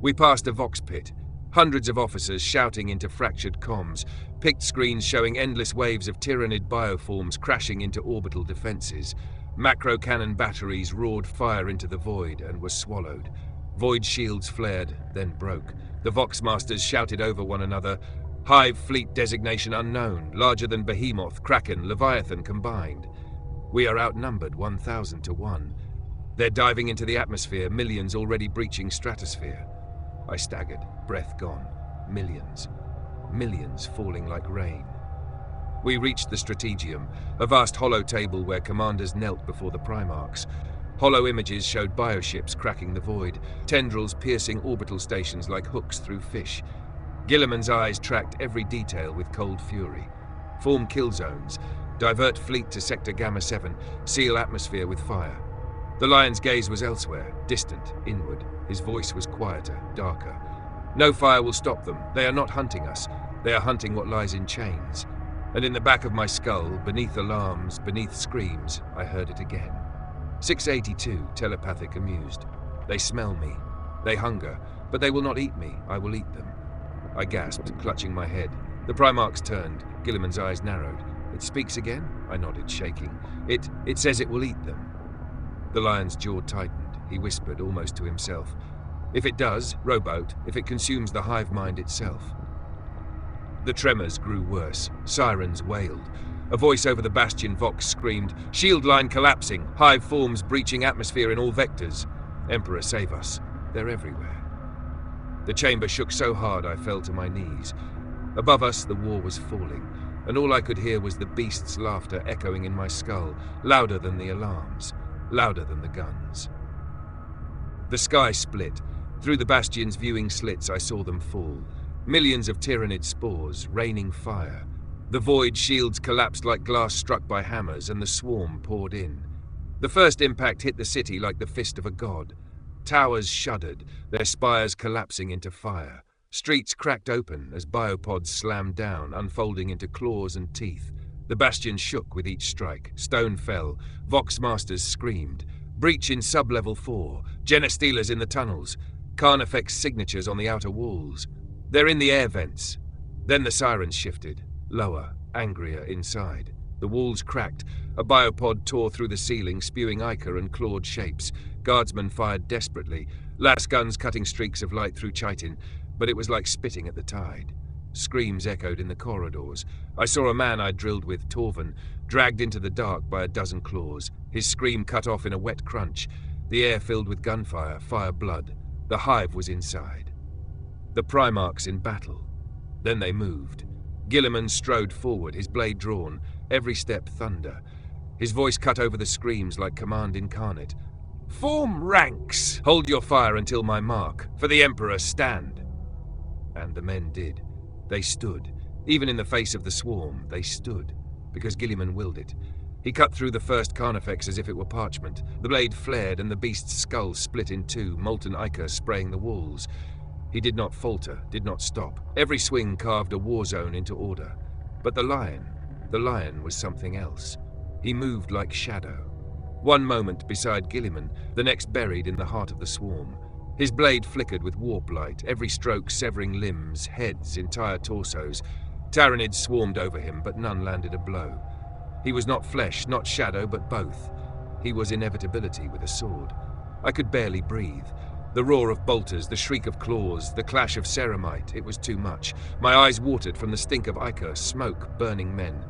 We passed a Vox pit. Hundreds of officers shouting into fractured comms, picked screens showing endless waves of Tyranid bioforms crashing into orbital defenses. Macro cannon batteries roared fire into the void and were swallowed. Void shields flared, then broke. The Vox masters shouted over one another. Hive fleet designation unknown, larger than Behemoth, Kraken, Leviathan combined. We are outnumbered 1,000 to 1. They're diving into the atmosphere, millions already breaching stratosphere. I staggered, breath gone. Millions. Millions falling like rain. We reached the Strategium, a vast hollow table where commanders knelt before the Primarchs. Hollow images showed bioships cracking the void, tendrils piercing orbital stations like hooks through fish. Guilliman's eyes tracked every detail with cold fury. Form kill zones, divert fleet to Sector Gamma 7, seal atmosphere with fire. The lion's gaze was elsewhere, distant, inward. His voice was quieter, darker. No fire will stop them. They are not hunting us. They are hunting what lies in chains. And in the back of my skull, beneath alarms, beneath screams, I heard it again. 682, telepathic amused. They smell me. They hunger, but they will not eat me. I will eat them. I gasped, clutching my head. The Primarchs turned. Guilliman's eyes narrowed. It speaks again? I nodded, shaking. It says it will eat them. The lion's jaw tightened. He whispered, almost to himself. If it does, rowboat. If it consumes the hive mind itself. The tremors grew worse. Sirens wailed. A voice over the bastion Vox screamed, shield line collapsing, hive forms breaching atmosphere in all vectors. Emperor, save us. They're everywhere. The chamber shook so hard I fell to my knees. Above us, the war was falling, and all I could hear was the beast's laughter echoing in my skull, louder than the alarms, louder than the guns. The sky split. Through the bastion's viewing slits, I saw them fall. Millions of Tyranid spores, raining fire. The void shields collapsed like glass struck by hammers, and the swarm poured in. The first impact hit the city like the fist of a god. Towers shuddered, their spires collapsing into fire. Streets cracked open as biopods slammed down, unfolding into claws and teeth. The bastion shook with each strike. Stone fell. Vox Masters screamed. Breach in sub-level 4. Genestealers in the tunnels. Carnifex signatures on the outer walls. They're in the air vents. Then the sirens shifted. Lower, angrier inside. The walls cracked. A biopod tore through the ceiling, spewing ichor and clawed shapes. Guardsmen fired desperately. Las guns cutting streaks of light through chitin, but it was like spitting at the tide. Screams echoed in the corridors. I saw a man I'd drilled with, Torvin, dragged into the dark by a dozen claws. His scream cut off in a wet crunch. The air filled with gunfire, fire blood. The hive was inside. The Primarchs in battle. Then they moved. Guilliman strode forward, his blade drawn, every step thunder. His voice cut over the screams like command incarnate. "Form ranks! Hold your fire until my mark. For the Emperor, stand!" And the men did. They stood. Even in the face of the swarm, they stood. Because Guilliman willed it. He cut through the first Carnifex as if it were parchment. The blade flared and the beast's skull split in two, molten ichor spraying the walls. He did not falter, did not stop. Every swing carved a war zone into order. But the lion was something else. He moved like shadow. One moment beside Guilliman, the next buried in the heart of the swarm. His blade flickered with warp light, every stroke severing limbs, heads, entire torsos. Tyranids swarmed over him, but none landed a blow. He was not flesh, not shadow, but both. He was inevitability with a sword. I could barely breathe. The roar of bolters, the shriek of claws, the clash of ceramite, it was too much. My eyes watered from the stink of ichor, smoke, burning men.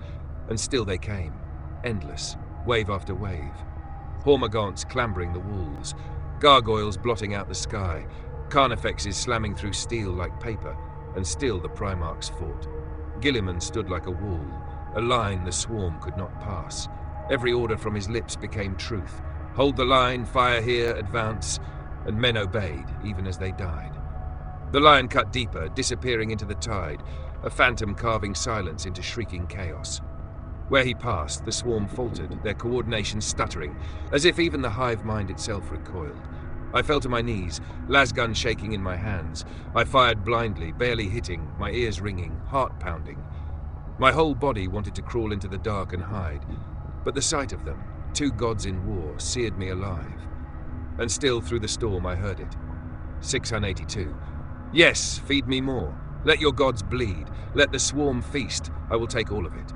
And still they came, endless, wave after wave. Hormagaunts clambering the walls, gargoyles blotting out the sky, carnifexes slamming through steel like paper, and still the Primarchs fought. Guilliman stood like a wall, a line the swarm could not pass. Every order from his lips became truth. Hold the line, fire here, advance, and men obeyed, even as they died. The lion cut deeper, disappearing into the tide, a phantom carving silence into shrieking chaos. Where he passed, the swarm faltered, their coordination stuttering, as if even the hive mind itself recoiled. I fell to my knees, lasgun shaking in my hands. I fired blindly, barely hitting, my ears ringing, heart pounding. My whole body wanted to crawl into the dark and hide, but the sight of them, two gods in war, seared me alive. And still through the storm I heard it. 682. Yes, feed me more. Let your gods bleed. Let the swarm feast. I will take all of it.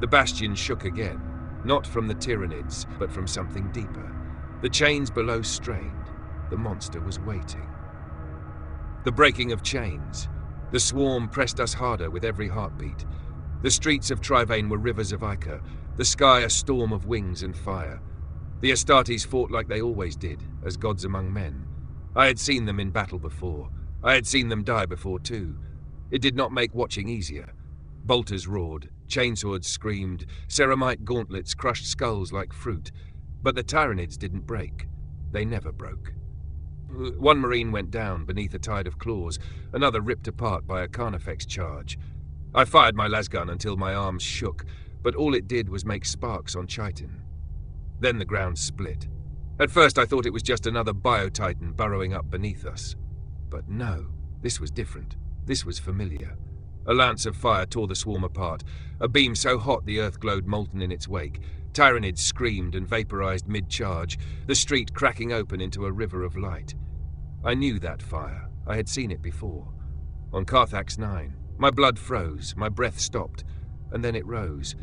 The bastion shook again, not from the Tyranids, but from something deeper. The chains below strained. The monster was waiting. The breaking of chains. The swarm pressed us harder with every heartbeat. The streets of Trivane were rivers of ichor, the sky a storm of wings and fire. The Astartes fought like they always did, as gods among men. I had seen them in battle before. I had seen them die before too. It did not make watching easier. Bolters roared, chainswords screamed, ceramite gauntlets crushed skulls like fruit. But the Tyranids didn't break. They never broke. One Marine went down beneath a tide of claws, another ripped apart by a Carnifex charge. I fired my lasgun until my arms shook, but all it did was make sparks on chitin. Then the ground split. At first I thought it was just another bio-titan burrowing up beneath us. But no, this was different. This was familiar. A lance of fire tore the swarm apart, a beam so hot the earth glowed molten in its wake. Tyranids screamed and vaporized mid-charge, the street cracking open into a river of light. I knew that fire. I had seen it before. On Carthax 9. My blood froze, my breath stopped, and then it rose.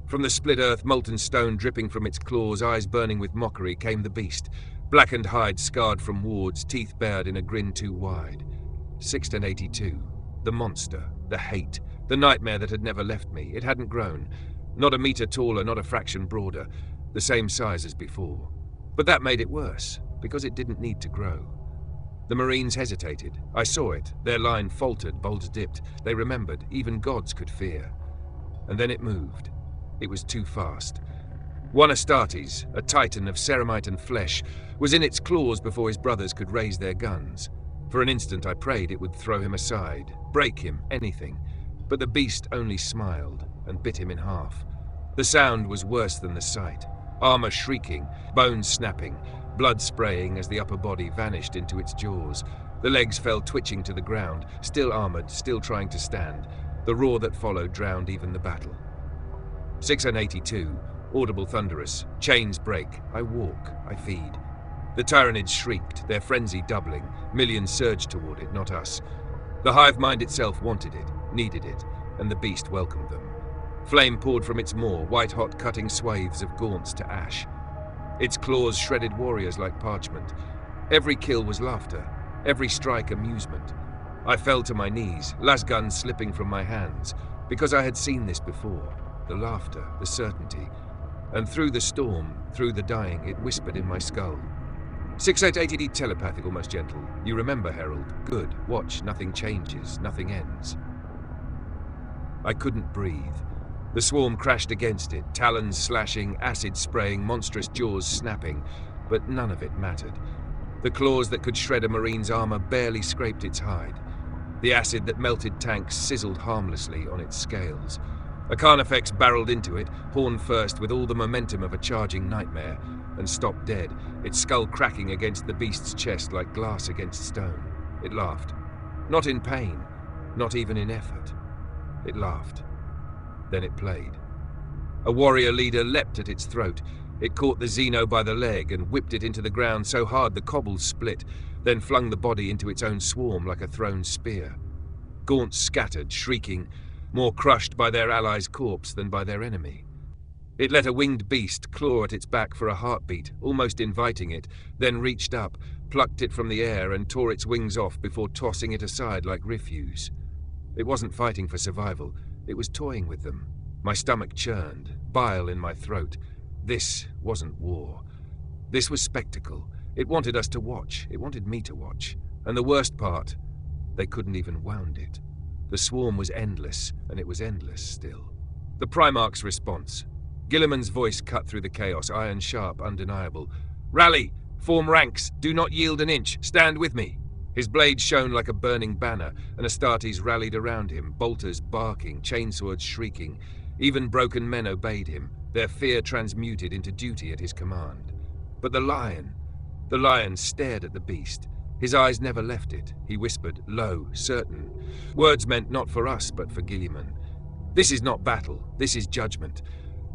From the split earth, molten stone dripping from its claws, eyes burning with mockery, came the beast. Blackened hide scarred from wards, teeth bared in a grin too wide. 682. The monster, the hate, the nightmare that had never left me. It hadn't grown. Not a meter taller, not a fraction broader. The same size as before. But that made it worse, because it didn't need to grow. The Marines hesitated. I saw it. Their line faltered, bolts dipped. They remembered. Even gods could fear. And then it moved. It was too fast. One Astartes, a titan of ceramite and flesh, was in its claws before his brothers could raise their guns. For an instant I prayed it would throw him aside, break him, anything. but the beast only smiled and bit him in half. The sound was worse than the sight. Armor shrieking, bones snapping, blood spraying as the upper body vanished into its jaws. The legs fell twitching to the ground, still armored, still trying to stand. The roar that followed drowned even the battle. 682, audible thunderous. Chains break. I walk. I feed. The Tyranids shrieked, their frenzy doubling. Millions surged toward it, not us. The hive mind itself wanted it, needed it, and the beast welcomed them. Flame poured from its maw, white-hot cutting swathes of gaunts to ash. Its claws shredded warriors like parchment. Every kill was laughter, every strike amusement. I fell to my knees, lasgun slipping from my hands, because I had seen this before. The laughter, the certainty. And through the storm, through the dying, it whispered in my skull. 682 telepathic, almost gentle. You remember, Herald. Good. Watch. Nothing changes. Nothing ends. I couldn't breathe. The swarm crashed against it, talons slashing, acid spraying, monstrous jaws snapping, but none of it mattered. The claws that could shred a Marine's armor barely scraped its hide. The acid that melted tanks sizzled harmlessly on its scales. A Carnifex barreled into it, horn first with all the momentum of a charging nightmare, and stopped dead, its skull cracking against the beast's chest like glass against stone. It laughed. Not in pain, not even in effort. It laughed. Then it played. A warrior leader leapt at its throat. It caught the Xeno by the leg and whipped it into the ground so hard the cobbles split, then flung the body into its own swarm like a thrown spear. Gaunts scattered, shrieking, more crushed by their ally's corpse than by their enemy. It let a winged beast claw at its back for a heartbeat, almost inviting it, then reached up, plucked it from the air and tore its wings off before tossing it aside like refuse. It wasn't fighting for survival. It was toying with them. My stomach churned, bile in my throat. This wasn't war. This was spectacle. It wanted us to watch. It wanted me to watch. And the worst part, they couldn't even wound it. The swarm was endless, and it was endless still. The Primarch's response. Guilliman's voice cut through the chaos, iron sharp, undeniable. Rally! Form ranks! Do not yield an inch! Stand with me! His blade shone like a burning banner, and Astartes rallied around him, bolters barking, chainswords shrieking. Even broken men obeyed him, their fear transmuted into duty at his command. But the lion stared at the beast. His eyes never left it. He whispered, low, certain. Words meant not for us, but for Guilliman. This is not battle. This is judgment.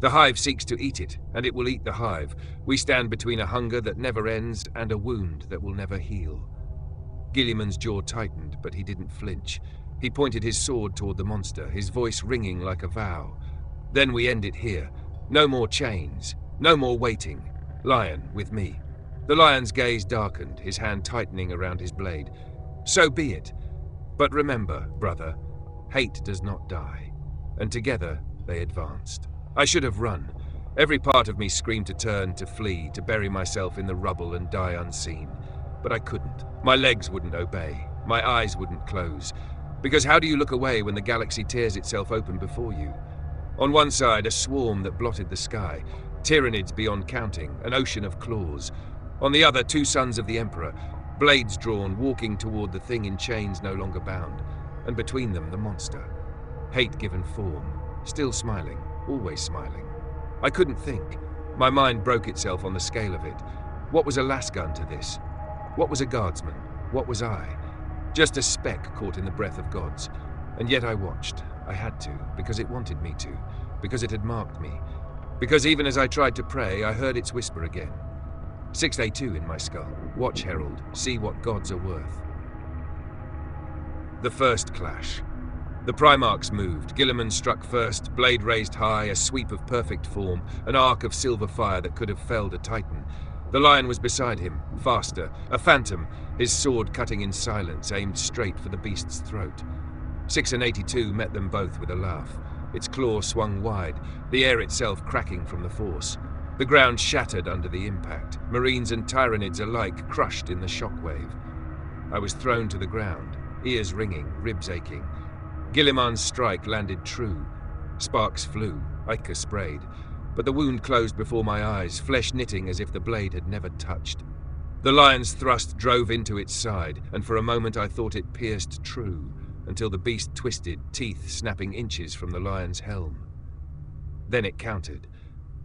The hive seeks to eat it, and it will eat the hive. We stand between a hunger that never ends and a wound that will never heal. Guilliman's jaw tightened, but he didn't flinch. He pointed his sword toward the monster, his voice ringing like a vow. Then we end it here. No more chains. No more waiting. Lion, with me. The lion's gaze darkened, his hand tightening around his blade. So be it. But remember, brother, hate does not die. And together they advanced. I should have run. Every part of me screamed to turn, to flee, to bury myself in the rubble and die unseen. But I couldn't. My legs wouldn't obey. My eyes wouldn't close. Because how do you look away when the galaxy tears itself open before you? On one side, a swarm that blotted the sky. Tyranids beyond counting, an ocean of claws. On the other, two sons of the Emperor, blades drawn, walking toward the thing in chains no longer bound. And between them, the monster. Hate given form. Still smiling. Always smiling. I couldn't think. My mind broke itself on the scale of it. What was a lasgun to this? What was a guardsman? What was I? Just a speck caught in the breath of gods. And yet I watched. I had to, because it wanted me to, because it had marked me. Because even as I tried to pray, I heard its whisper again. 682 in my skull. Watch, Herald. See what gods are worth. The first clash. The Primarchs moved. Guilliman struck first, blade raised high, a sweep of perfect form, an arc of silver fire that could have felled a titan. The lion was beside him, faster, a phantom, his sword cutting in silence, aimed straight for the beast's throat. 682 met them both with a laugh. Its claw swung wide, the air itself cracking from the force. The ground shattered under the impact, Marines and Tyranids alike crushed in the shockwave. I was thrown to the ground, ears ringing, ribs aching. Guilliman's strike landed true. Sparks flew, ichor sprayed, but the wound closed before my eyes, flesh knitting as if the blade had never touched. The lion's thrust drove into its side, and for a moment I thought it pierced true. until the beast twisted, teeth snapping inches from the lion's helm. Then it countered.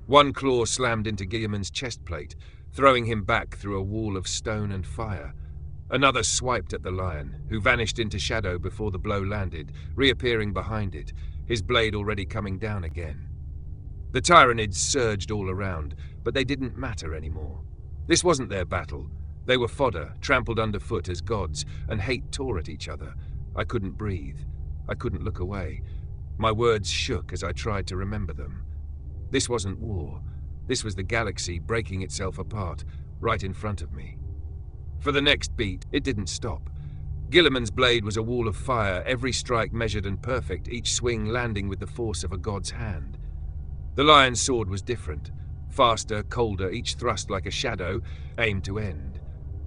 One claw slammed into Guilliman's chest plate, throwing him back through a wall of stone and fire. Another swiped at the lion, who vanished into shadow before the blow landed, reappearing behind it, his blade already coming down again. The Tyranids surged all around, but they didn't matter anymore. This wasn't their battle. They were fodder, trampled underfoot as gods, and hate tore at each other. I couldn't breathe. I couldn't look away. My words shook as I tried to remember them. This wasn't war. This was the galaxy breaking itself apart, right in front of me. For the next beat, it didn't stop. Guilliman's blade was a wall of fire, every strike measured and perfect, each swing landing with the force of a god's hand. The lion's sword was different. Faster, colder, each thrust like a shadow, aimed to end.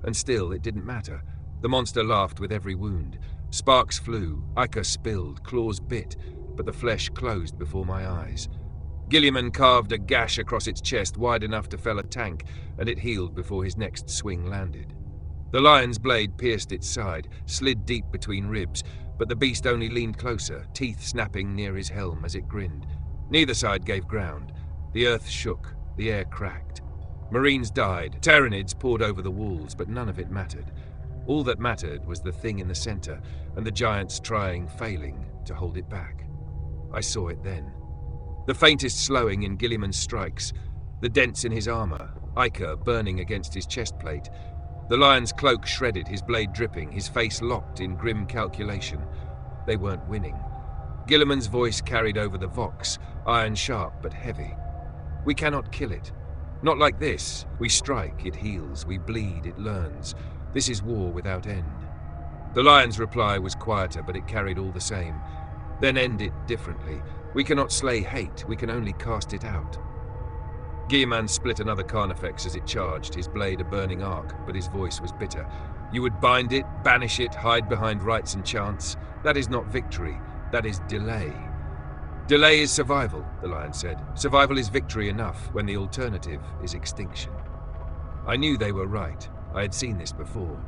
And still, it didn't matter. The monster laughed with every wound. Sparks flew, ichor spilled, claws bit, but the flesh closed before my eyes. Guilliman carved a gash across its chest wide enough to fell a tank, and it healed before his next swing landed. The lion's blade pierced its side, slid deep between ribs, but the beast only leaned closer, teeth snapping near his helm as it grinned. Neither side gave ground. The earth shook, the air cracked. Marines died, Tyranids poured over the walls, but none of it mattered. All that mattered was the thing in the center, and the giants trying, failing, to hold it back. I saw it then. The faintest slowing in Guilliman's strikes, the dents in his armor, ichor burning against his chest plate. The lion's cloak shredded, his blade dripping, his face locked in grim calculation. They weren't winning. Guilliman's voice carried over the vox, iron sharp but heavy. We cannot kill it. Not like this. We strike, it heals. We bleed, it learns. This is war without end. The lion's reply was quieter, but it carried all the same. Then end it differently. We cannot slay hate, we can only cast it out. Guilliman split another carnifex as it charged, his blade a burning arc, but his voice was bitter. You would bind it, banish it, hide behind rights and chance. That is not victory, that is delay. Delay is survival, the lion said. Survival is victory enough when the alternative is extinction. I knew they were right. I had seen this before.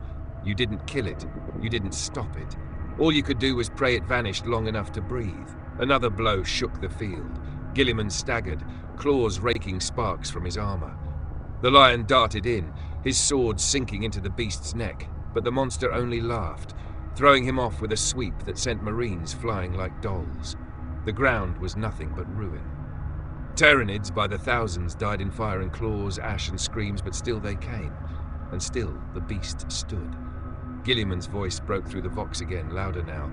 You didn't kill it, you didn't stop it. All you could do was pray it vanished long enough to breathe. Another blow shook the field. Guilliman staggered, claws raking sparks from his armor. The lion darted in, his sword sinking into the beast's neck, but the monster only laughed, throwing him off with a sweep that sent Marines flying like dolls. The ground was nothing but ruin. Tyranids by the thousands died in fire and claws, ash and screams, but still they came, and still the beast stood. Guilliman's voice broke through the vox again, louder now.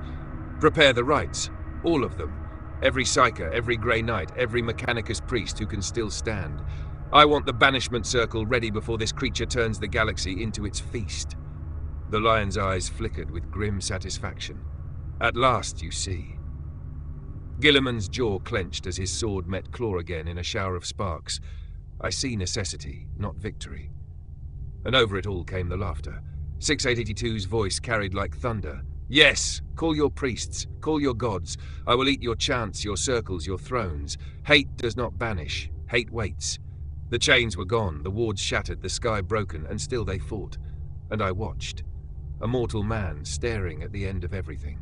Prepare the rites, all of them. Every psyker, every Grey Knight, every Mechanicus priest who can still stand. I want the banishment circle ready before this creature turns the galaxy into its feast. The lion's eyes flickered with grim satisfaction. At last, you see. Guilliman's jaw clenched as his sword met claw again in a shower of sparks. I see necessity, not victory. And over it all came the laughter. 682's voice carried like thunder. Yes, call your priests, call your gods. I will eat your chants, your circles, your thrones. Hate does not banish, hate waits. The chains were gone, the wards shattered, the sky broken, and still they fought. And I watched. A mortal man staring at the end of everything.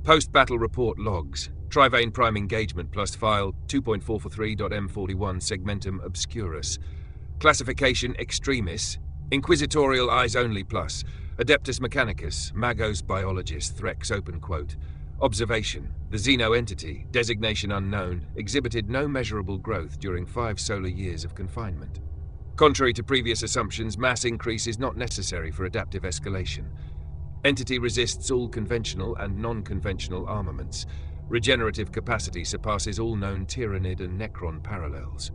Post-battle report logs. Trivane Prime engagement plus file 2.443.m41 segmentum obscurus. Classification extremis. Inquisitorial eyes only plus. Adeptus Mechanicus, Magos Biologist, Threx open quote. Observation. The Xeno entity, designation unknown, exhibited no measurable growth during 5 solar years of confinement. Contrary to previous assumptions, mass increase is not necessary for adaptive escalation. Entity resists all conventional and non-conventional armaments. Regenerative capacity surpasses all known Tyranid and Necron parallels.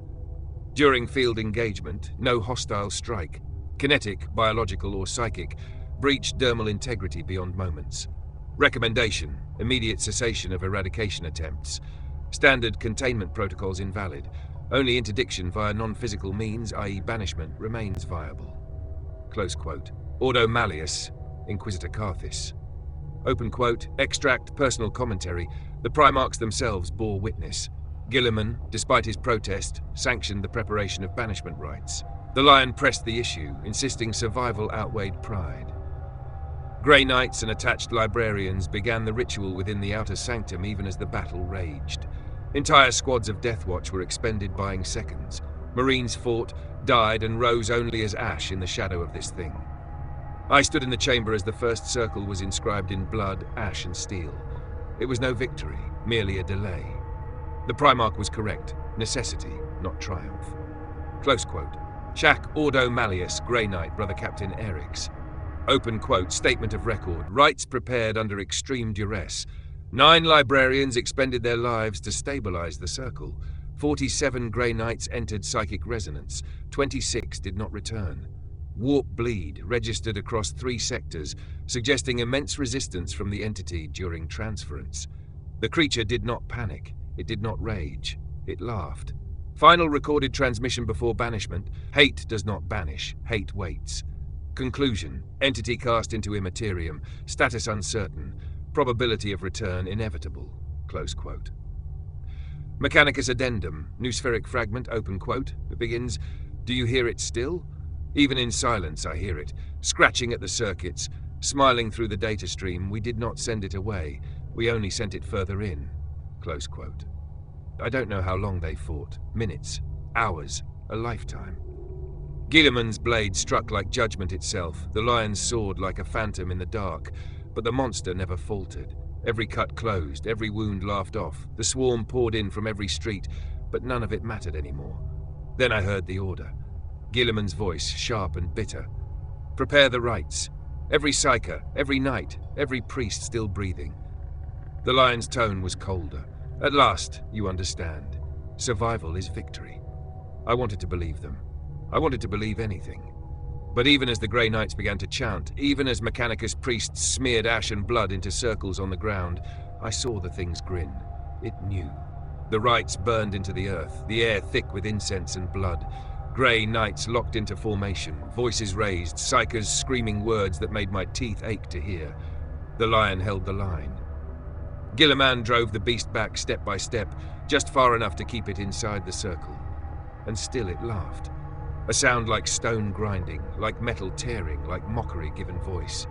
During field engagement, no hostile strike. Kinetic, biological or psychic, breach dermal integrity beyond moments. Recommendation: immediate cessation of eradication attempts. Standard containment protocols invalid. Only interdiction via non-physical means, i.e. banishment, remains viable. Close quote. Ordo Malleus, Inquisitor Carthis. Open quote. Extract personal commentary. The Primarchs themselves bore witness. Guilliman, despite his protest, sanctioned the preparation of banishment rites. The lion pressed the issue, insisting survival outweighed pride. Grey Knights and attached librarians began the ritual within the outer sanctum even as the battle raged. Entire squads of Deathwatch were expended buying seconds. Marines fought, died, and rose only as ash in the shadow of this thing. I stood in the chamber as the first circle was inscribed in blood, ash, and steel. It was no victory, merely a delay. The Primarch was correct. Necessity, not triumph. Close quote. Shaq Ordo Malleus, Grey Knight, Brother Captain Eric's. Open quote, statement of record. Rites prepared under extreme duress. 9 librarians expended their lives to stabilize the circle. 47 Grey Knights entered psychic resonance. 26 did not return. Warp bleed registered across 3 sectors, suggesting immense resistance from the entity during transference. The creature did not panic. It did not rage. It laughed. Final recorded transmission before banishment. Hate does not banish. Hate waits. Conclusion. Entity cast into Imperium. Status uncertain. Probability of return inevitable. Close quote. Mechanicus Addendum. Noospheric fragment. Open quote. It begins, "Do you hear it still? Even in silence I hear it. Scratching at the circuits. Smiling through the data stream. We did not send it away. We only sent it further in." Close quote. I don't know how long they fought. Minutes. Hours. A lifetime. Guilliman's blade struck like judgment itself. The lion soared like a phantom in the dark. But the monster never faltered. Every cut closed. Every wound laughed off. The swarm poured in from every street. But none of it mattered anymore. Then I heard the order. Guilliman's voice, sharp and bitter. "Prepare the rites. Every psyker, every knight, every priest still breathing." The lion's tone was colder. "At last, you understand. Survival is victory." I wanted to believe them. I wanted to believe anything. But even as the Grey Knights began to chant, even as Mechanicus priests smeared ash and blood into circles on the ground, I saw the thing's grin. It knew. The rites burned into the earth, the air thick with incense and blood. Grey Knights locked into formation, voices raised, psychers screaming words that made my teeth ache to hear. The lion held the line. Guilliman drove the beast back step by step, just far enough to keep it inside the circle. And still it laughed. A sound like stone grinding, like metal tearing, like mockery given voice.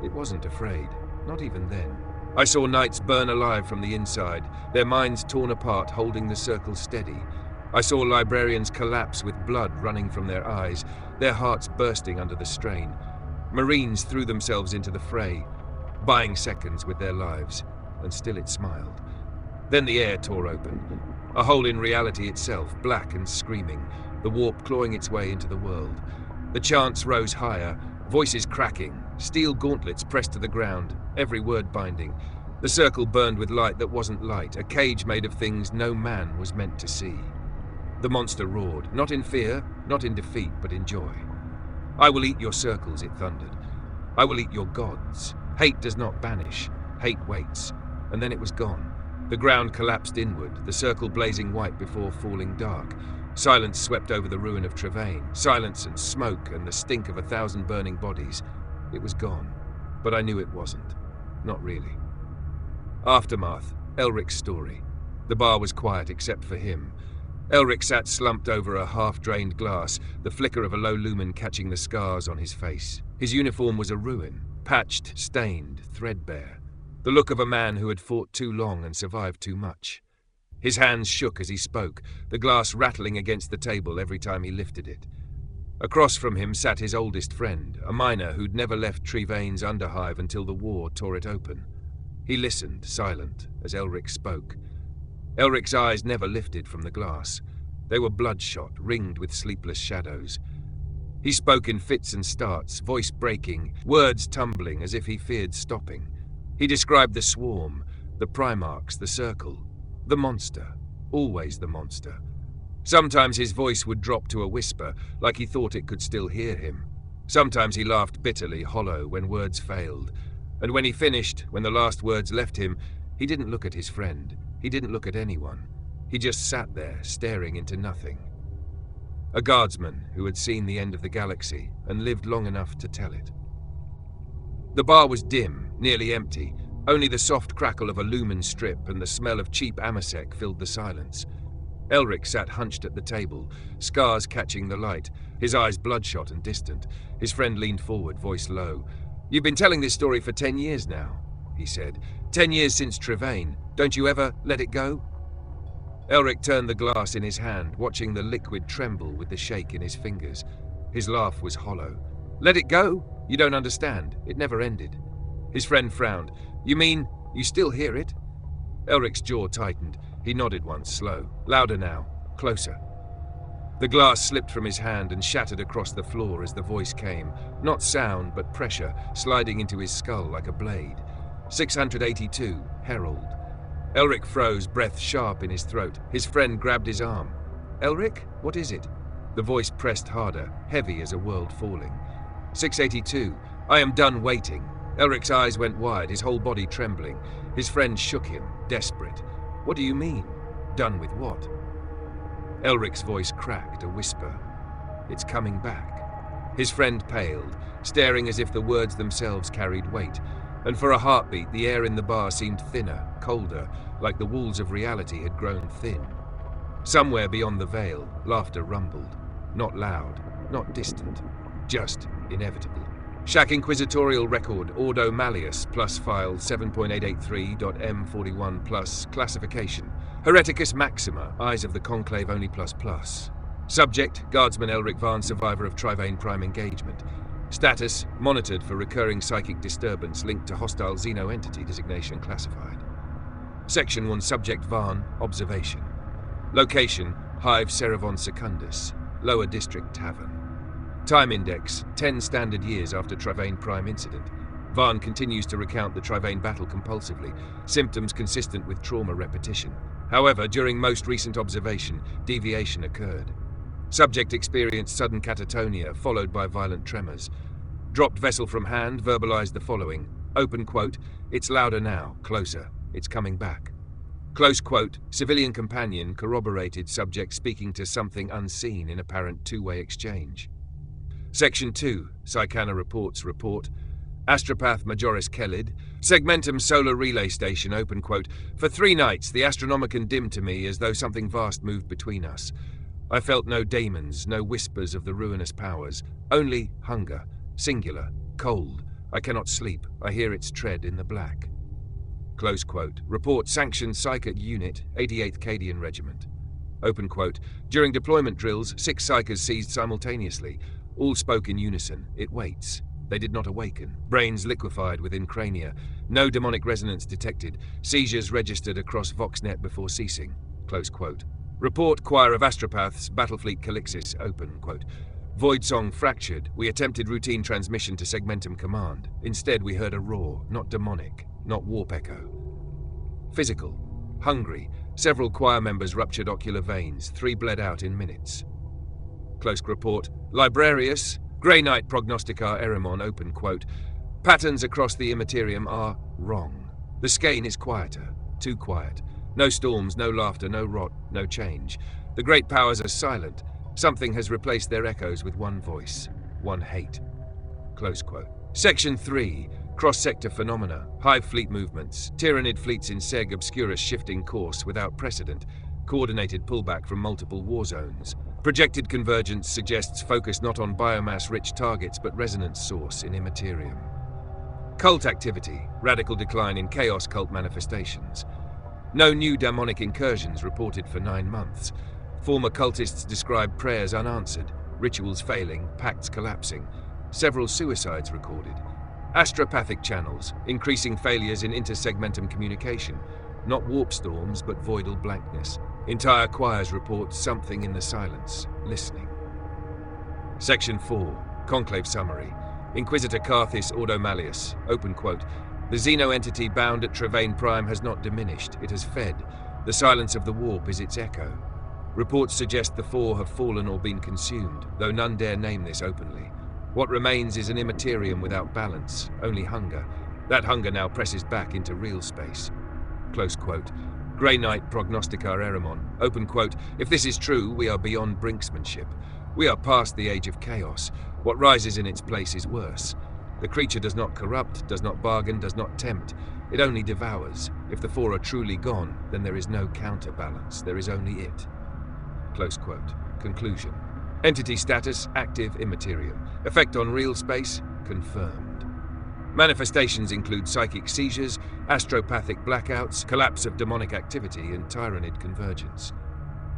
It wasn't afraid, not even then. I saw knights burn alive from the inside, their minds torn apart, holding the circle steady. I saw librarians collapse with blood running from their eyes, their hearts bursting under the strain. Marines threw themselves into the fray, buying seconds with their lives, and still it smiled. Then the air tore open, a hole in reality itself, black and screaming, the warp clawing its way into the world. The chants rose higher, voices cracking, steel gauntlets pressed to the ground, every word binding. The circle burned with light that wasn't light, a cage made of things no man was meant to see. The monster roared, not in fear, not in defeat, but in joy. "I will eat your circles," it thundered. "I will eat your gods. Hate does not banish. Hate waits." And then it was gone. The ground collapsed inward, the circle blazing white before falling dark. Silence swept over the ruin of Trivane. Silence and smoke and the stink of 1,000 burning bodies. It was gone. But I knew it wasn't. Not really. Aftermath. Elric's story. The bar was quiet except for him. Elric sat slumped over a half-drained glass, the flicker of a low lumen catching the scars on his face. His uniform was a ruin, patched, stained, threadbare. The look of a man who had fought too long and survived too much. His hands shook as he spoke, the glass rattling against the table every time he lifted it. Across from him sat his oldest friend, a miner who'd never left Trivane's underhive until the war tore it open. He listened, silent, as Elric spoke. Elric's eyes never lifted from the glass. They were bloodshot, ringed with sleepless shadows. He spoke in fits and starts, voice breaking, words tumbling as if he feared stopping. He described the swarm, the Primarchs, the circle, the monster, always the monster. Sometimes his voice would drop to a whisper, like he thought it could still hear him. Sometimes he laughed bitterly, hollow, when words failed. And when he finished, when the last words left him, he didn't look at his friend. He didn't look at anyone. He just sat there, staring into nothing. A guardsman who had seen the end of the galaxy and lived long enough to tell it. The bar was dim, nearly empty. Only the soft crackle of a lumen strip and the smell of cheap amasec filled the silence. Elric sat hunched at the table, scars catching the light, his eyes bloodshot and distant. His friend leaned forward, voice low. You've been telling this story for 10 years now, he said. 10 years since Trivane. Don't you ever let it go? Elric turned the glass in his hand, watching the liquid tremble with the shake in his fingers. His laugh was hollow. Let it go? You don't understand. It never ended. His friend frowned. You mean you still hear it? Elric's jaw tightened. He nodded once, slow. Louder now. Closer. The glass slipped from his hand and shattered across the floor as the voice came. Not sound, but pressure, sliding into his skull like a blade. 682, Herald. Elric froze, breath sharp in his throat. His friend grabbed his arm. Elric, what is it? The voice pressed harder, heavy as a world falling. 682, I am done waiting. Elric's eyes went wide, his whole body trembling. His friend shook him, desperate. What do you mean? Done with what? Elric's voice cracked, a whisper. It's coming back. His friend paled, staring as if the words themselves carried weight. And for a heartbeat, the air in the bar seemed thinner, colder, like the walls of reality had grown thin. Somewhere beyond the veil, laughter rumbled. Not loud, not distant, just inevitable. Shack Inquisitorial record, Ordo Malleus, plus file 7.883.m41 plus, classification. Hereticus Maxima, Eyes of the Conclave only plus plus. Subject, Guardsman Elric Varn, survivor of Trivane Prime engagement. Status, monitored for recurring psychic disturbance linked to hostile xeno-entity designation classified. Section 1, Subject Varn, observation. Location, Hive Ceravon Secundus, Lower District Tavern. Time index, 10 standard years after Trivane Prime incident. Varn continues to recount the Trivane battle compulsively, symptoms consistent with trauma repetition. However, during most recent observation, deviation occurred. Subject experienced sudden catatonia, followed by violent tremors. Dropped vessel from hand, verbalized the following. Open quote, it's louder now, closer, it's coming back. Close quote, civilian companion corroborated subject speaking to something unseen in apparent two-way exchange. Section 2, Psychana reports report. Astropath Majoris Kelid, Segmentum Solar Relay Station, open quote, for 3 nights the Astronomicon dimmed to me as though something vast moved between us. I felt no daemons, no whispers of the ruinous powers, only hunger, singular, cold. I cannot sleep, I hear its tread in the black. Close quote. Report sanctioned Psychic Unit, 88th Cadian Regiment. Open quote. During deployment drills, 6 Psychers seized simultaneously. All spoke in unison. It waits. They did not awaken. Brains liquefied within crania. No demonic resonance detected. Seizures registered across VoxNet before ceasing. Close quote. Report Choir of Astropaths, Battlefleet Calixis, open quote. Void song fractured. We attempted routine transmission to Segmentum Command. Instead, we heard a roar, not demonic, not warp echo. Physical. Hungry. Several choir members ruptured ocular veins. 3 bled out in minutes. Close report. Librarius, Grey Knight Prognosticar Eremon, open quote. Patterns across the Imperium are wrong. The skein is quieter. Too quiet. No storms, no laughter, no rot, no change. The great powers are silent. Something has replaced their echoes with one voice, one hate. Close quote. Section 3. Cross-sector phenomena, Hive fleet movements, Tyrannid fleets in Seg Obscurus shifting course without precedent, coordinated pullback from multiple war zones. Projected convergence suggests focus not on biomass-rich targets but resonance source in Imperium. Cult activity, radical decline in chaos cult manifestations. No new demonic incursions reported for 9 months. Former cultists described prayers unanswered, rituals failing, pacts collapsing. Several suicides recorded. Astropathic channels, increasing failures in intersegmentum communication. Not warp storms, but voidal blankness. Entire choirs report something in the silence, listening. Section 4. Conclave Summary. Inquisitor Carthis Ordo Malleus, open quote. The xeno-entity bound at Trivane Prime has not diminished, it has fed. The silence of the warp is its echo. Reports suggest the 4 have fallen or been consumed, though none dare name this openly. What remains is an Imperium without balance, only hunger. That hunger now presses back into real space. Close quote. Grey Knight Prognosticar Eremon, open quote. If this is true, we are beyond brinksmanship. We are past the age of chaos. What rises in its place is worse. The creature does not corrupt, does not bargain, does not tempt. It only devours. If the 4 are truly gone, then there is no counterbalance. There is only it. Close quote. Conclusion. Entity status, active Imperium. Effect on real space, confirmed. Manifestations include psychic seizures, astropathic blackouts, collapse of demonic activity, and tyrannid convergence.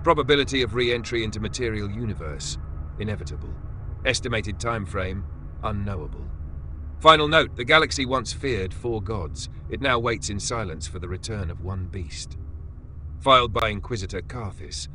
Probability of re-entry into material universe, inevitable. Estimated time frame, unknowable. Final note, the galaxy once feared 4 gods. It now waits in silence for the return of one beast. Filed by Inquisitor Carthis,